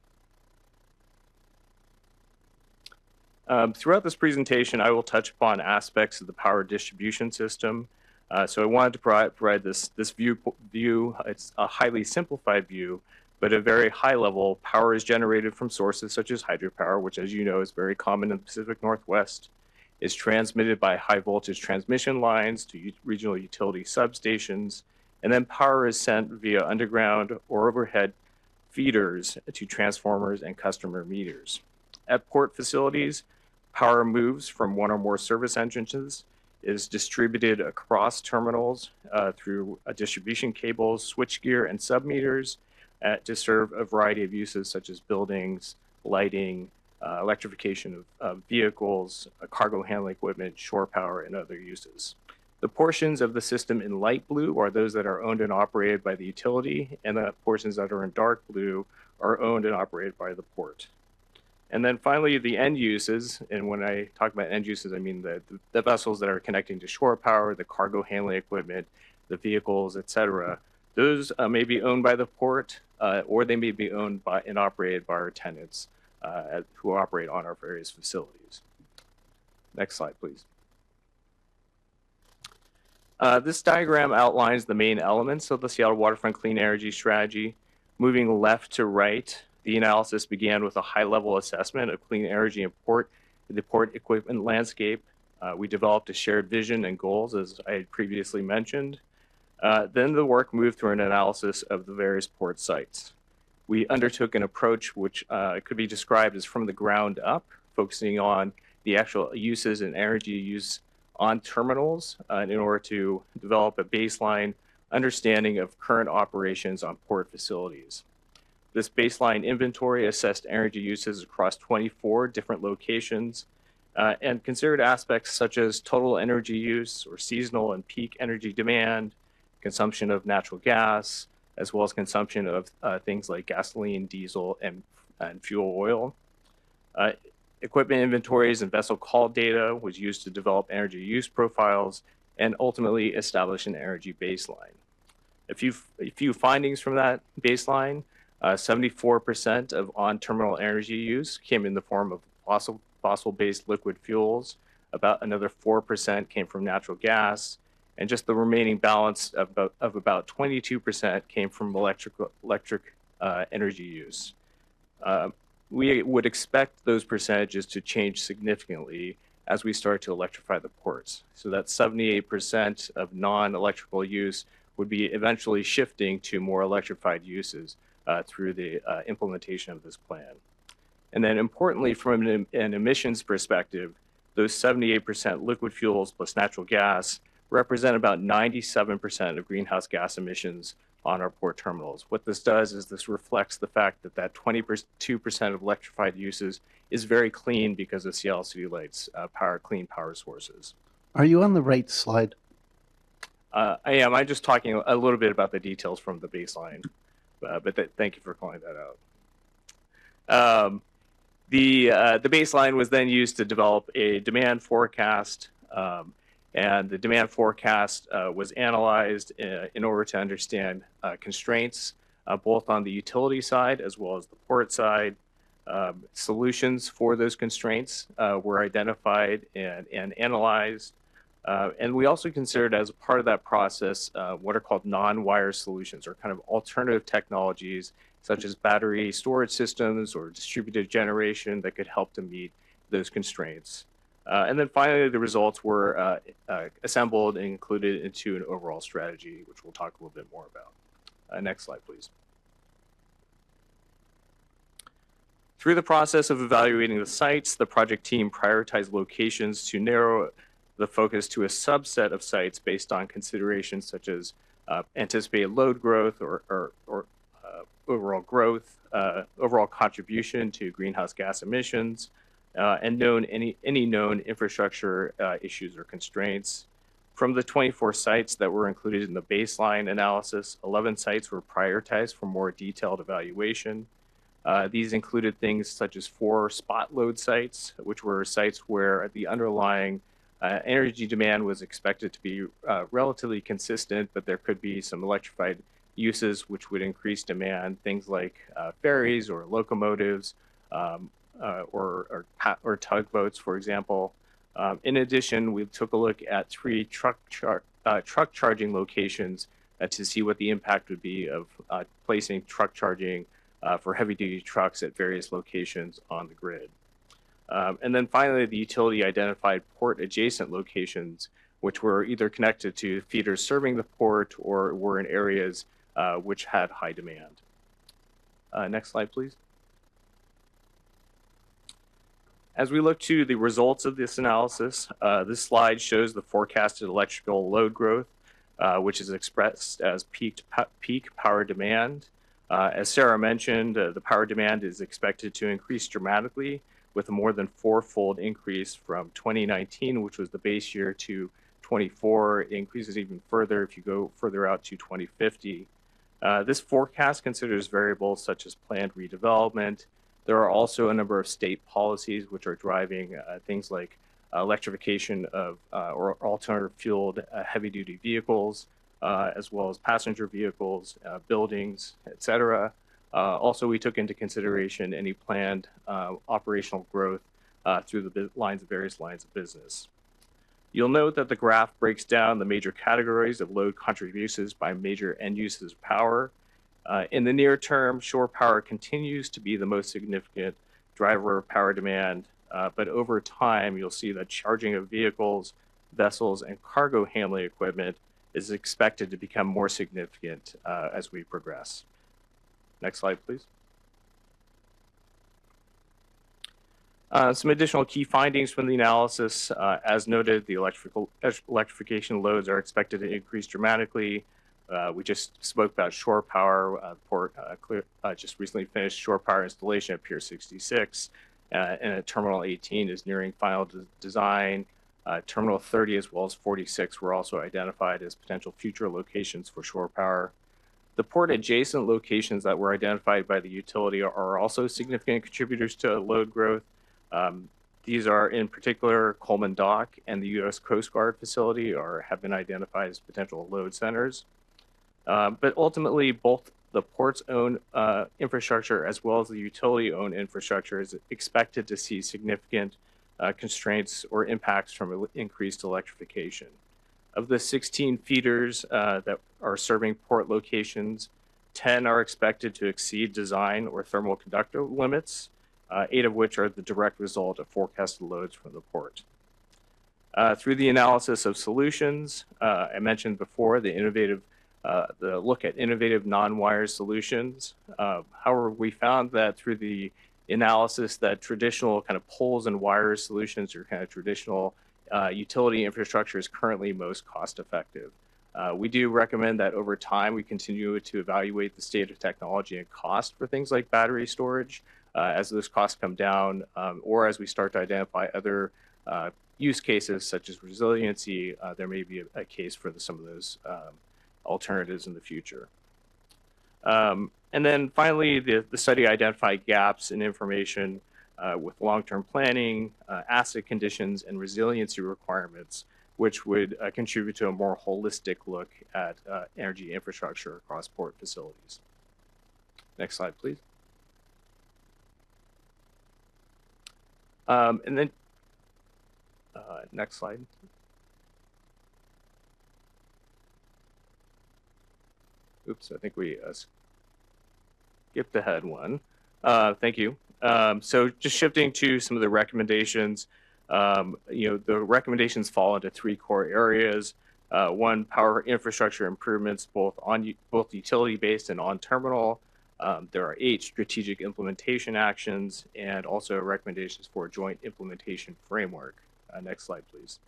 Throughout this presentation, I will touch upon aspects of the power distribution system. So I wanted to provide this view. It's a highly simplified view, but at a very high level, power is generated from sources such as hydropower, which, as you know, is very common in the Pacific Northwest. Is transmitted by high voltage transmission lines to regional utility substations, and then power is sent via underground or overhead feeders to transformers and customer meters. At port facilities, power moves from one or more service entrances, is distributed across terminals through distribution cables, switchgear, and submeters to serve a variety of uses such as buildings, lighting, electrification of vehicles, cargo handling equipment, shore power, and other uses. The portions of the system in light blue are those that are owned and operated by the utility, and the portions that are in dark blue are owned and operated by the port. And then finally, the end uses, and when I talk about end uses, I mean the vessels that are connecting to shore power, the cargo handling equipment, the vehicles, etc. Those may be owned by the port, or they may be owned by and operated by our tenants who operate on our various facilities. Next slide, please. This diagram outlines the main elements of the Seattle Waterfront Clean Energy Strategy. Moving left to right, the analysis began with a high-level assessment of clean energy in the port equipment landscape. We developed a shared vision and goals, as I had previously mentioned. Then the work moved through an analysis of the various port sites. We undertook an approach which could be described as from the ground up, focusing on the actual uses and energy use on terminals in order to develop a baseline understanding of current operations on port facilities. This baseline inventory assessed energy uses across 24 different locations and considered aspects such as total energy use or seasonal and peak energy demand, consumption of natural gas, as well as consumption of things like gasoline, diesel, and fuel oil. Equipment inventories and vessel call data was used to develop energy use profiles and ultimately establish an energy baseline. A few findings from that baseline: 74% of on-terminal energy use came in the form of fossil-based liquid fuels. About another 4% came from natural gas, and just the remaining balance of about 22% came from electric energy use. We would expect those percentages to change significantly as we start to electrify the ports. So that 78% of non-electrical use would be eventually shifting to more electrified uses through the implementation of this plan. And then importantly, from an emissions perspective, those 78% liquid fuels plus natural gas represent about 97% of greenhouse gas emissions on our port terminals. What this does is this reflects the fact that that 22% of electrified uses is very clean because of Seattle City Light's clean power sources. Are you on the right slide? I am. I'm just talking a little bit about the details from the baseline, but thank you for calling that out. The baseline was then used to develop a demand forecast, and the demand forecast was analyzed in order to understand constraints, both on the utility side as well as the port side. Solutions for those constraints were identified and analyzed. And we also considered, as a part of that process, what are called non-wire solutions, or kind of alternative technologies such as battery storage systems or distributed generation that could help to meet those constraints. And then finally, the results were assembled and included into an overall strategy, which we'll talk a little bit more about. Next slide, please. Through the process of evaluating the sites, the project team prioritized locations to narrow the focus to a subset of sites based on considerations such as anticipated load growth or overall growth, overall contribution to greenhouse gas emissions, and any known infrastructure issues or constraints. From the 24 sites that were included in the baseline analysis, 11 sites were prioritized for more detailed evaluation. These included things such as 4 spot load sites, which were sites where the underlying energy demand was expected to be relatively consistent, but there could be some electrified uses which would increase demand, things like ferries or locomotives or tugboats, for example. In addition, we took a look at 3 truck charging locations to see what the impact would be of placing truck charging for heavy-duty trucks at various locations on the grid. And then finally, the utility identified port-adjacent locations, which were either connected to feeders serving the port or were in areas which had high demand. Next slide, please. As we look to the results of this analysis, this slide shows the forecasted electrical load growth, which is expressed as peak power demand. As Sarah mentioned, the power demand is expected to increase dramatically, with a more than 4-fold increase from 2019, which was the base year, to 24. It increases even further if you go further out to 2050. This forecast considers variables such as planned redevelopment. There are also a number of state policies which are driving things like electrification of or alternative fueled heavy-duty vehicles, as well as passenger vehicles, buildings, etc. Also, we took into consideration any planned operational growth through the various lines of business. You'll note that the graph breaks down the major categories of load contributions by major end uses of power. In the near term, shore power continues to be the most significant driver of power demand, but over time, you'll see that charging of vehicles, vessels, and cargo handling equipment is expected to become more significant as we progress. Next slide, please. Some additional key findings from the analysis. As noted, the electrification loads are expected to increase dramatically. We just spoke about shore power. The port just recently finished shore power installation at Pier 66, and at Terminal 18 is nearing final design. Terminal 30 as well as 46 were also identified as potential future locations for shore power. The port adjacent locations that were identified by the utility are also significant contributors to load growth. These are in particular Coleman Dock and the U.S. Coast Guard facility have been identified as potential load centers. But ultimately, both the port's own infrastructure as well as the utility-owned infrastructure is expected to see significant constraints or impacts from increased electrification. Of the 16 feeders that are serving port locations, 10 are expected to exceed design or thermal conductor limits, 8 of which are the direct result of forecasted loads from the port. Through the analysis of solutions, I mentioned before the look at innovative non-wire solutions. However, we found that through the analysis that traditional kind of poles and wires solutions or kind of traditional utility infrastructure is currently most cost effective. We do recommend that over time we continue to evaluate the state of technology and cost for things like battery storage as those costs come down or as we start to identify other use cases such as resiliency, there may be a case for some of those alternatives in the future. And then finally, the study identified gaps in information with long-term planning, asset conditions, and resiliency requirements, which would contribute to a more holistic look at energy infrastructure across port facilities. Next slide, please. And then, next slide. Oops, I think we skipped ahead one. Thank you. So just shifting to some of the recommendations, the recommendations fall into 3 core areas. One, power infrastructure improvements, both utility-based and on terminal. There are 8 strategic implementation actions and also recommendations for a joint implementation framework. Next slide, please.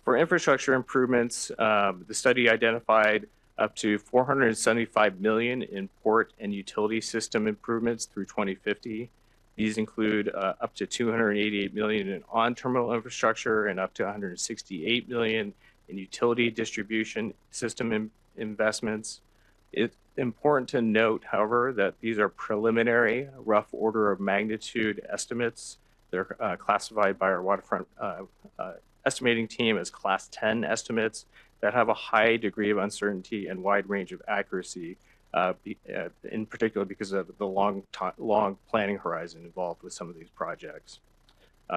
For infrastructure improvements, the study identified up to $475 million in port and utility system improvements through 2050. These include up to $288 million in on-terminal infrastructure and up to $168 million in utility distribution system investments. It's important to note, however, that these are preliminary, rough order of magnitude estimates. They're classified by our waterfront estimating team as Class 10 estimates that have a high degree of uncertainty and wide range of accuracy, in particular because of the long planning horizon involved with some of these projects.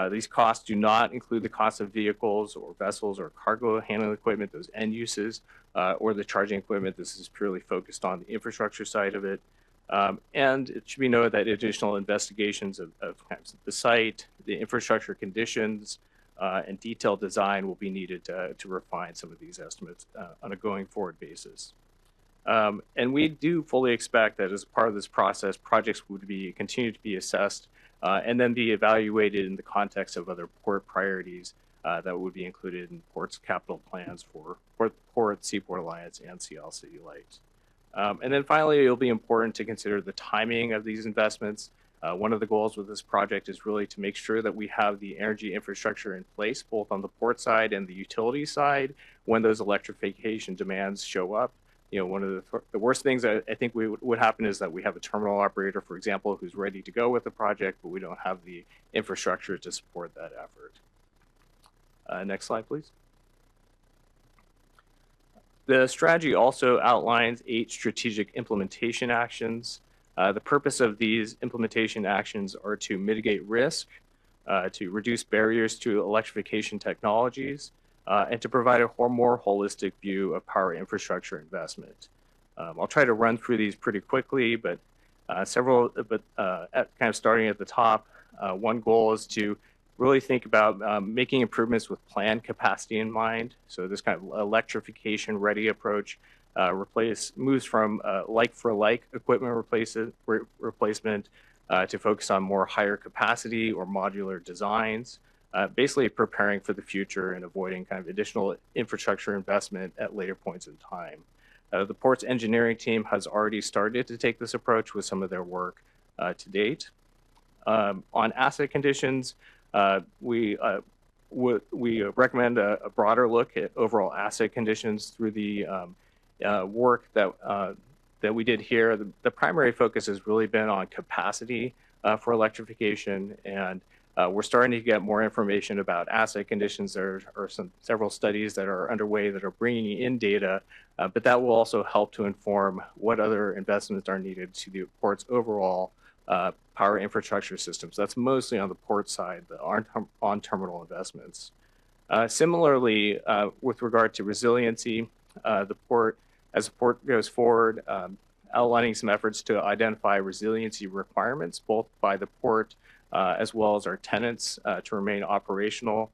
These costs do not include the cost of vehicles or vessels or cargo handling equipment, those end uses, or the charging equipment. This is purely focused on the infrastructure side of it. And it should be noted that additional investigations of the site, the infrastructure conditions, and detailed design will be needed to refine some of these estimates on a going forward basis. And we do fully expect that as part of this process, projects would continue to be assessed and then be evaluated in the context of other port priorities that would be included in port's capital plans for Port Seaport Alliance and CLC Light. And then finally, it'll be important to consider the timing of these investments. One of the goals with this project is really to make sure that we have the energy infrastructure in place, both on the port side and the utility side, when those electrification demands show up. One of the worst things I think would happen is that we have a terminal operator, for example, who's ready to go with the project, but we don't have the infrastructure to support that effort. Next slide, please. The strategy also outlines 8 strategic implementation actions. The purpose of these implementation actions are to mitigate risk, to reduce barriers to electrification technologies, and to provide a more holistic view of power infrastructure investment. I'll try to run through these pretty quickly, but kind of starting at the top, one goal is to really think about making improvements with planned capacity in mind. So this kind of electrification ready approach moves from like for like equipment replacement to focus on more higher capacity or modular designs, basically preparing for the future and avoiding kind of additional infrastructure investment at later points in time. The port's engineering team has already started to take this approach with some of their work to date. On asset conditions, we recommend a broader look at overall asset conditions through the work that we did here. The primary focus has really been on capacity for electrification, and We're starting to get more information about asset conditions. There are several studies that are underway that are bringing in data, but that will also help to inform what other investments are needed to the port's overall power infrastructure systems. That's mostly on the port side, the on-terminal investments. Similarly, with regard to resiliency, the port, as the port goes forward, outlining some efforts to identify resiliency requirements, both by the port as well as our tenants to remain operational,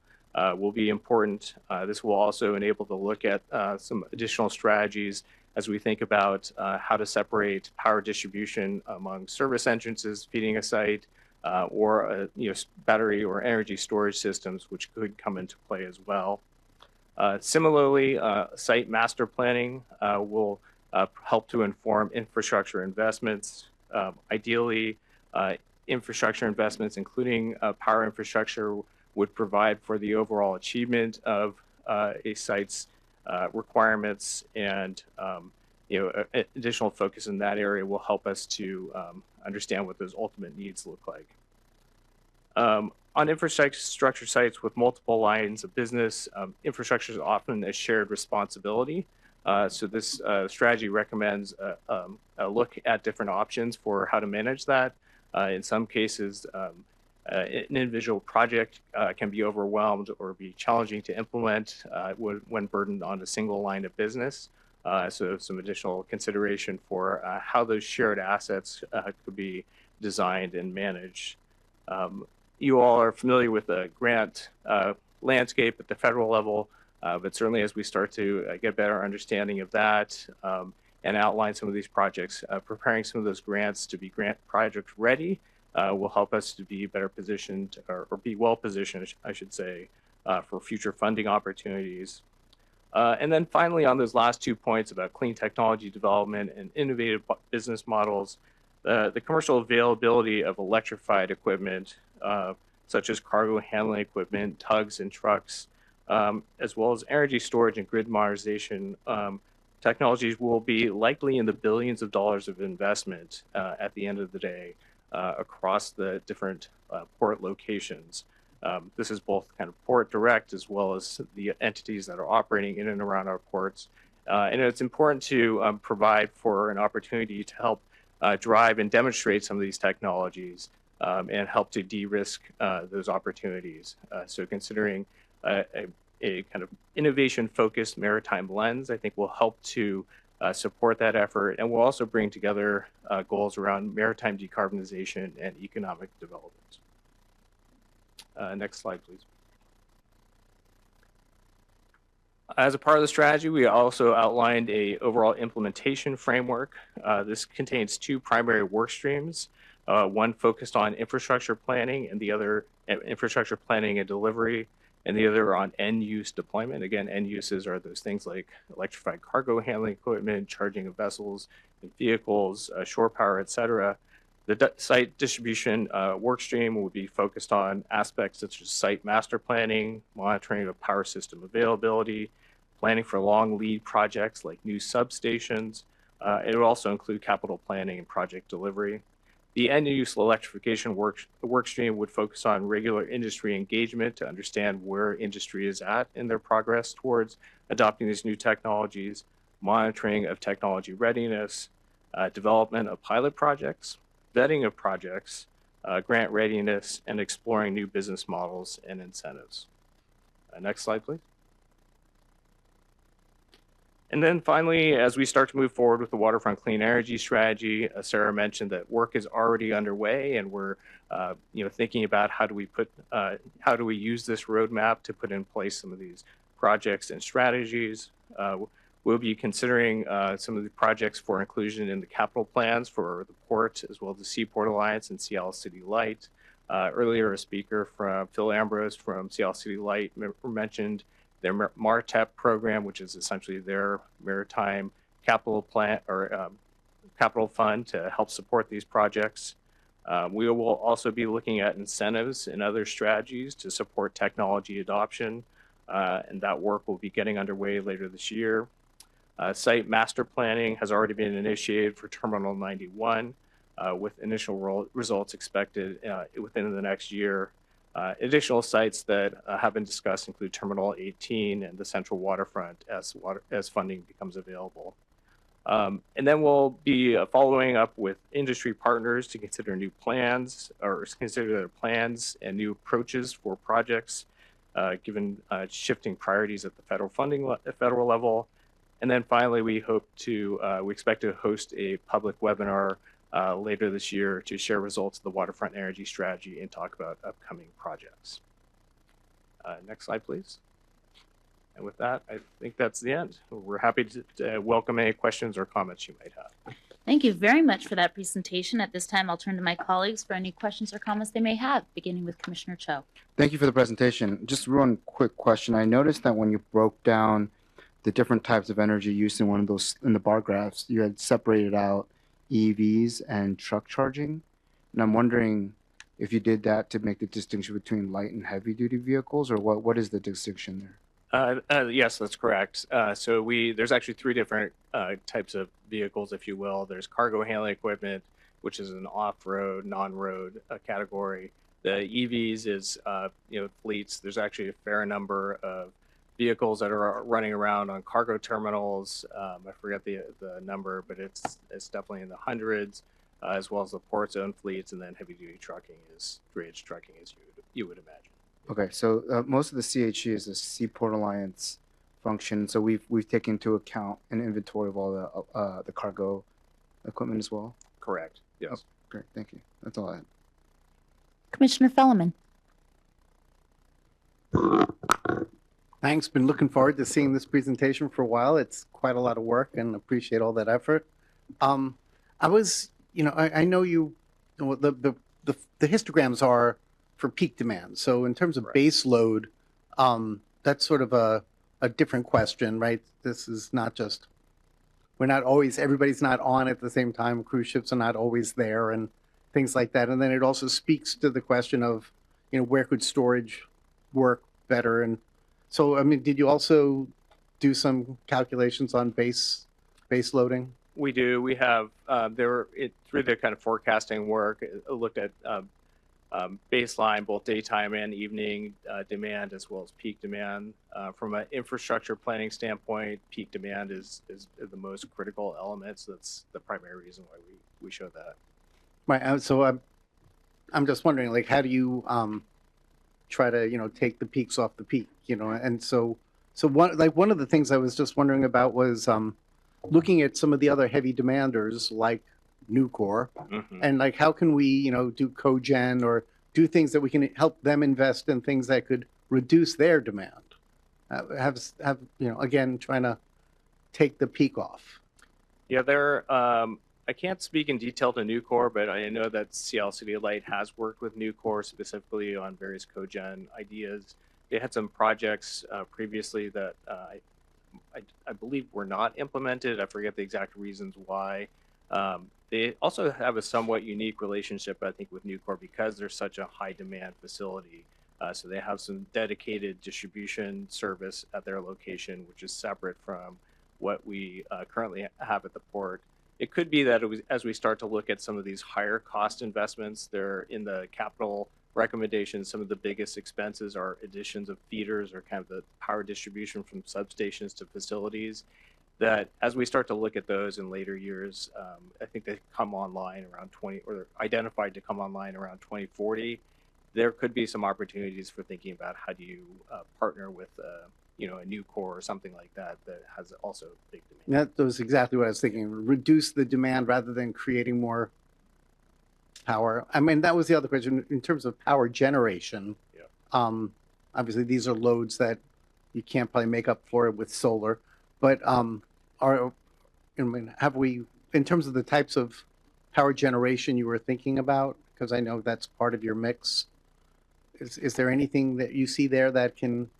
will be important. This will also enable to look at some additional strategies as we think about how to separate power distribution among service entrances feeding a site or battery or energy storage systems, which could come into play as well. Similarly, site master planning will help to inform infrastructure investments. Ideally, infrastructure investments, including power infrastructure, would provide for the overall achievement of a site's requirements, and additional focus in that area will help us to understand what those ultimate needs look like. On infrastructure sites with multiple lines of business, infrastructure is often a shared responsibility. So this strategy recommends a look at different options for how to manage that. In some cases, an individual project can be overwhelmed or be challenging to implement when burdened on a single line of business. So some additional consideration for how those shared assets could be designed and managed. You all are familiar with the grant landscape at the federal level, but certainly as we start to get a better understanding of that and outline some of these projects, preparing some of those grants to be grant project ready will help us to be better positioned or be well positioned, I should say, for future funding opportunities. And then finally, on those last 2 points about clean technology development and innovative business models, the commercial availability of electrified equipment, such as cargo handling equipment, tugs and trucks, as well as energy storage and grid modernization technologies will be likely in the billions of dollars of investment at the end of the day across the different port locations. This is both kind of port direct as well as the entities that are operating in and around our ports. And it's important to provide for an opportunity to help drive and demonstrate some of these technologies and help to de-risk those opportunities. So considering a kind of innovation-focused maritime lens, I think will help to support that effort, and will also bring together goals around maritime decarbonization and economic development. Next slide, please. As a part of the strategy, we also outlined a overall implementation framework. This contains 2 primary work streams, one focused on infrastructure planning and the other infrastructure planning and delivery, and the other on end-use deployment. Again, end uses are those things like electrified cargo handling equipment, charging of vessels and vehicles, shore power, et cetera. The site distribution work stream will be focused on aspects such as site master planning, monitoring of power system availability, planning for long lead projects like new substations. It will also include capital planning and project delivery. The end-use electrification work stream would focus on regular industry engagement to understand where industry is at in their progress towards adopting these new technologies, monitoring of technology readiness, development of pilot projects, vetting of projects, grant readiness, and exploring new business models and incentives. Next slide, please. And then finally, as we start to move forward with the waterfront clean energy strategy, Sarah mentioned that work is already underway, and we're thinking about how do we use this roadmap to put in place some of these projects and strategies. We'll be considering some of the projects for inclusion in the capital plans for the port, as well as the Seaport Alliance and Seattle City Light. Earlier, a speaker from Phil Ambrose from Seattle City Light mentioned their MARTEP program, which is essentially their maritime capital plan or capital fund to help support these projects. We will also be looking at incentives and other strategies to support technology adoption, and that work will be getting underway later this year. Site master planning has already been initiated for Terminal 91, with initial results expected within the next year. Additional sites that have been discussed include Terminal 18 and the Central Waterfront as funding becomes available. And then we'll be following up with industry partners to consider new plans or consider their plans and new approaches for projects, given shifting priorities at the federal level. And then finally, we expect to host a public webinar later this year to share results of the waterfront energy strategy and talk about upcoming projects. Next slide, please. And with that, I think that's the end. We're happy to welcome any questions or comments you might have. Thank you very much for that presentation. At this time, I'll turn to my colleagues for any questions or comments they may have, beginning with Commissioner Cho. Thank you for the presentation. Just one quick question. I noticed that when you broke down the different types of energy used in one of those, in the bar graphs, you had separated out EVs and truck charging. And I'm wondering if you did that to make the distinction between light and heavy duty vehicles, or what is the distinction there? Yes, that's correct. So there's actually three different types of vehicles, if you will. There's cargo handling equipment, which is an off-road, non-road category. The EVs is fleets. There's actually a fair number of vehicles that are running around on cargo terminals. I forget the number, but it's definitely in the hundreds, as well as the port's own fleets, and then heavy-duty trucking is drayage trucking, as you would imagine. Okay, so most of the CHE is a Seaport Alliance function. So we've taken into account an inventory of all the cargo equipment as well. Correct. Yes. Oh, great. Thank you. That's all I had. Commissioner Felleman. Thanks. Been looking forward to seeing this presentation for a while. It's quite a lot of work and appreciate all that effort. I was, I know the histograms are for peak demand. So in terms of base load, that's sort of a different question, right? This is not just, everybody's not on at the same time. Cruise ships are not always there and things like that. And then it also speaks to the question of, where could storage work better? And so, I mean, did you also do some calculations on base loading? We do. We have, through the kind of forecasting work, looked at baseline, both daytime and evening demand, as well as peak demand. From an infrastructure planning standpoint, peak demand is the most critical element. So that's the primary reason why we show that. Right. So I'm just wondering, like, how do you try to take the peaks off the peak? And so one of the things I was just wondering about was looking at some of the other heavy demanders like Nucor, and like how can we do cogen or do things that we can help them invest in things that could reduce their demand, have again trying to take the peak off. Yeah, I can't speak in detail to Nucor, but I know that Seattle City Light has worked with Nucor specifically on various cogen ideas. They had some projects previously that I believe were not implemented. I forget the exact reasons why. They also have a somewhat unique relationship, I think, with Nucor because they're such a high demand facility. So they have some dedicated distribution service at their location, which is separate from what we currently have at the port. It could be that as we start to look at some of these higher cost investments, they're in the capital recommendations. Some of the biggest expenses are additions of feeders or kind of the power distribution from substations to facilities. That as we start to look at those in later years, I think they come online around or identified to come online around 2040. There could be some opportunities for thinking about how do you partner with a Nucor or something like that has also big demand. That was exactly what I was thinking. Reduce the demand rather than creating more power. I mean, that was the other question in terms of power generation. Yeah. Obviously, these are loads that you can't probably make up for it with solar. But have we, in terms of the types of power generation you were thinking about, because I know that's part of your mix, is there anything that you see there that can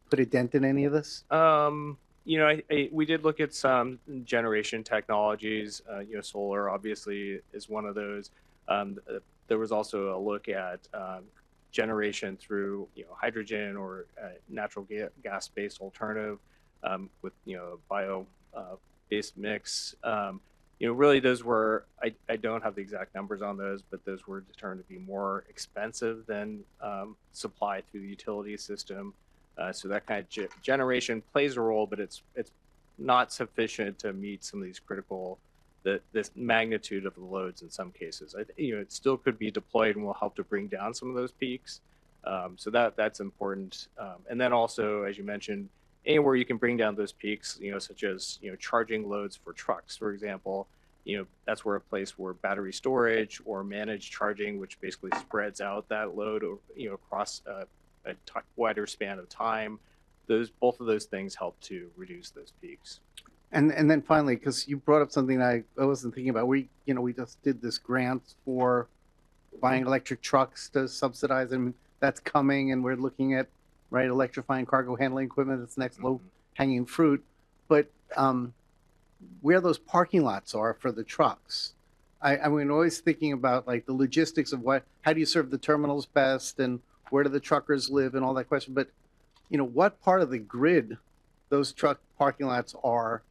put a dent in any of this? We did look at some generation technologies. Solar obviously is one of those. There was also a look at generation through hydrogen or natural gas-based alternative with bio based mix. really those were, I don't have the exact numbers on those, but those were determined to be more expensive than supply through the utility system. So that kind of generation plays a role, but it's not sufficient to meet some of these critical, this magnitude of the loads in some cases. It still could be deployed and will help to bring down some of those peaks. So that's important. And then also, as you mentioned, anywhere you can bring down those peaks, such as, charging loads for trucks, for example, that's where a place where battery storage or managed charging, which basically spreads out that load, across a wider span of time, both of those things help to reduce those peaks. And then finally, because you brought up something I wasn't thinking about, we just did this grant for buying electric trucks to subsidize them. That's coming, and we're looking at electrifying cargo handling equipment. That's next low hanging fruit. But where those parking lots are for the trucks, I mean, always thinking about like the logistics of how do you serve the terminals best, and where do the truckers live, and all that question. But what part of the grid those truck parking lots are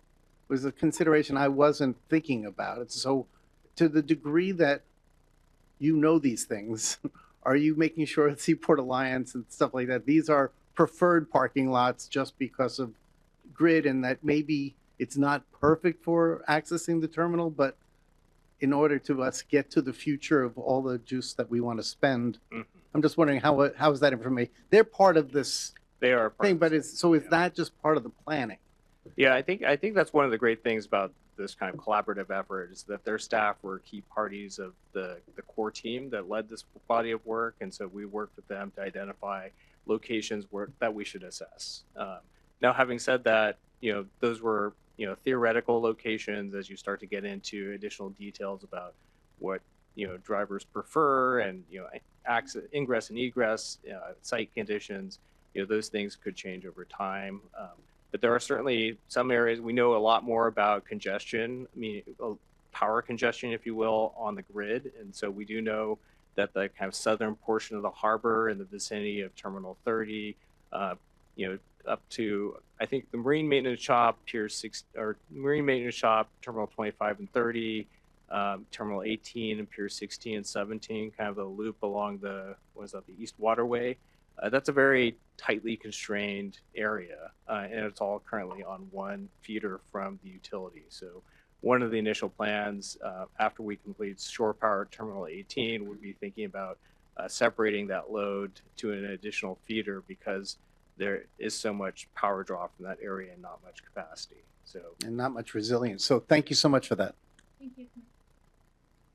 was a consideration I wasn't thinking about. It's so, to the degree that these things, are you making sure at Seaport Alliance and stuff like that, these are preferred parking lots just because of grid, and that maybe it's not perfect for accessing the terminal, but in order to us get to the future of all the juice that we want to spend, I'm just wondering how is that information? They're part of this thing, but is that just part of the planning? Yeah, I think that's one of the great things about this kind of collaborative effort is that their staff were key parties of the core team that led this body of work, and so we worked with them to identify locations that we should assess. Now, having said that, those were theoretical locations. As you start to get into additional details about what drivers prefer and access, ingress and egress, site conditions, those things could change over time. But there are certainly some areas we know a lot more about congestion, power congestion, if you will, on the grid. And so we do know that the kind of southern portion of the harbor in the vicinity of Terminal 30, up to, I think, the Marine Maintenance Shop, Pier 6, or Marine Maintenance Shop, Terminal 25 and 30, Terminal 18 and Pier 16 and 17, kind of the loop along the East Waterway. That's a very tightly constrained area, and it's all currently on one feeder from the utility. So one of the initial plans after we complete shore power Terminal 18 would be thinking about separating that load to an additional feeder because there is so much power draw from that area and not much capacity. And not much resilience. So thank you so much for that.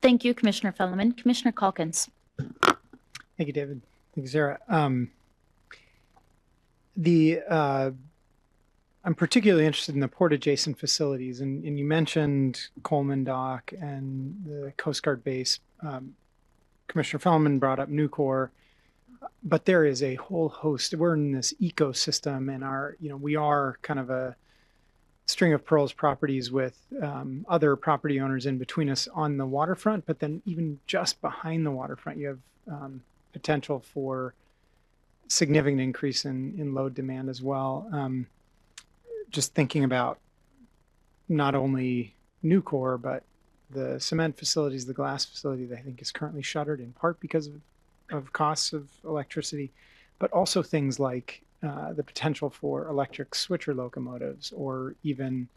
Thank you, Commissioner Fellman. Commissioner Calkins. Thank you, David. Thank you, Sarah. I'm particularly interested in the port adjacent facilities, and you mentioned Coleman Dock and the Coast Guard base. Commissioner Fellman brought up Nucor, but there is a whole host. We're in this ecosystem, and we are kind of a string of pearls properties with other property owners in between us on the waterfront, but then even just behind the waterfront, you have potential for significant increase in load demand as well. Just thinking about not only Nucor, but the cement facilities, the glass facility that I think is currently shuttered in part because of costs of electricity, but also things like the potential for electric switcher locomotives, or even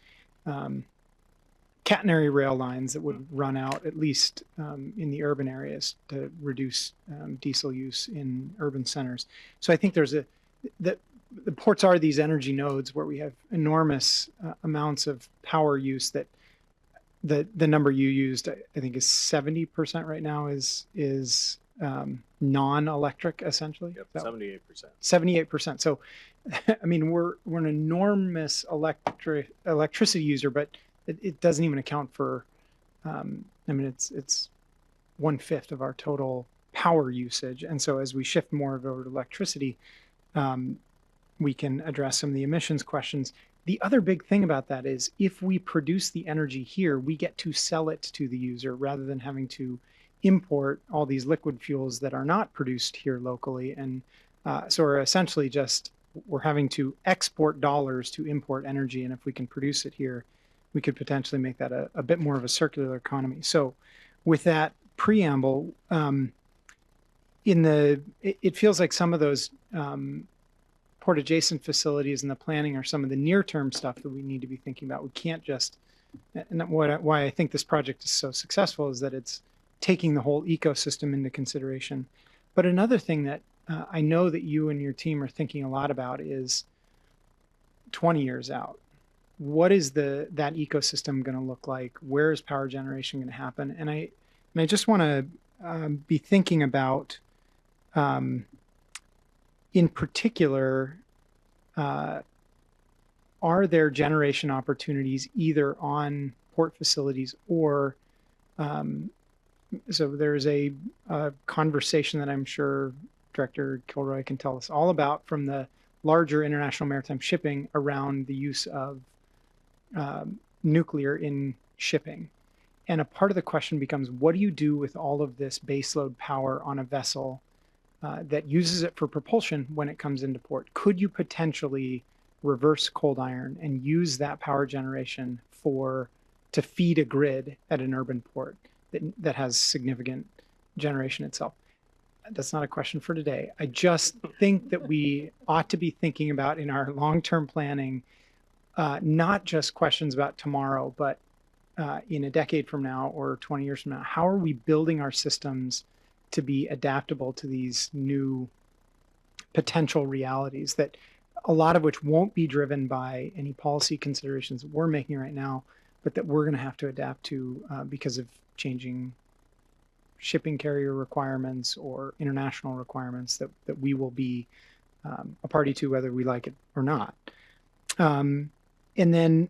catenary rail lines that would run out at least in the urban areas to reduce diesel use in urban centers. So I think there's the ports are these energy nodes where we have enormous amounts of power use. That the number you used, I think, is 70% right now is non-electric, essentially. Yep, 78%. 78%. So, I mean, we're an enormous electricity user, but it doesn't even account for. I mean, it's 1/5 of our total power usage, and so as we shift more over to electricity, we can address some of the emissions questions. The other big thing about that is if we produce the energy here, we get to sell it to the user rather than having to import all these liquid fuels that are not produced here locally. And so we're having to export dollars to import energy. And if we can produce it here, we could potentially make that a bit more of a circular economy. So with that preamble, it feels like some of those port adjacent facilities and the planning are some of the near term stuff that we need to be thinking about. We can't just, and why I think this project is so successful is that it's taking the whole ecosystem into consideration. But another thing that I know that you and your team are thinking a lot about is 20 years out. What is that ecosystem going to look like? Where is power generation going to happen? And I just want to be thinking about, in particular, are there generation opportunities either on port facilities or so there's a conversation that I'm sure Director Kilroy can tell us all about from the larger international maritime shipping around the use of nuclear in shipping. And a part of the question becomes, what do you do with all of this baseload power on a vessel that uses it for propulsion when it comes into port? Could you potentially reverse cold iron and use that power generation to feed a grid at an urban port that has significant generation itself? That's not a question for today. I just think that we ought to be thinking about in our long-term planning, not just questions about tomorrow, but in a decade from now or 20 years from now, how are we building our systems to be adaptable to these new potential realities, that a lot of which won't be driven by any policy considerations that we're making right now, but that we're going to have to adapt to because of changing shipping carrier requirements or international requirements that we will be a party to, whether we like it or not. And then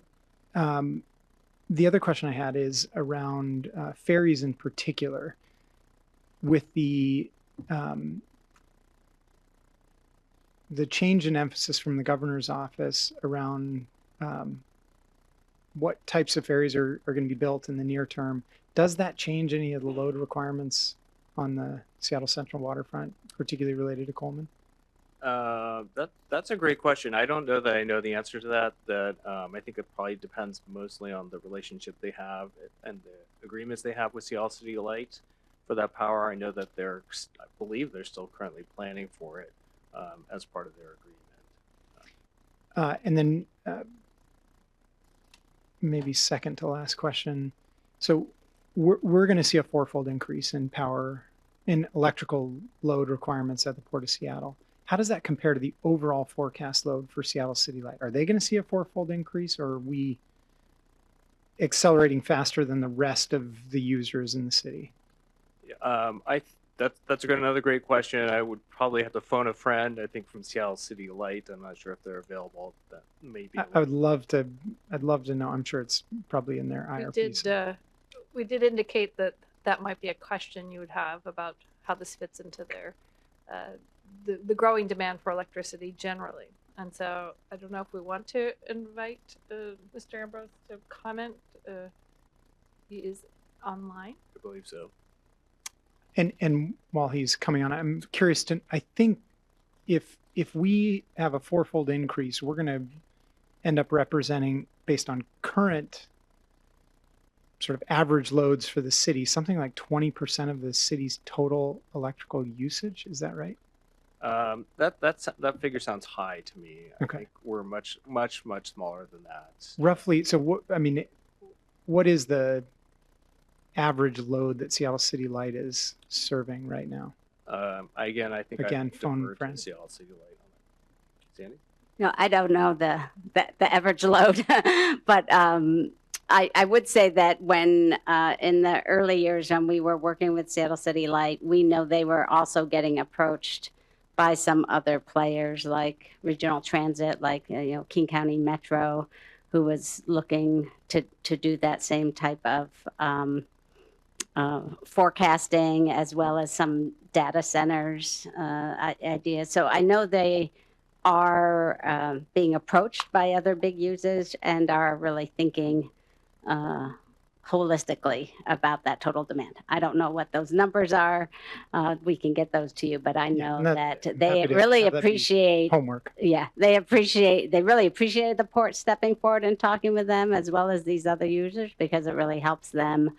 the other question I had is around ferries in particular, with the change in emphasis from the governor's office around what types of ferries are going to be built in the near term. Does that change any of the load requirements on the Seattle Central waterfront, particularly related to Coleman? That's a great question. I don't know that I know the answer to that. I think it probably depends mostly on the relationship they have and the agreements they have with Seattle City Light for that power. I know that I believe they're still currently planning for it as part of their agreement. And then maybe second to last question. So we're going to see a fourfold increase in power, in electrical load requirements at the Port of Seattle. How does that compare to the overall forecast load for Seattle City Light? Are they going to see a fourfold increase, or are we accelerating faster than the rest of the users in the city? That's another great question. I would probably have to phone a friend, I think, from Seattle City Light. I'm not sure if they're available. That maybe I'd love to know. I'm sure it's probably in their IRPs. We did indicate that might be a question you would have about how this fits into their the growing demand for electricity generally. And so I don't know if we want to invite Mr. Ambrose to comment. He is online. I believe so. And while he's coming on, I'm curious to, I think if we have a fourfold increase, we're going to end up representing, based on current sort of average loads for the city, something like 20% of the city's total electrical usage. Is that right? That figure sounds high to me. Okay. I think we're much smaller than that. Roughly. So what is the average load that Seattle City Light is serving right now? I think phone friend. Seattle City Light on that. Sandy? No, I don't know the average load, but I would say that when in the early years when we were working with Seattle City Light, we know they were also getting approached by some other players like regional transit, like King County Metro, who was looking to do that same type of forecasting, as well as some data centers ideas. So I know they are being approached by other big users and are really thinking holistically about that total demand. I don't know what those numbers are. We can get those to you, but I know that I'm they happy to really have that be appreciate homework. Yeah, they really appreciated the port stepping forward and talking with them as well as these other users, because it really helps them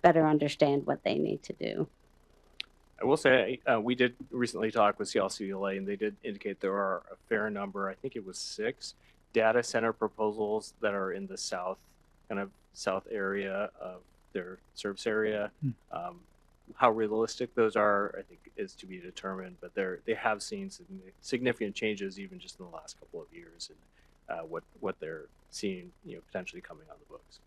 better understand what they need to do. I will say we did recently talk with CLCLA, and they did indicate there are a fair number, I think it was 6 data center proposals that are in the south area of their service area. How realistic those are, I think, is to be determined, but they have seen significant changes even just in the last couple of years, and what they're seeing, potentially coming on the books.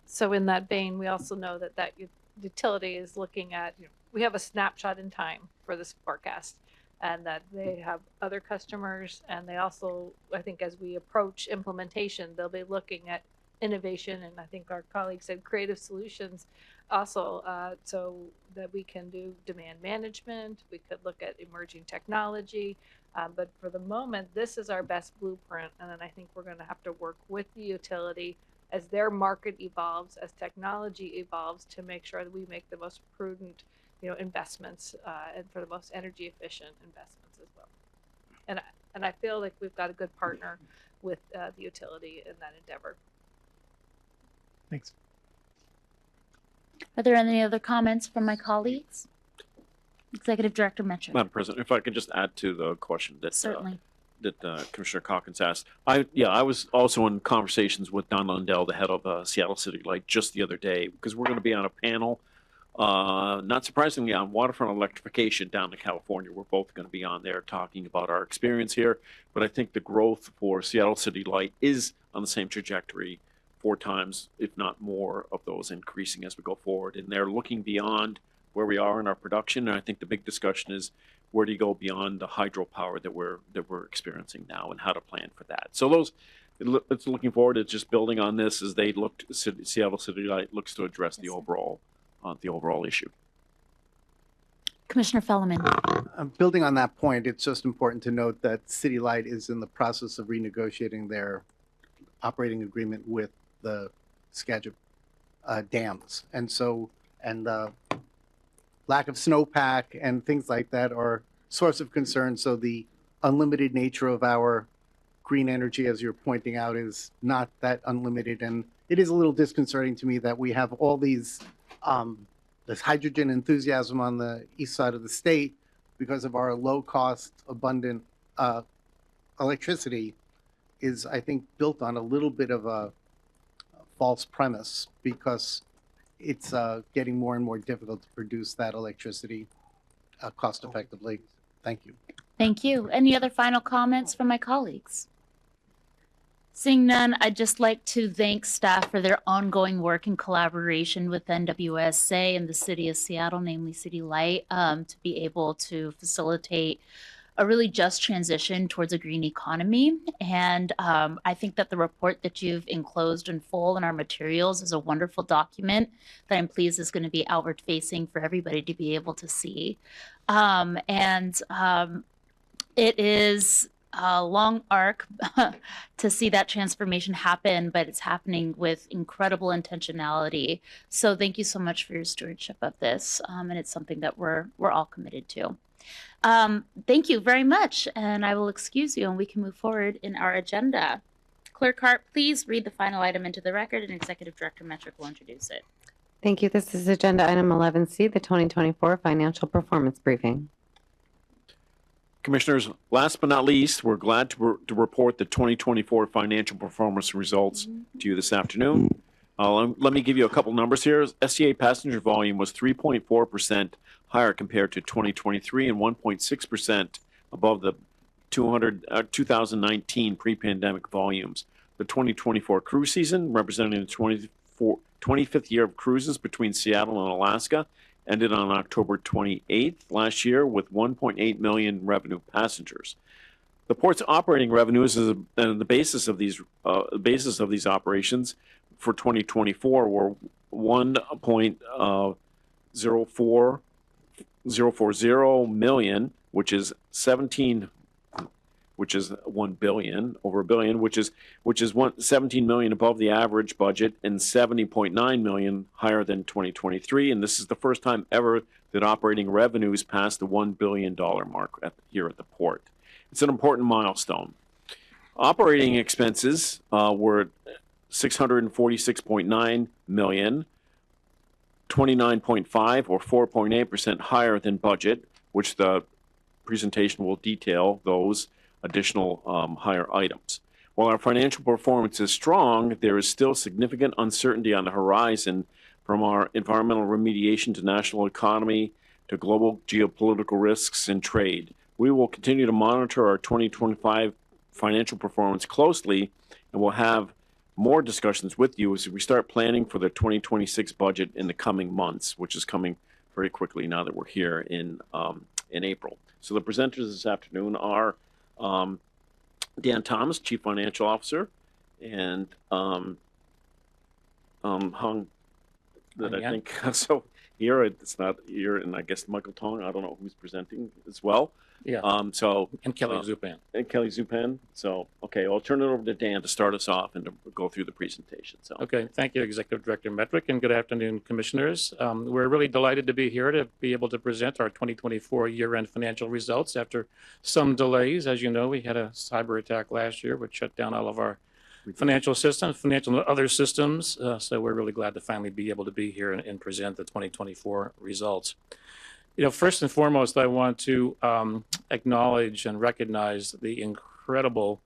So in that vein, we also know that utility is looking at, we have a snapshot in time for this forecast, and that they have other customers, and they also, I think as we approach implementation, they'll be looking at innovation, and I think our colleague said creative solutions also, so that we can do demand management, we could look at emerging technology, but for the moment, this is our best blueprint, and then I think we're going to have to work with the utility as their market evolves, as technology evolves, to make sure that we make the most prudent, investments, and for the most energy efficient investments as well. And I feel like we've got a good partner with the utility in that endeavor. Thanks. Are there any other comments from my colleagues? Executive Director Metrick. Madam President, if I could just add to the question that Certainly. Commissioner Calkins asked. I was also in conversations with Don Lundell, the head of Seattle City Light, just the other day, because we're going to be on a panel, not surprisingly, on waterfront electrification down in California. We're both going to be on there talking about our experience here, but I think the growth for Seattle City Light is on the same trajectory, 4 times, if not more, of those increasing as we go forward. And they're looking beyond where we are in our production. And I think the big discussion is, where do you go beyond the hydropower that we're experiencing now, and how to plan for that? So it's looking forward. It's just building on this as they Seattle City Light looks to address the overall issue. Commissioner Fellman. Building on that point, it's just important to note that City Light is in the process of renegotiating their operating agreement with the Skagit dams, and lack of snowpack and things like that are source of concern. So the unlimited nature of our green energy, as you're pointing out, is not that unlimited. And it is a little disconcerting to me that we have all these, this hydrogen enthusiasm on the east side of the state because of our low cost, abundant electricity is, I think, built on a little bit of a false premise, because it's getting more and more difficult to produce that electricity cost effectively. Thank you. Thank you. Any other final comments from my colleagues? Seeing none, I'd just like to thank staff for their ongoing work in collaboration with NWSA and the City of Seattle, namely City Light, to be able to facilitate a really just transition towards a green economy. And I think that the report that you've enclosed in full in our materials is a wonderful document that I'm pleased is going to be outward facing for everybody to be able to see. It is a long arc to see that transformation happen, but it's happening with incredible intentionality. So thank you so much for your stewardship of this. And it's something that we're all committed to. Thank you very much, and I will excuse you, and we can move forward in our agenda. Clerk Hart, please read the final item into the record, and Executive Director Metrick will introduce it. Thank you. This is agenda item 11C, the 2024 financial performance briefing. Commissioners, last but not least, we're glad to report the 2024 financial performance results to you this afternoon. Let me give you a couple numbers here. SCA passenger volume was 3.4% higher compared to 2023 and 1.6% above the 2019 pre-pandemic volumes. The 2024 cruise season, representing the 25th year of cruises between Seattle and Alaska, ended on October 28th last year with 1.8 million revenue passengers. The port's operating revenues and the basis of these operations for 2024 were $1.040 million, which is 17 which is 1 billion, over a billion, which is 17 million above the average budget and 70.9 million higher than 2023. And this is the first time ever that operating revenues passed the $1 billion mark here at the port. It's an important milestone. Operating expenses were 646.9 million, 29.5 or 4.8% higher than budget, which the presentation will detail those additional higher items. While our financial performance is strong, there is still significant uncertainty on the horizon, from our environmental remediation to national economy to global geopolitical risks and trade. We will continue to monitor our 2025 financial performance closely, and we'll have more discussions with you as we start planning for the 2026 budget in the coming months, which is coming very quickly now that we're here in April. So the presenters this afternoon are Dan Thomas, Chief Financial Officer, and Hung, that I think, so here it's not here, and I guess Michael Tong, I don't know who's presenting as well. Yeah. And Kelly Zupan. And Kelly Zupan. So, okay, I'll turn it over to Dan to start us off and to go through the presentation. So, okay, thank you, Executive Director Metric, and good afternoon, Commissioners. We're really delighted to be here to be able to present our 2024 year-end financial results after some delays. As you know, we had a cyber attack last year, which shut down all of our financial systems, financial and other systems. So we're really glad to finally be able to be here and present the 2024 results. You know, first and foremost, I want to acknowledge and recognize the incredible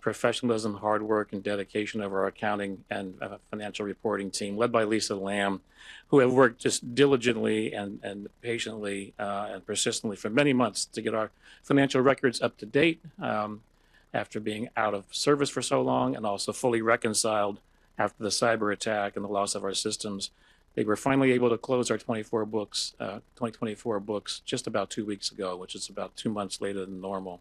professionalism, hard work, and dedication of our accounting and financial reporting team, led by Lisa Lamb, who have worked just diligently and patiently and persistently for many months to get our financial records up to date after being out of service for so long, and also fully reconciled after the cyber attack and the loss of our systems. They were finally able to close our 2024 books just about 2 weeks ago, which is about 2 months later than normal.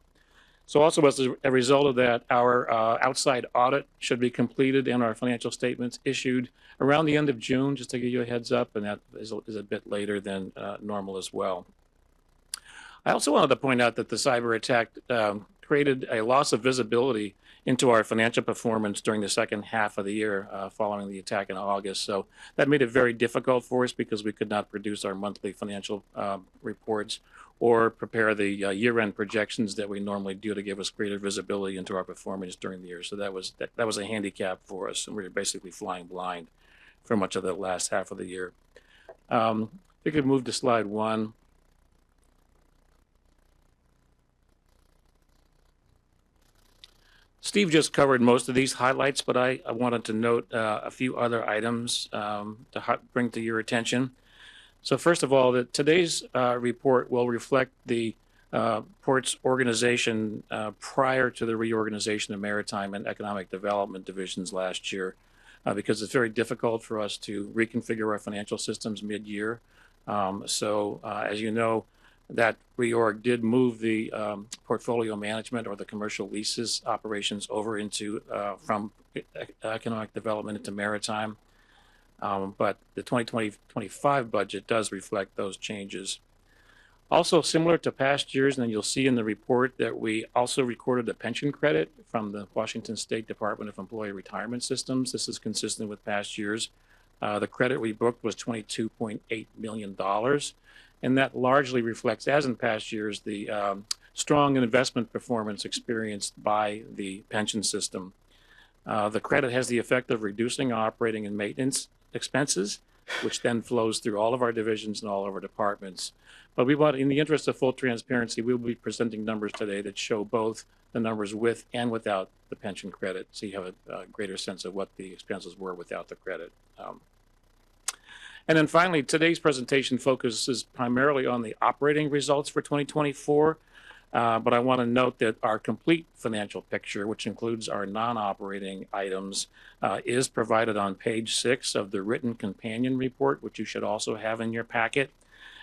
So also as a result of that, our outside audit should be completed and our financial statements issued around the end of June, just to give you a heads up, and that is a bit later than normal as well. I also wanted to point out that the cyber attack created a loss of visibility into our financial performance during the second half of the year following the attack in August. So that made it very difficult for us because we could not produce our monthly financial reports or prepare the year-end projections that we normally do to give us greater visibility into our performance during the year. So that was a handicap for us, and we were basically flying blind for much of the last half of the year. If we could move to slide 1. Steve just covered most of these highlights, but I wanted to note a few other items to bring to your attention. So first of all, today's report will reflect the port's organization prior to the reorganization of Maritime and Economic Development divisions last year, because it's very difficult for us to reconfigure our financial systems mid-year. As you know, that reorg did move the portfolio management or the commercial leases operations over into from economic development into maritime. But the 2025 budget does reflect those changes. Also, similar to past years, and then you'll see in the report that we also recorded a pension credit from the Washington State Department of Employee Retirement Systems. This is consistent with past years. The credit we booked was $22.8 million. And that largely reflects, as in past years, the strong investment performance experienced by the pension system. The credit has the effect of reducing operating and maintenance expenses, which then flows through all of our divisions and all of our departments. But we want, in the interest of full transparency, we will be presenting numbers today that show both the numbers with and without the pension credit, so you have a greater sense of what the expenses were without the credit. And then finally, today's presentation focuses primarily on the operating results for 2024. But I want to note that our complete financial picture, which includes our non-operating items, is provided on page 6 of the written companion report, which you should also have in your packet.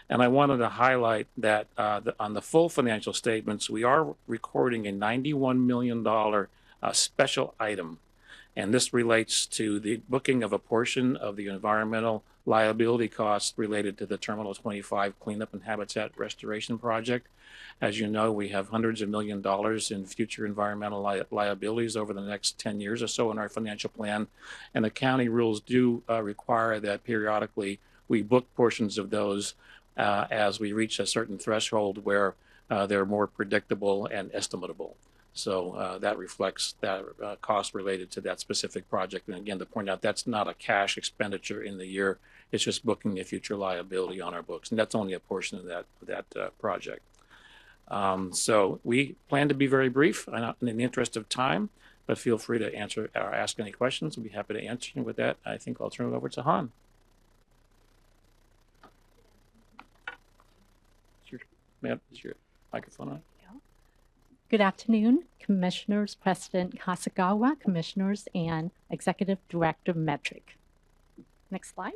And I wanted to highlight that on the full financial statements, we are recording a $91 million special item. And this relates to the booking of a portion of the environmental liability costs related to the Terminal 25 cleanup and habitat restoration project. As you know, we have hundreds of $millions in future environmental liabilities over the next 10 years or so in our financial plan. And the county rules do require that periodically we book portions of those as we reach a certain threshold where they're more predictable and estimatable. So that reflects that cost related to that specific project. And again, to point out, that's not a cash expenditure in the year. It's just booking a future liability on our books. And that's only a portion of that project. So we plan to be very brief in the interest of time, but feel free to answer or ask any questions. We'll be happy to answer. And with that, I think I'll turn it over to Han. Is your microphone on? Good afternoon, Commissioners, President Kasagawa, Commissioners, and Executive Director Metric. Next slide.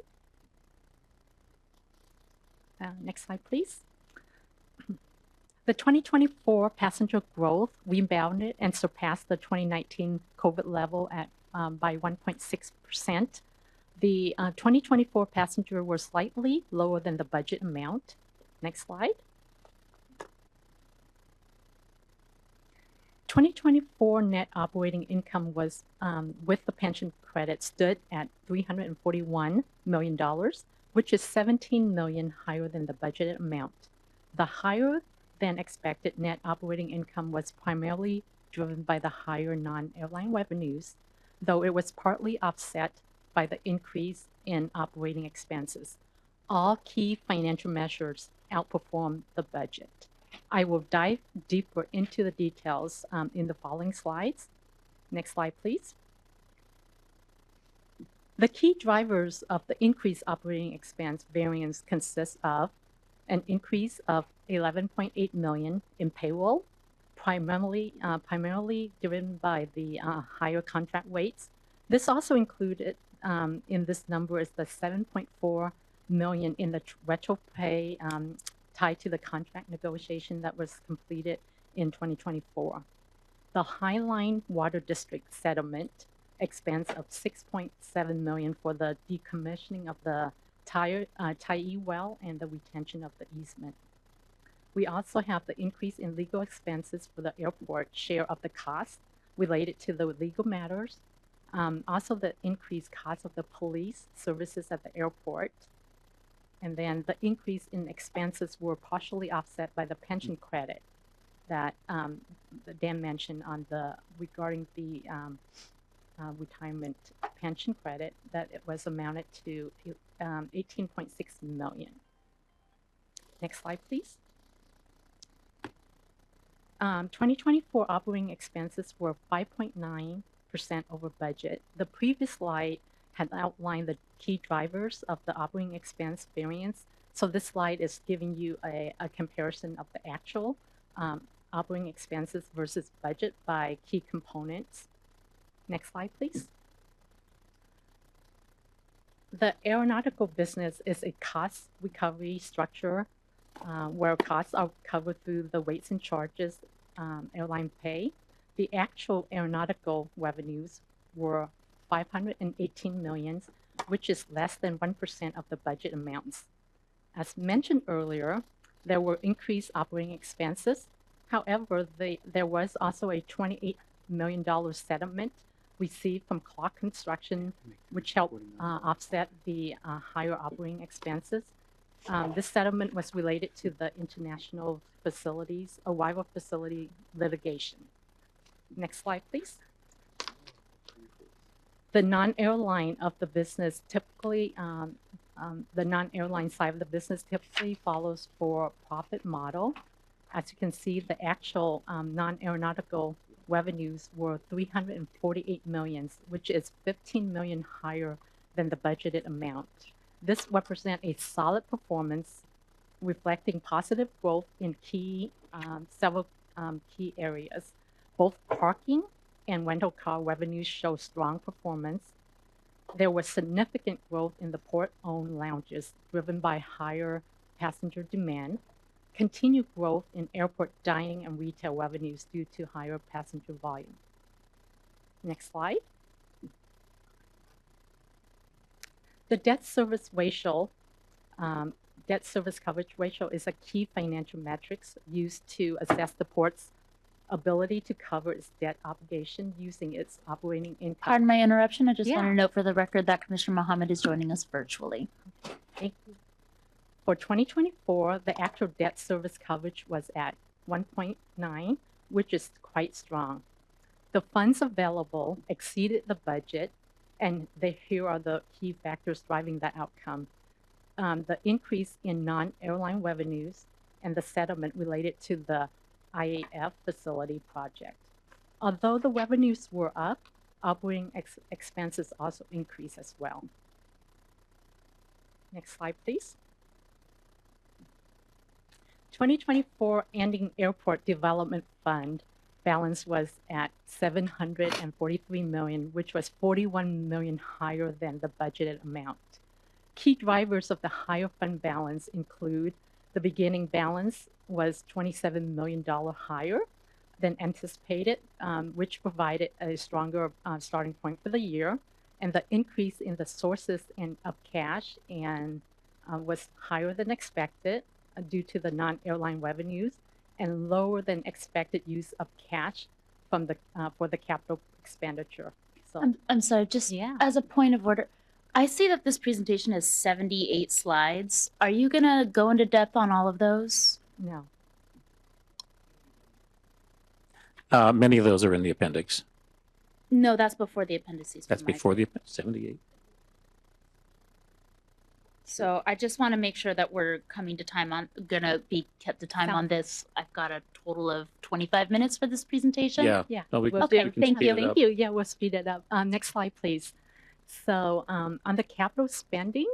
Next slide, please. The 2024 passenger growth rebounded and surpassed the 2019 COVID level at by 1.6%. The 2024 passenger were slightly lower than the budget amount. Next slide. 2024 net operating income was, with the pension credit, stood at $341 million, which is $17 million higher than the budgeted amount. The higher than expected net operating income was primarily driven by the higher non-airline revenues, though it was partly offset by the increase in operating expenses. All key financial measures outperformed the budget. I will dive deeper into the details in the following slides. Next slide, please. The key drivers of the increased operating expense variance consist of an increase of $11.8 million in payroll, primarily driven by the higher contract rates. This also included in this number is the $7.4 million in the retro pay tied to the contract negotiation that was completed in 2024. The Highline Water District settlement expense of $6.7 million for the decommissioning of the Tyee well and the retention of the easement. We also have the increase in legal expenses for the airport share of the cost related to the legal matters. Also the increased cost of the police services at the airport. And then the increase in expenses were partially offset by the pension credit that Dan mentioned on regarding the retirement pension credit, that it was amounted to $18.6 million. Next slide, please. 2024 operating expenses were 5.9% over budget. The previous slide had outlined the key drivers of the operating expense variance. So this slide is giving you a comparison of the actual operating expenses versus budget by key components. Next slide, please. The aeronautical business is a cost recovery structure where costs are covered through the rates and charges airline pay. The actual aeronautical revenues were $518 million, which is less than 1% of the budget amounts. As mentioned earlier, there were increased operating expenses. However, there was also a $28 million settlement received from Clark Construction, which helped offset the higher operating expenses. This settlement was related to the international facilities, arrival facility litigation. Next slide, please. The non-airline of the business typically, the non-airline side of the business typically follows for profit model. As you can see, the actual non-aeronautical revenues were $348 million, which is $15 million higher than the budgeted amount. This represents a solid performance, reflecting positive growth in several key areas. Both parking and rental car revenues show strong performance. There was significant growth in the port-owned lounges, driven by higher passenger demand. Continued growth in airport dining and retail revenues due to higher passenger volume. Next slide. The debt service coverage ratio is a key financial metrics used to assess the port's ability to cover its debt obligation using its operating income. Pardon my interruption. I just Yeah. want to note for the record that Commissioner Mohammed is joining us virtually. Thank you. For 2024, the actual debt service coverage was at 1.9, which is quite strong. The funds available exceeded the budget, and here are the key factors driving that outcome. The increase in non-airline revenues and the settlement related to the IAF facility project. Although the revenues were up, operating expenses also increased as well. Next slide, please. 2024 ending airport development fund balance was at $743 million, which was $41 million higher than the budgeted amount. Key drivers of the higher fund balance include the beginning balance was $27 million higher than anticipated, which provided a stronger starting point for the year. And the increase in the sources of cash was higher than expected due to the non-airline revenues and lower than expected use of cash from for the capital expenditure. So I'm sorry, just as a point of order, I see that this presentation has 78 slides. Are you going to go into depth on all of those? No. Many of those are in the appendix. No, that's before the appendices. That's before the 78. So I just want to make sure that we're coming to time on, gonna be kept to time on this. I've got a total of 25 minutes for this presentation. Yeah. Yeah. No, we Okay, can thank speed you. it Thank up. you. Yeah, we'll speed it up. Next slide, please. So on the capital spending,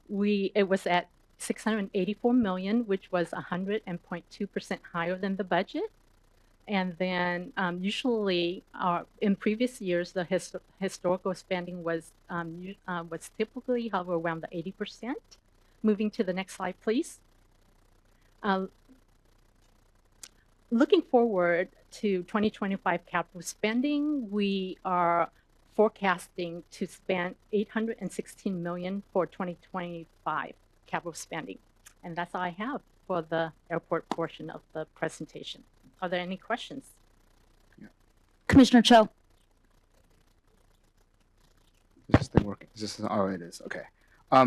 it was at $684 million, which was 100.2% higher than the budget. And then usually in previous years, the historical spending was typically hover around the 80%. Moving to the next slide, please. Looking forward to 2025 capital spending, we are forecasting to spend $816 million for 2025 capital spending. And that's all I have for the airport portion of the presentation. Are there any questions? Commissioner Cho. Is this thing working? Oh, it is. Okay.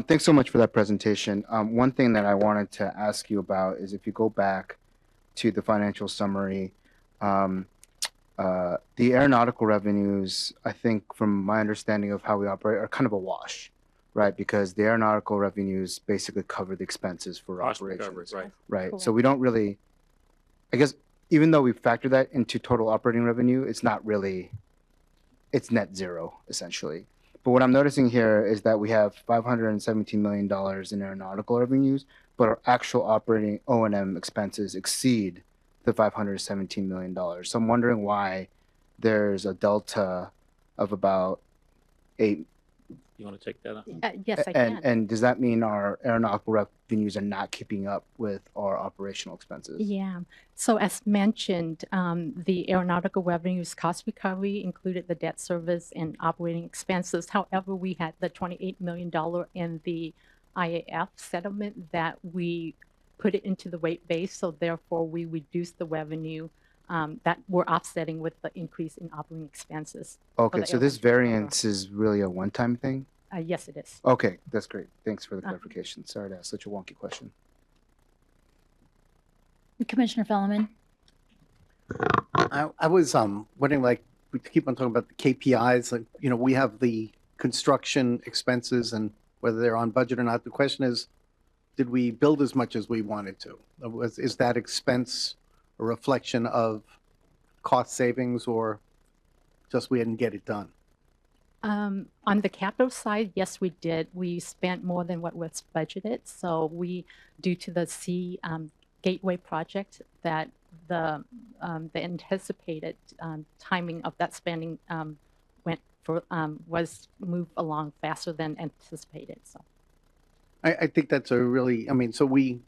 Thanks so much for that presentation. One thing that I wanted to ask you about is if you go back to the financial summary, the aeronautical revenues, I think from my understanding of how we operate, are kind of a wash, right? Because the aeronautical revenues basically cover the expenses for Cost operations. recovery, right. Right. Correct. So we don't really, I guess, even though we factor that into total operating revenue, it's not really, it's net zero, essentially. But what I'm noticing here is that we have $517 million in aeronautical revenues, but our actual operating O&M expenses exceed the $517 million. So I'm wondering why there's a delta of about $8. You want to take that up? Yes, I can. And does that mean our aeronautical revenues are not keeping up with our operational expenses? Yeah. So as mentioned, the aeronautical revenues cost recovery included the debt service and operating expenses. However, we had the $28 million in the IAF settlement that we put it into the rate base. So therefore, we reduced the revenue that we're offsetting with the increase in operating expenses. for Okay, the so this airline variance is really a one-time thing? Yes, it is. Okay, that's great. Thanks for the clarification. Sorry to ask such a wonky question. Commissioner Fellman. I was wondering, like, we keep on talking about the KPIs, like, you know, we have the construction expenses and whether they're on budget or not. The question is, did we build as much as we wanted to? Is that expense a reflection of cost savings or just we didn't get it done? On the capital side, yes, we did. We spent more than what was budgeted. So due to the Sea Gateway project, that the anticipated timing of that spending was moved along faster than anticipated. So I think that's a really, I mean, so we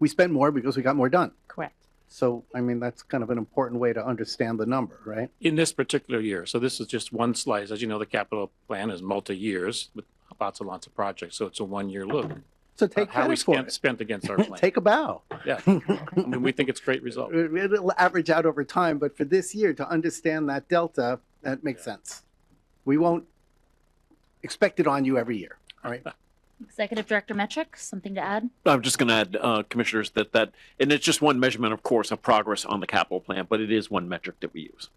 spent more because we got more done. correct. So, I mean, that's kind of an important way to understand the number, right? In this particular year, so this is just one slice. As you know, the capital plan is multi-years with lots and lots of projects. So it's a one-year look. So take How we credit for it. spent against our plan. Take a bow. Yeah. I mean, we think it's a great result. It'll average out over time, but for this year, to understand that delta, that makes sense. We won't expect it on you every year, all right? Executive Director Metric, something to add? I'm just going to add, Commissioners, that, and it's just one measurement, of course, of progress on the capital plan, but it is one metric that we use.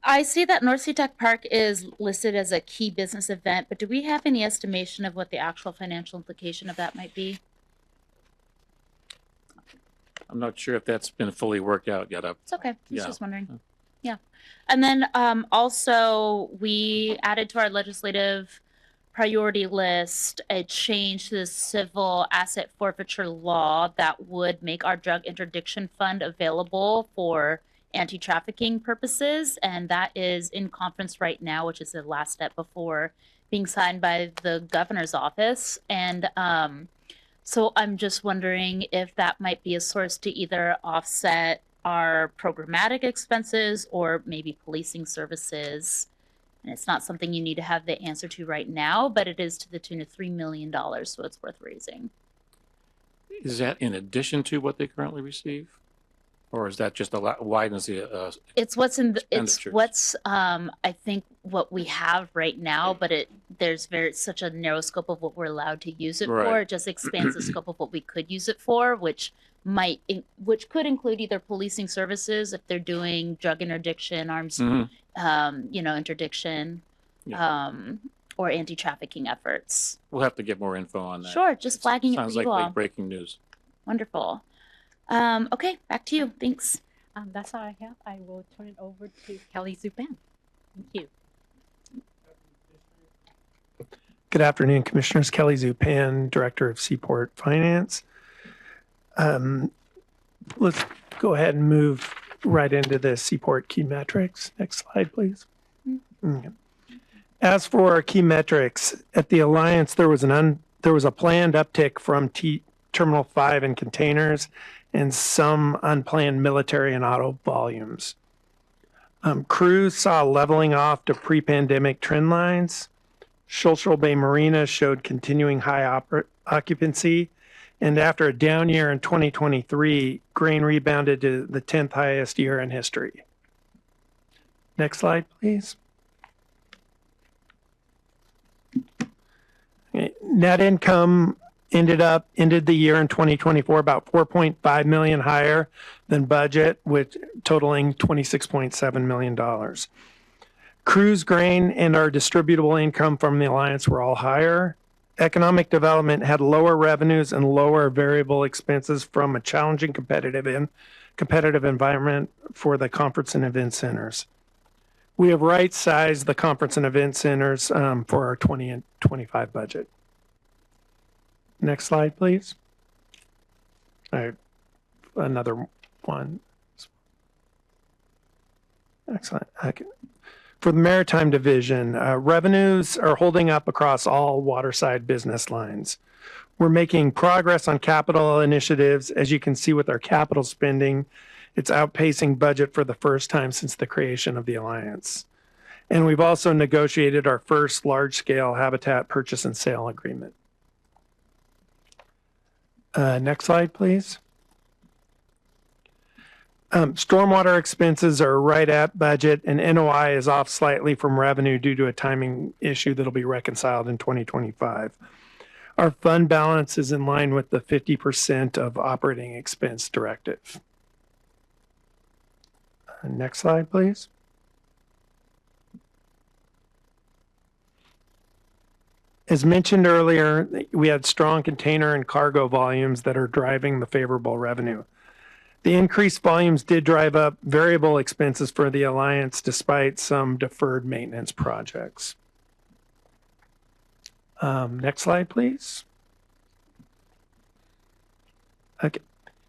I see that North Sea-Tac Park is listed as a key business event, but do we have any estimation of what the actual financial implication of that might be? I'm not sure if that's been fully worked out yet. It's okay. I was Yeah. just wondering. Yeah. And then also we added to our legislative priority list a change to the civil asset forfeiture law that would make our drug interdiction fund available for anti-trafficking purposes, and that is in conference right now, which is the last step before being signed by the governor's office. And so I'm just wondering if that might be a source to either offset our programmatic expenses or maybe policing services. And it's not something you need to have the answer to right now, but it is to the tune of $3 million, so it's worth raising. Is that in addition to what they currently receive? Or is that just widens the It's what's in the, it's expenditures? what's I think what we have right now, but there's such a narrow scope of what we're allowed to use it for. Right. It just expands the scope of what we could use it for, which could include either policing services if they're doing drug interdiction, arms, interdiction, or anti-trafficking efforts. We'll have to get more info on that. Sure, just flagging it for Sounds you like all. late breaking news. Wonderful. Okay, back to you. Thanks. That's all I have. I will turn it over to Kelly Zupan. Thank you. Good afternoon, Commissioners. Kelly Zupan, Director of Seaport Finance. Let's go ahead and move right into the Seaport key metrics. Next slide, please. Okay. As for our key metrics, at the Alliance, there was a planned uptick from Terminal 5 and containers and some unplanned military and auto volumes. Cruise saw leveling off to pre-pandemic trend lines. Shoal Bay Marina showed continuing high occupancy. And after a down year in 2023, grain rebounded to the 10th highest year in history. Next slide, please. Okay. Net income ended the year in 2024 about 4.5 million higher than budget, with totaling $26.7 million. Cruise grain and our distributable income from the Alliance were all higher. Economic development had lower revenues and lower variable expenses from a challenging competitive environment for the conference and event centers. We have right-sized the conference and event centers for our 20 and 25 budget. Next slide, please. All right, another one. Excellent. Okay. For the Maritime Division, revenues are holding up across all waterside business lines. We're making progress on capital initiatives. As you can see with our capital spending, it's outpacing budget for the first time since the creation of the Alliance. And we've also negotiated our first large-scale habitat purchase and sale agreement. Next slide, please. Stormwater expenses are right at budget, and NOI is off slightly from revenue due to a timing issue that'll be reconciled in 2025. Our fund balance is in line with the 50% of operating expense directive. Next slide, please. As mentioned earlier, we had strong container and cargo volumes that are driving the favorable revenue. The increased volumes did drive up variable expenses for the Alliance despite some deferred maintenance projects. Next slide, please. Okay.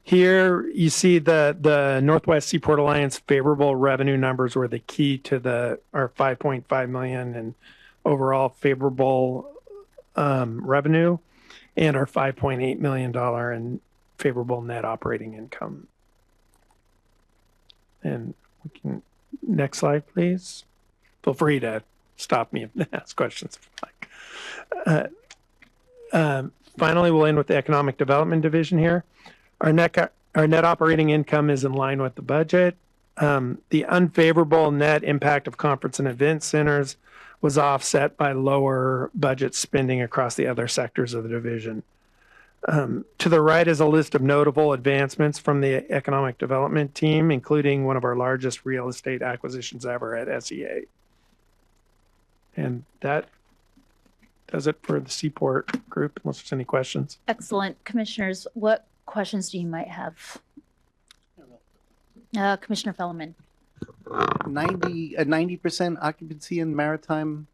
Here you see the Northwest Seaport Alliance favorable revenue numbers were the key to our $5.5 million in overall favorable revenue and our $5.8 million in favorable net operating income. And we can, next slide, please. Feel free to stop me and ask questions if you like. Finally, we'll end with the Economic Development Division here. Our net operating income is in line with the budget. The unfavorable net impact of conference and event centers was offset by lower budget spending across the other sectors of the division. To the right is a list of notable advancements from the economic development team, including one of our largest real estate acquisitions ever at SEA. And that does it for the Seaport group, unless there's any questions. Excellent. Commissioners, what questions do you might have? Commissioner Fellman. 90% occupancy in maritime,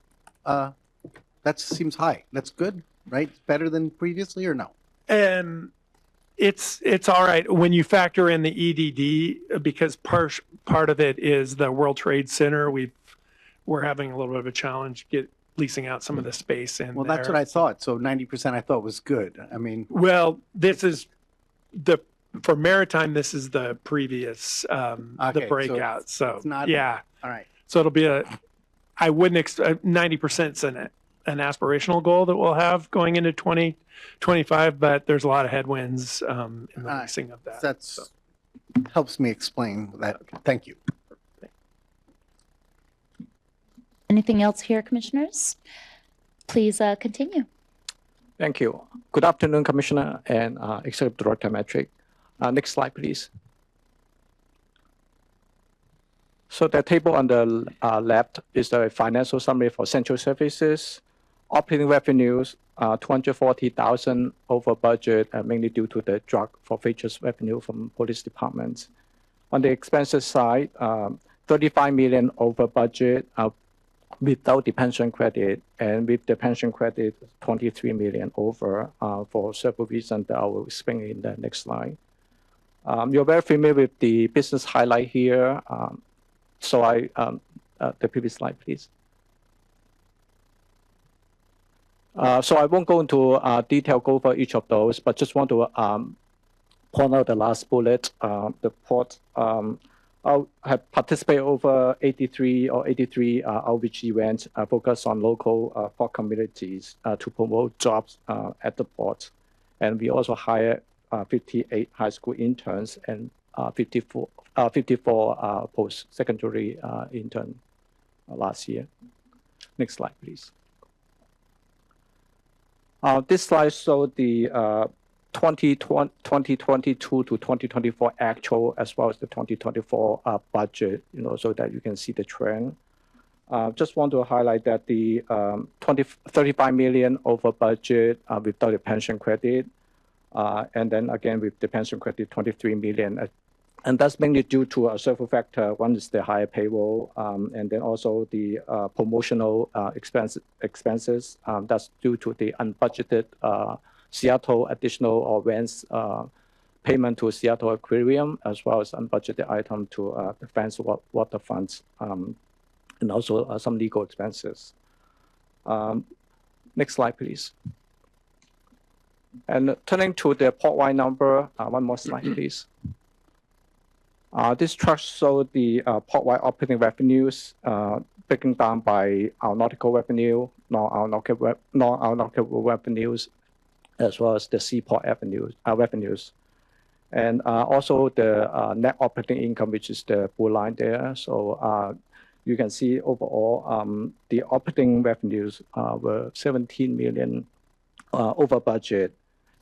that seems high. That's good, right? Better than previously or no? It's all right when you factor in the EDD, because part of it is the World Trade Center. We're having a little bit of a challenge leasing out some of the space in Well, there. that's what I thought. So 90% I thought was good. I mean, Well, this is for maritime. This is the previous the Okay, so breakout. So, it's not- yeah. all right. So it'll be I wouldn't 90% is an aspirational goal that we'll have going into 2025, but there's a lot of headwinds in the leasing of that. That's helps me explain that. Thank you. Anything else here, commissioners? Please continue. Thank you. Good afternoon, Commissioner and Executive Director Metric. Next slide, please. So the table on the left is the financial summary for central services. Operating revenues, 240,000 over budget, mainly due to the drug forfeitures revenue from police departments. On the expenses side, 35 million over budget without the pension credit, and with the pension credit, 23 million over for several reasons that I will explain in the next slide. You're very familiar with the business highlight here. The previous slide, please. So I won't go into detail, go over each of those, but just want to point out the last bullet. The port have participated over 83 outreach events focused on local port communities to promote jobs at the port. And we also hired 58 high school interns and 54 post-secondary intern last year. Next slide, please. This slide shows the 2022 to 2024 actual, as well as the 2024 budget, so that you can see the trend. Just want to highlight that the 35 million over budget without the pension credit, and then again with the pension credit, 23 million. And that's mainly due to several factors. One is the higher payroll, and then also the promotional expenses. That's due to the unbudgeted Seattle additional rents payment to Seattle Aquarium, as well as unbudgeted item to defense water funds, and also some legal expenses. Next slide, please. And turning to the port-wide number, one more slide, please. This chart shows the port-wide operating revenues breaking down by our nautical revenue, non-nautical revenues, as well as the seaport revenues. And also the net operating income, which is the blue line there. So you can see overall the operating revenues were 17 million over budget,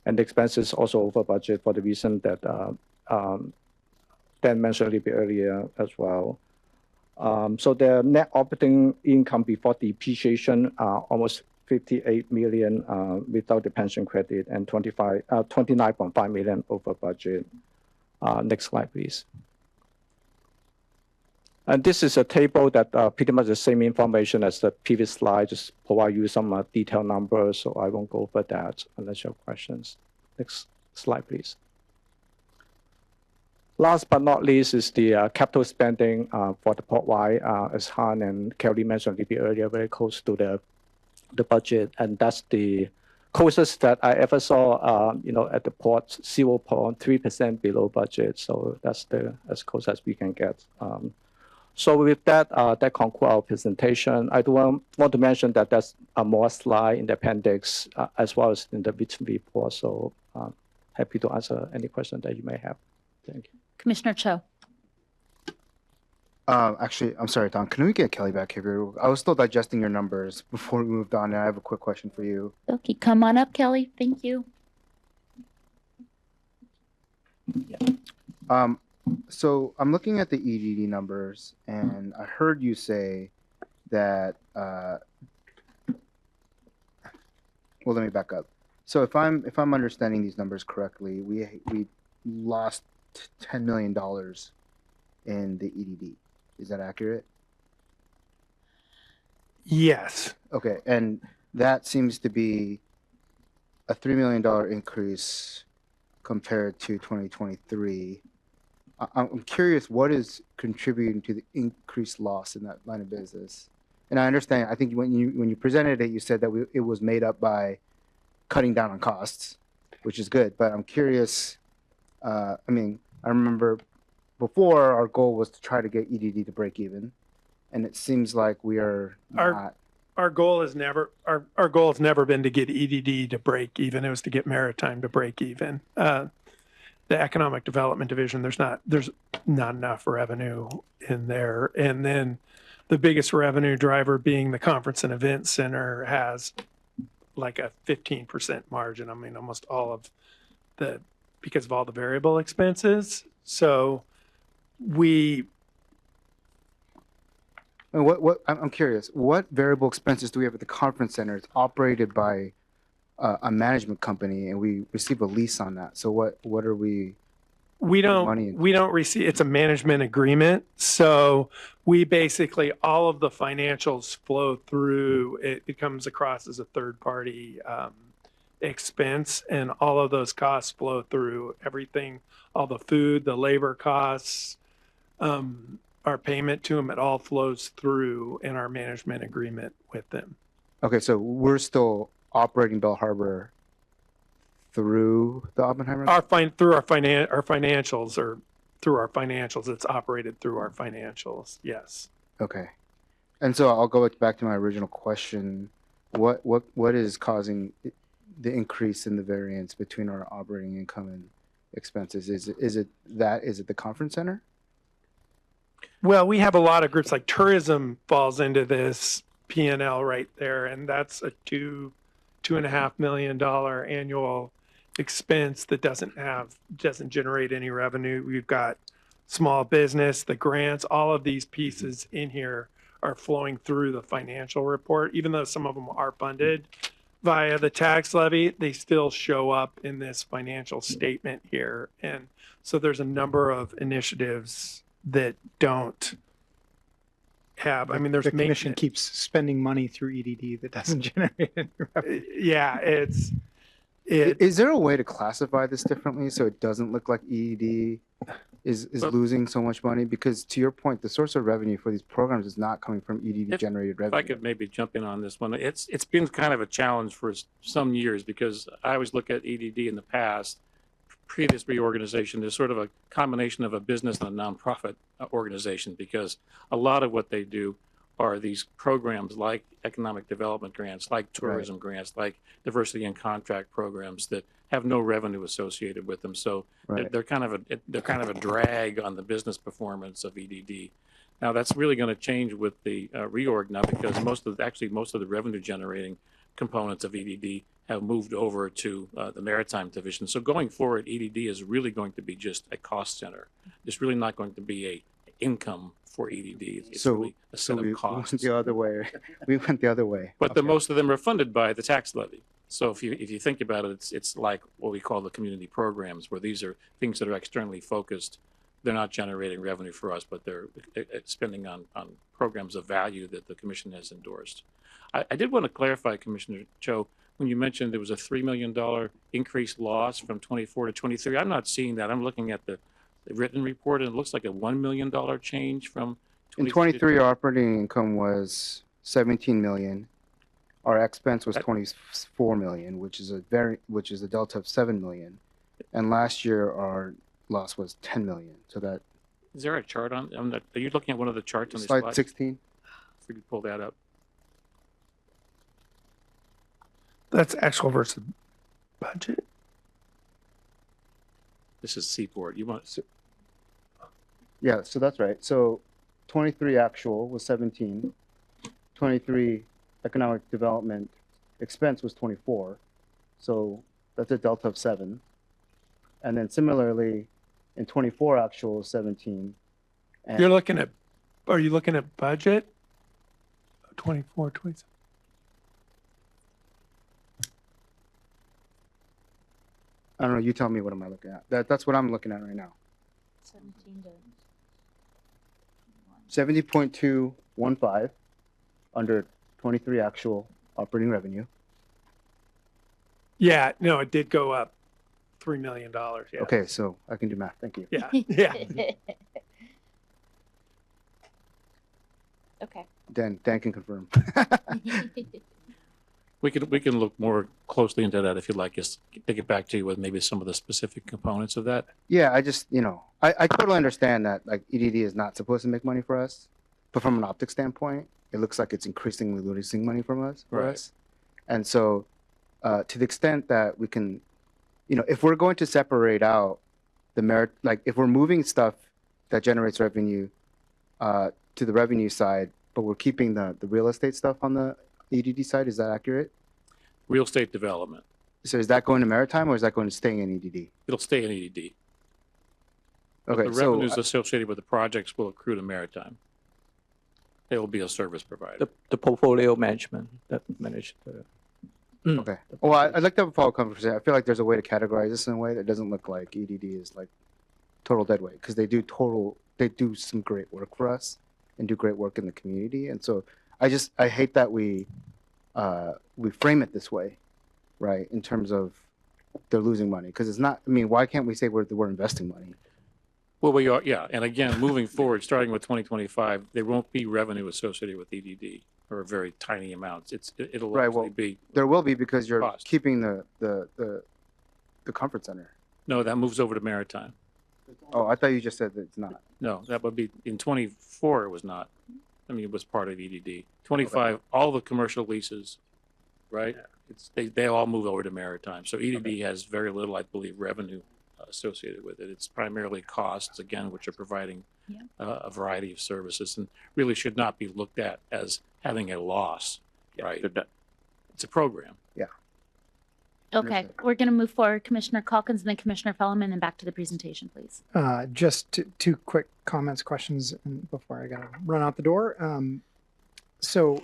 and the expenses also over budget for the reason that Dan mentioned a little bit earlier as well. So the net operating income before depreciation almost 58 million without the pension credit, and 29.5 million over budget. Next slide, please. And this is a table that pretty much the same information as the previous slide, just provide you some detailed numbers, so I won't go over that unless you have questions. Next slide, please. Last but not least is the capital spending for the port-wide, as Han and Kelly mentioned a little bit earlier, very close to the budget, and that's the closest that I ever saw, at the port, 0.3% below budget. So that's as close as we can get. So with that, that concludes our presentation. I do want to mention that there's a more slide in the appendix as well as in the written report. So happy to answer any question that you may have. Thank you. Commissioner Cho. Actually, I'm sorry, Don. Can we get Kelly back here? I was still digesting your numbers before we moved on, and I have a quick question for you. Okay, come on up, Kelly. Thank you. So I'm looking at the EDD numbers, and I heard you say that. Well, let me back up. So if I'm understanding these numbers correctly, we lost $10 million in the EDD. Is that accurate? Yes. Okay, and that seems to be a $3 million increase compared to 2023. I'm curious what is contributing to the increased loss in that line of business. And I understand. I think when you presented it, you said that it was made up by cutting down on costs, which is good. But I'm curious. I mean, I remember before our goal was to try to get EDD to break even, and it seems like we are not. Our goal has never been to get EDD to break even. It was to get Maritime to break even. The Economic Development Division, there's not enough revenue in there, and then the biggest revenue driver being the Conference and Event Center has like a 15% margin. I mean, almost all of because of all the variable expenses. So I'm curious. What variable expenses do we have at the conference center? It's operated by a management company, and we receive a lease on that. So what are we? We don't receive. It's a management agreement. So we basically all of the financials flow through. It comes across as a third party expense, and all of those costs flow through everything. All the food, the labor costs, our payment to them, it all flows through in our management agreement with them. Okay, so we're still operating Bell Harbor through the Oppenheimer? Through our financials, or through our financials, it's operated through our financials. Yes. Okay, and so I'll go back to my original question. What is causing the increase in the variance between our operating income and expenses? Is it the conference center? Well, we have a lot of groups, like tourism falls into this P&L right there, and that's a $2.5 million annual expense that doesn't generate any revenue. We've got small business, the grants, all of these pieces in here are flowing through the financial report. Even though some of them are funded via the tax levy, they still show up in this financial statement here. And so there's a number of initiatives that don't have. I mean, there's the commission keeps spending money through EDD that doesn't generate any revenue. Yeah, Is there a way to classify this differently so it doesn't look like EDD is losing so much money? Because to your point, the source of revenue for these programs is not coming from EDD generated revenue. If I could maybe jump in on this one, it's been kind of a challenge for some years, because I always look at EDD in the past, previous reorganization, there's sort of a combination of a business and a nonprofit organization, because a lot of what they do are these programs like economic development grants, like tourism grants, like diversity and contract programs that have no revenue associated with them. So they're kind of a drag on the business performance of EDD. Now that's really going to change with the reorg now, because most of the revenue generating components of EDD have moved over to the Maritime Division. So going forward, EDD is really going to be just a cost center. It's really not going to be a income for EDD. It's really a set of costs. We went the other way. We went the other way. But most of them are funded by the tax levy. So if you think about it, it's like what we call the community programs, where these are things that are externally focused. They're not generating revenue for us, but they're spending on programs of value that the commission has endorsed. I did want to clarify, Commissioner Cho, when you mentioned there was a $3 million increased loss from 24 to 23. I'm not seeing that. I'm looking at the written report, and it looks like a $1 million change from 23. In 23, our operating income was 17 million. Our expense was 24 million, which is a delta of 7 million. And last year our loss was 10 million. So that Is there a chart on that? Are you looking at one of the charts on the Slide slide? 16. If we could pull that up. That's actual versus budget. This is Seaport. You want, Yeah, so that's right. So 23 actual was 17. 23 economic development expense was 24. So that's a delta of 7. And then similarly, in 24 actual was 17. And You're looking at, are you looking at budget? 24, 27. I don't know, you tell me what am I looking at. That's what I'm looking at right now. 17 to 70.215 under 23 actual operating revenue. Yeah, no, it did go up $3 million. Yeah. Okay, so I can do math. Thank you. Yeah. Yeah. Okay. Dan can confirm. we can look more closely into that if you'd like us to get back to you with maybe some of the specific components of that. Yeah, I just, I totally understand that like EDD is not supposed to make money for us, but from an optics standpoint, it looks like it's increasingly losing money from us. For Right. us. And so, to the extent that we can, if we're going to separate out the merit, like if we're moving stuff that generates revenue to the revenue side, but we're keeping the real estate stuff on the EDD side, is that accurate? Real estate development. So is that going to maritime or is that going to staying in EDD? It'll stay in EDD. But Okay, the so revenues associated with the projects will accrue to maritime. They will be a service provider. The portfolio management that manage the. okay. Well, I'd like to have a follow-up conversation. I feel like there's a way to categorize this in a way that doesn't look like EDD is like total dead weight, because they do some great work for us and do great work in the community. And so I hate that we frame it this way, right? In terms of they're losing money, because it's not. I mean, why can't we say we're investing money? Well, we are, yeah. And again, moving forward, starting with 2025, there won't be revenue associated with EDD or very tiny amounts. It'll Right. actually Well, be, there will be, because you're cost. keeping the comfort center. no, that moves over to maritime. Oh, I thought you just said that it's not. No, that would be, in 24, it was not. I mean, it was part of EDD. 25, all the commercial leases, right? They all move over to maritime. So EDD has very little, I believe, revenue associated with it. It's primarily costs, again, which are providing Yeah. a variety of services and really should not be looked at as having a loss, right? It's a program. Yeah. Okay, we're going to move forward. Commissioner Calkins and then Commissioner Fellman, and then back to the presentation, please. Just two quick comments, questions before I got to run out the door. So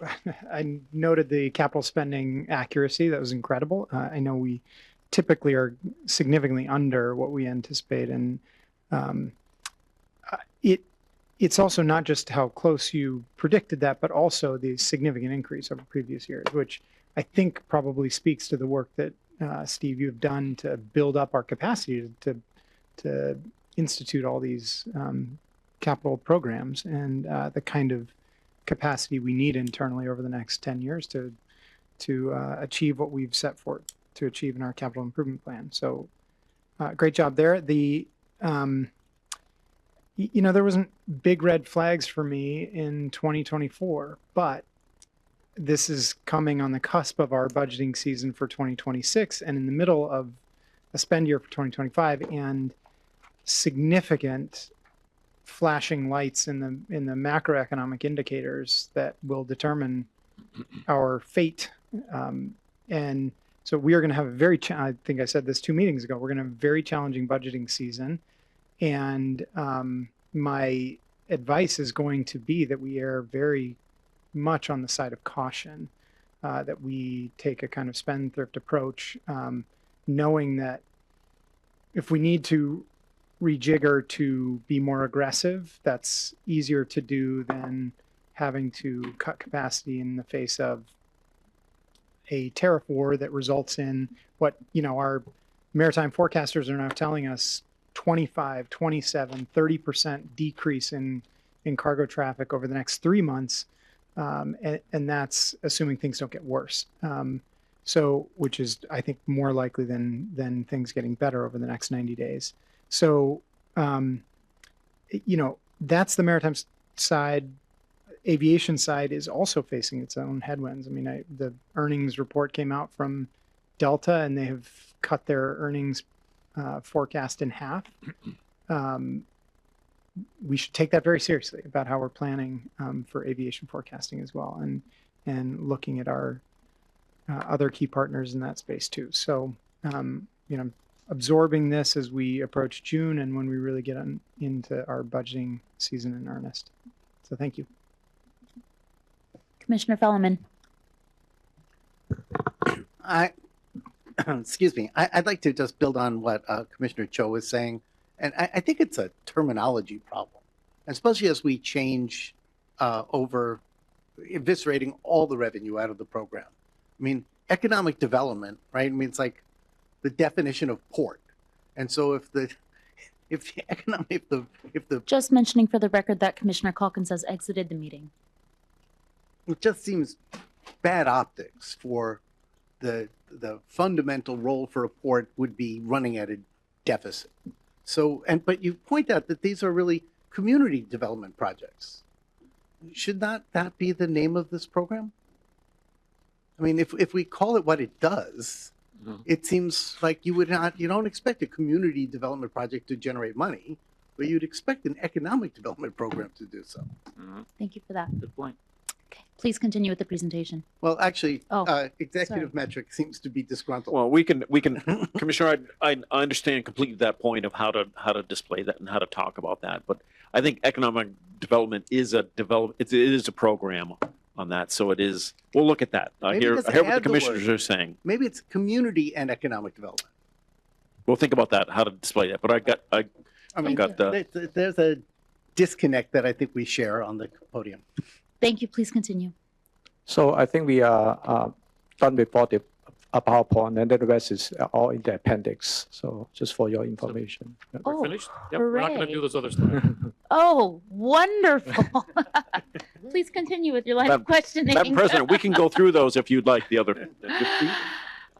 I noted the capital spending accuracy. That was incredible. I know we typically are significantly under what we anticipate. And it's also not just how close you predicted that, but also the significant increase over previous years, which I think probably speaks to the work that Steve, you have done to build up our capacity to institute all these capital programs and the kind of capacity we need internally over the next 10 years to achieve what we've set forth to achieve in our capital improvement plan. So great job there. There wasn't big red flags for me in 2024, but this is coming on the cusp of our budgeting season for 2026 and in the middle of a spend year for 2025 and significant flashing lights in the macroeconomic indicators that will determine our fate. And so we are going to have I think I said this 2 meetings ago, we're going to have a very challenging budgeting season. And my advice is going to be that we err very much on the side of caution, that we take a kind of spendthrift approach, knowing that if we need to rejigger to be more aggressive, that's easier to do than having to cut capacity in the face of a tariff war that results in what, our maritime forecasters are now telling us 25, 27, 30% decrease in cargo traffic over the next 3 months. And that's assuming things don't get worse. Which is, I think, more likely than things getting better over the next 90 days. So that's the maritime side. Aviation side is also facing its own headwinds. I mean, the earnings report came out from Delta, and they have cut their earnings forecast in half. We should take that very seriously about how we're planning for aviation forecasting as well, and looking at our other key partners in that space too. So, absorbing this as we approach June and when we really get into our budgeting season in earnest. So thank you. Commissioner Fellman. Excuse me. I'd like to just build on what Commissioner Cho was saying. And I think it's a terminology problem, especially as we change over eviscerating all the revenue out of the program. I mean, economic development, right? I mean, it's like the definition of port. And so if the Just mentioning for the record that Commissioner Calkins has exited the meeting. It just seems bad optics for the fundamental role for a port would be running at a deficit. So, but you point out that these are really community development projects. Should not that be the name of this program? I mean, if we call it what it does, it seems like you don't expect a community development project to generate money, but you'd expect an economic development program to do so. Thank you for that. Good point. Okay, please continue with the presentation. Well, actually, executive metric seems to be disgruntled. Well, we can, Commissioner, I understand completely that point of how to display that and how to talk about that. But I think economic development is it is a program on that. So it is, we'll look at that. I hear what the commissioners are saying. Maybe it's community and economic development. We'll think about that, how to display that. But I mean, there's a disconnect that I think we share on the podium. Thank you. Please continue. So I think we are done with all the PowerPoint, and then the rest is all in the appendix. So just for your information. Oh, We're finished? Yep, we're not going to hooray. do those other slides. Oh, wonderful. Please continue with your line of questioning. Madam President, we can go through those if you'd like the other.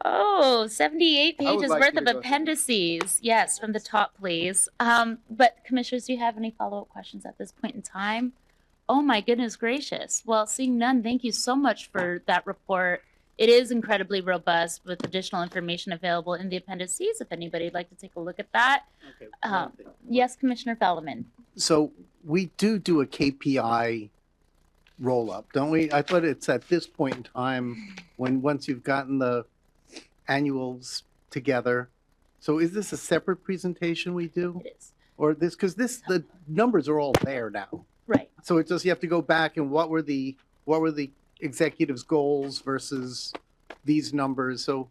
Oh, 78 I would pages like worth you of to go appendices. Yes, from the top, please. But commissioners, do you have any follow-up questions at this point in time? Oh my goodness gracious. Well, seeing none, thank you so much for that report. It is incredibly robust with additional information available in the appendices if anybody would like to take a look at that. Yes, Commissioner Fellman. So we do a KPI roll-up, don't we? I thought it's at this point in time once you've gotten the annuals together. So is this a separate presentation we do? It is. Or because the numbers are all there now. Right. So it's just you have to go back and what were the executive's goals versus these numbers. So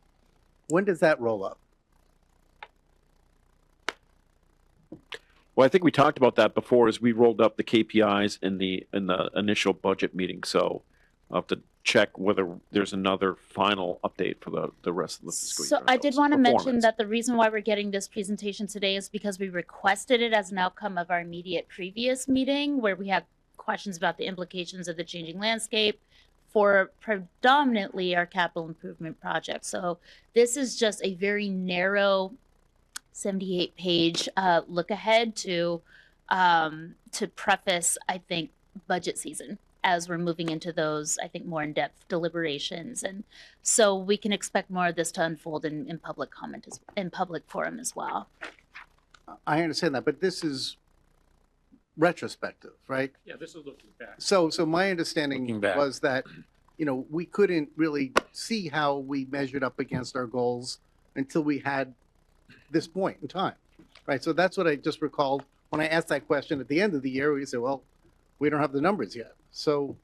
when does that roll up? Well, I think we talked about that before as we rolled up the KPIs in the initial budget meeting. So I'll have to check whether there's another final update for the rest of the fiscal year. So I did want to mention Performance. that the reason why we're getting this presentation today is because we requested it as an outcome of our immediate previous meeting where we had questions about the implications of the changing landscape for predominantly our capital improvement projects. So this is just a very narrow 78-page look ahead to preface, I think, budget season as we're moving into those, I think, more in-depth deliberations. And so we can expect more of this to unfold in public comment, in public forum as well. I understand that, but this is retrospective, right? Yeah, this is looking back. So my understanding Looking back. was that, we couldn't really see how we measured up against our goals until we had this point in time, right? So that's what I just recalled when I asked that question at the end of the year. We said, well, we don't have the numbers yet. So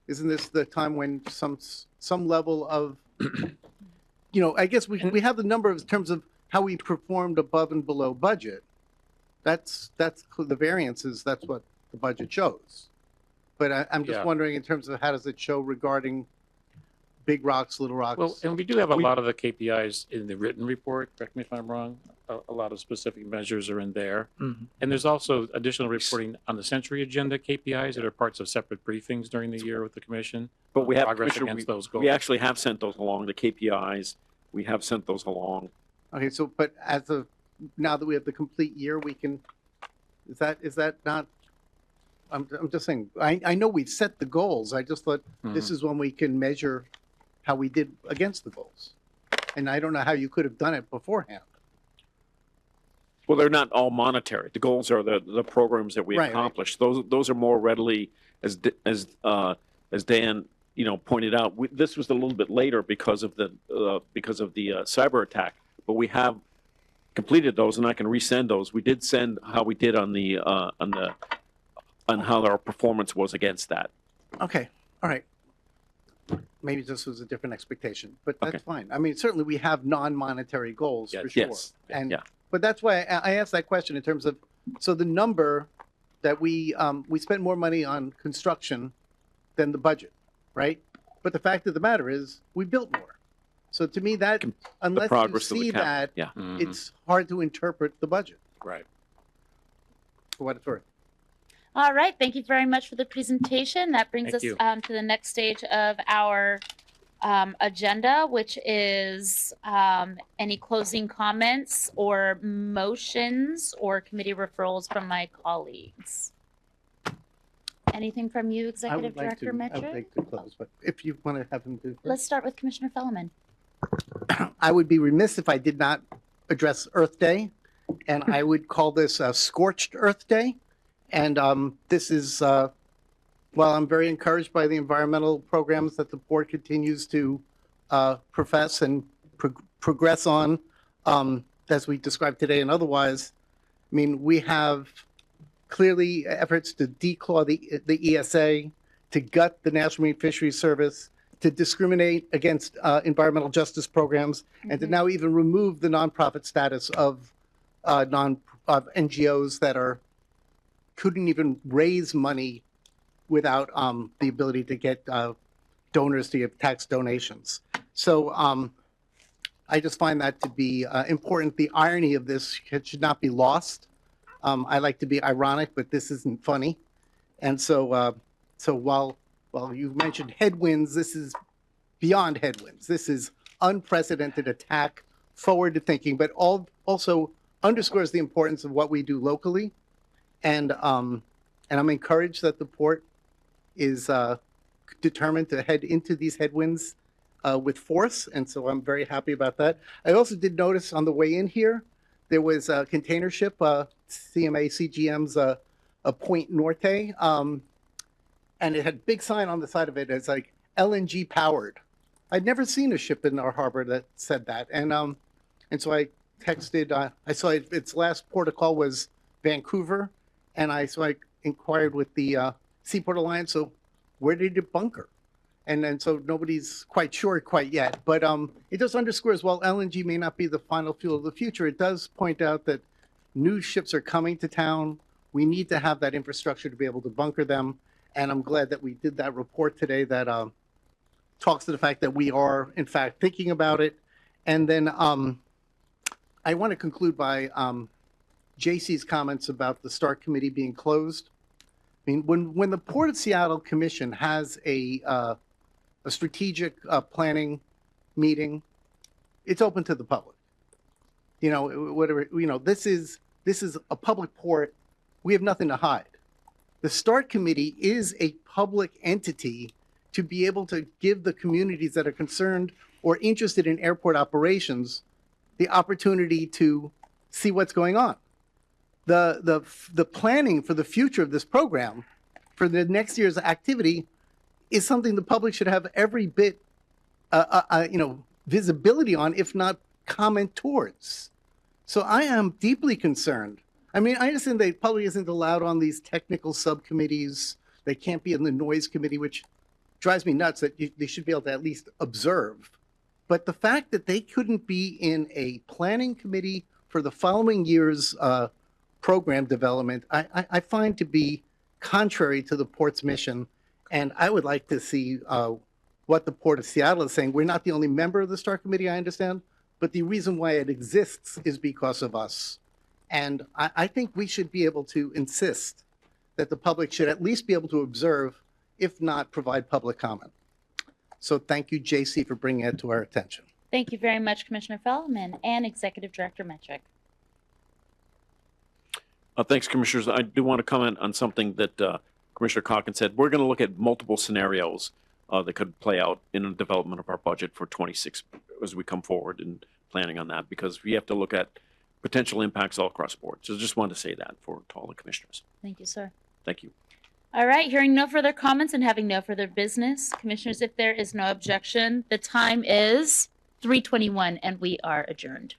isn't this the time when some level of, I guess we have the number in terms of how we performed above and below budget. That's the variances. That's what the budget shows. But I'm just wondering in terms of how does it show regarding big rocks, little rocks? Well, and we do have a lot of the KPIs in the written report. Correct me if I'm wrong. A lot of specific measures are in there. Mhm. And there's also additional reporting on the Century Agenda KPIs that are parts of separate briefings during the year with the commission. But we have progress Commissioner, against those goals. we actually have sent those along, the KPIs. We have sent those along. Okay, so but now that we have the complete year, we can Is that not? I'm just saying, I know we've set the goals. I just thought this is when we can measure how we did against the goals. And I don't know how you could have done it beforehand. Well, they're not all monetary. The goals are the programs that we Right, right. accomplish. Those are more readily, as Dan pointed out. This was a little bit later because of the cyber attack, but we have completed those, and I can resend those. We did send how we did on how our performance was against that. Okay, all right. Maybe this was a different expectation, but that's Okay. fine. I mean, certainly we have non-monetary goals for sure. Yes. And Yeah. but that's why I asked that question in terms of, so the number that we spent more money on construction than the budget, right? But the fact of the matter is, we built more. So to me, that unless you progress of the see cap, that, yeah. it's hard to interpret the budget. Right. For what it's worth. All right, thank you very much for the presentation. That brings Thank us you. to the next stage of our agenda, which is any closing comments or motions or committee referrals from my colleagues. Anything from you, Executive Director I would Metric? like to close, but if you want to have him do first. Let's start with Commissioner Fellman. I would be remiss if I did not address Earth Day, and I would call this a Scorched Earth Day. And this is, well, I'm very encouraged by the environmental programs that the board continues to profess and progress on, as we described today and otherwise. I mean, we have clearly efforts to declaw the ESA, to gut the National Marine Fisheries Service, to discriminate against environmental justice programs, and to now even remove the nonprofit status of NGOs that couldn't even raise money without the ability to get donors to give tax donations. So I just find that to be important. The irony of this should not be lost. I like to be ironic, but this isn't funny. And so, while you mentioned headwinds, this is beyond headwinds. This is unprecedented attack, forward to thinking, but also underscores the importance of what we do locally. And I'm encouraged that the port is determined to head into these headwinds with force, and so I'm very happy about that. I also did notice on the way in here, there was a container ship, CMA CGM's a Point Norte, and it had a big sign on the side of it as like LNG powered. I'd never seen a ship in our harbor that said that, and so I texted. I saw its last port of call was Vancouver, and I inquired with the Seaport Alliance. So where did it bunker? And so nobody's quite sure quite yet. But it just underscores, while LNG may not be the final fuel of the future, it does point out that new ships are coming to town. We need to have that infrastructure to be able to bunker them. And I'm glad that we did that report today that talks to the fact that we are, in fact, thinking about it. And then I want to conclude by JC's comments about the START committee being closed. I mean, when the Port of Seattle Commission has a strategic planning meeting, it's open to the public. You know, whatever, you know, this is a public port. We have nothing to hide. The START committee is a public entity to be able to give the communities that are concerned or interested in airport operations the opportunity to see what's going on. The planning for the future of this program for the next year's activity is something the public should have every bit, visibility on, if not comment towards. So I am deeply concerned. I mean, I understand the public isn't allowed on these technical subcommittees. They can't be in the noise committee, which drives me nuts that they should be able to at least observe. But the fact that they couldn't be in a planning committee for the following year's program development, I find to be contrary to the port's mission. And I would like to see what the Port of Seattle is saying. We're not the only member of the START committee, I understand, but the reason why it exists is because of us. And I think we should be able to insist that the public should at least be able to observe, if not provide public comment. So thank you, JC, for bringing it to our attention. Thank you very much, Commissioner Fellman and Executive Director Metric. Thanks, Commissioners. I do want to comment on something that Commissioner Calkins said. We're going to look at multiple scenarios that could play out in the development of our budget for 26 as we come forward and planning on that, because we have to look at potential impacts all across the board. So just wanted to say that to all the commissioners. Thank you, sir. Thank you. All right, hearing no further comments and having no further business, commissioners, if there is no objection, the time is 3:21 and we are adjourned.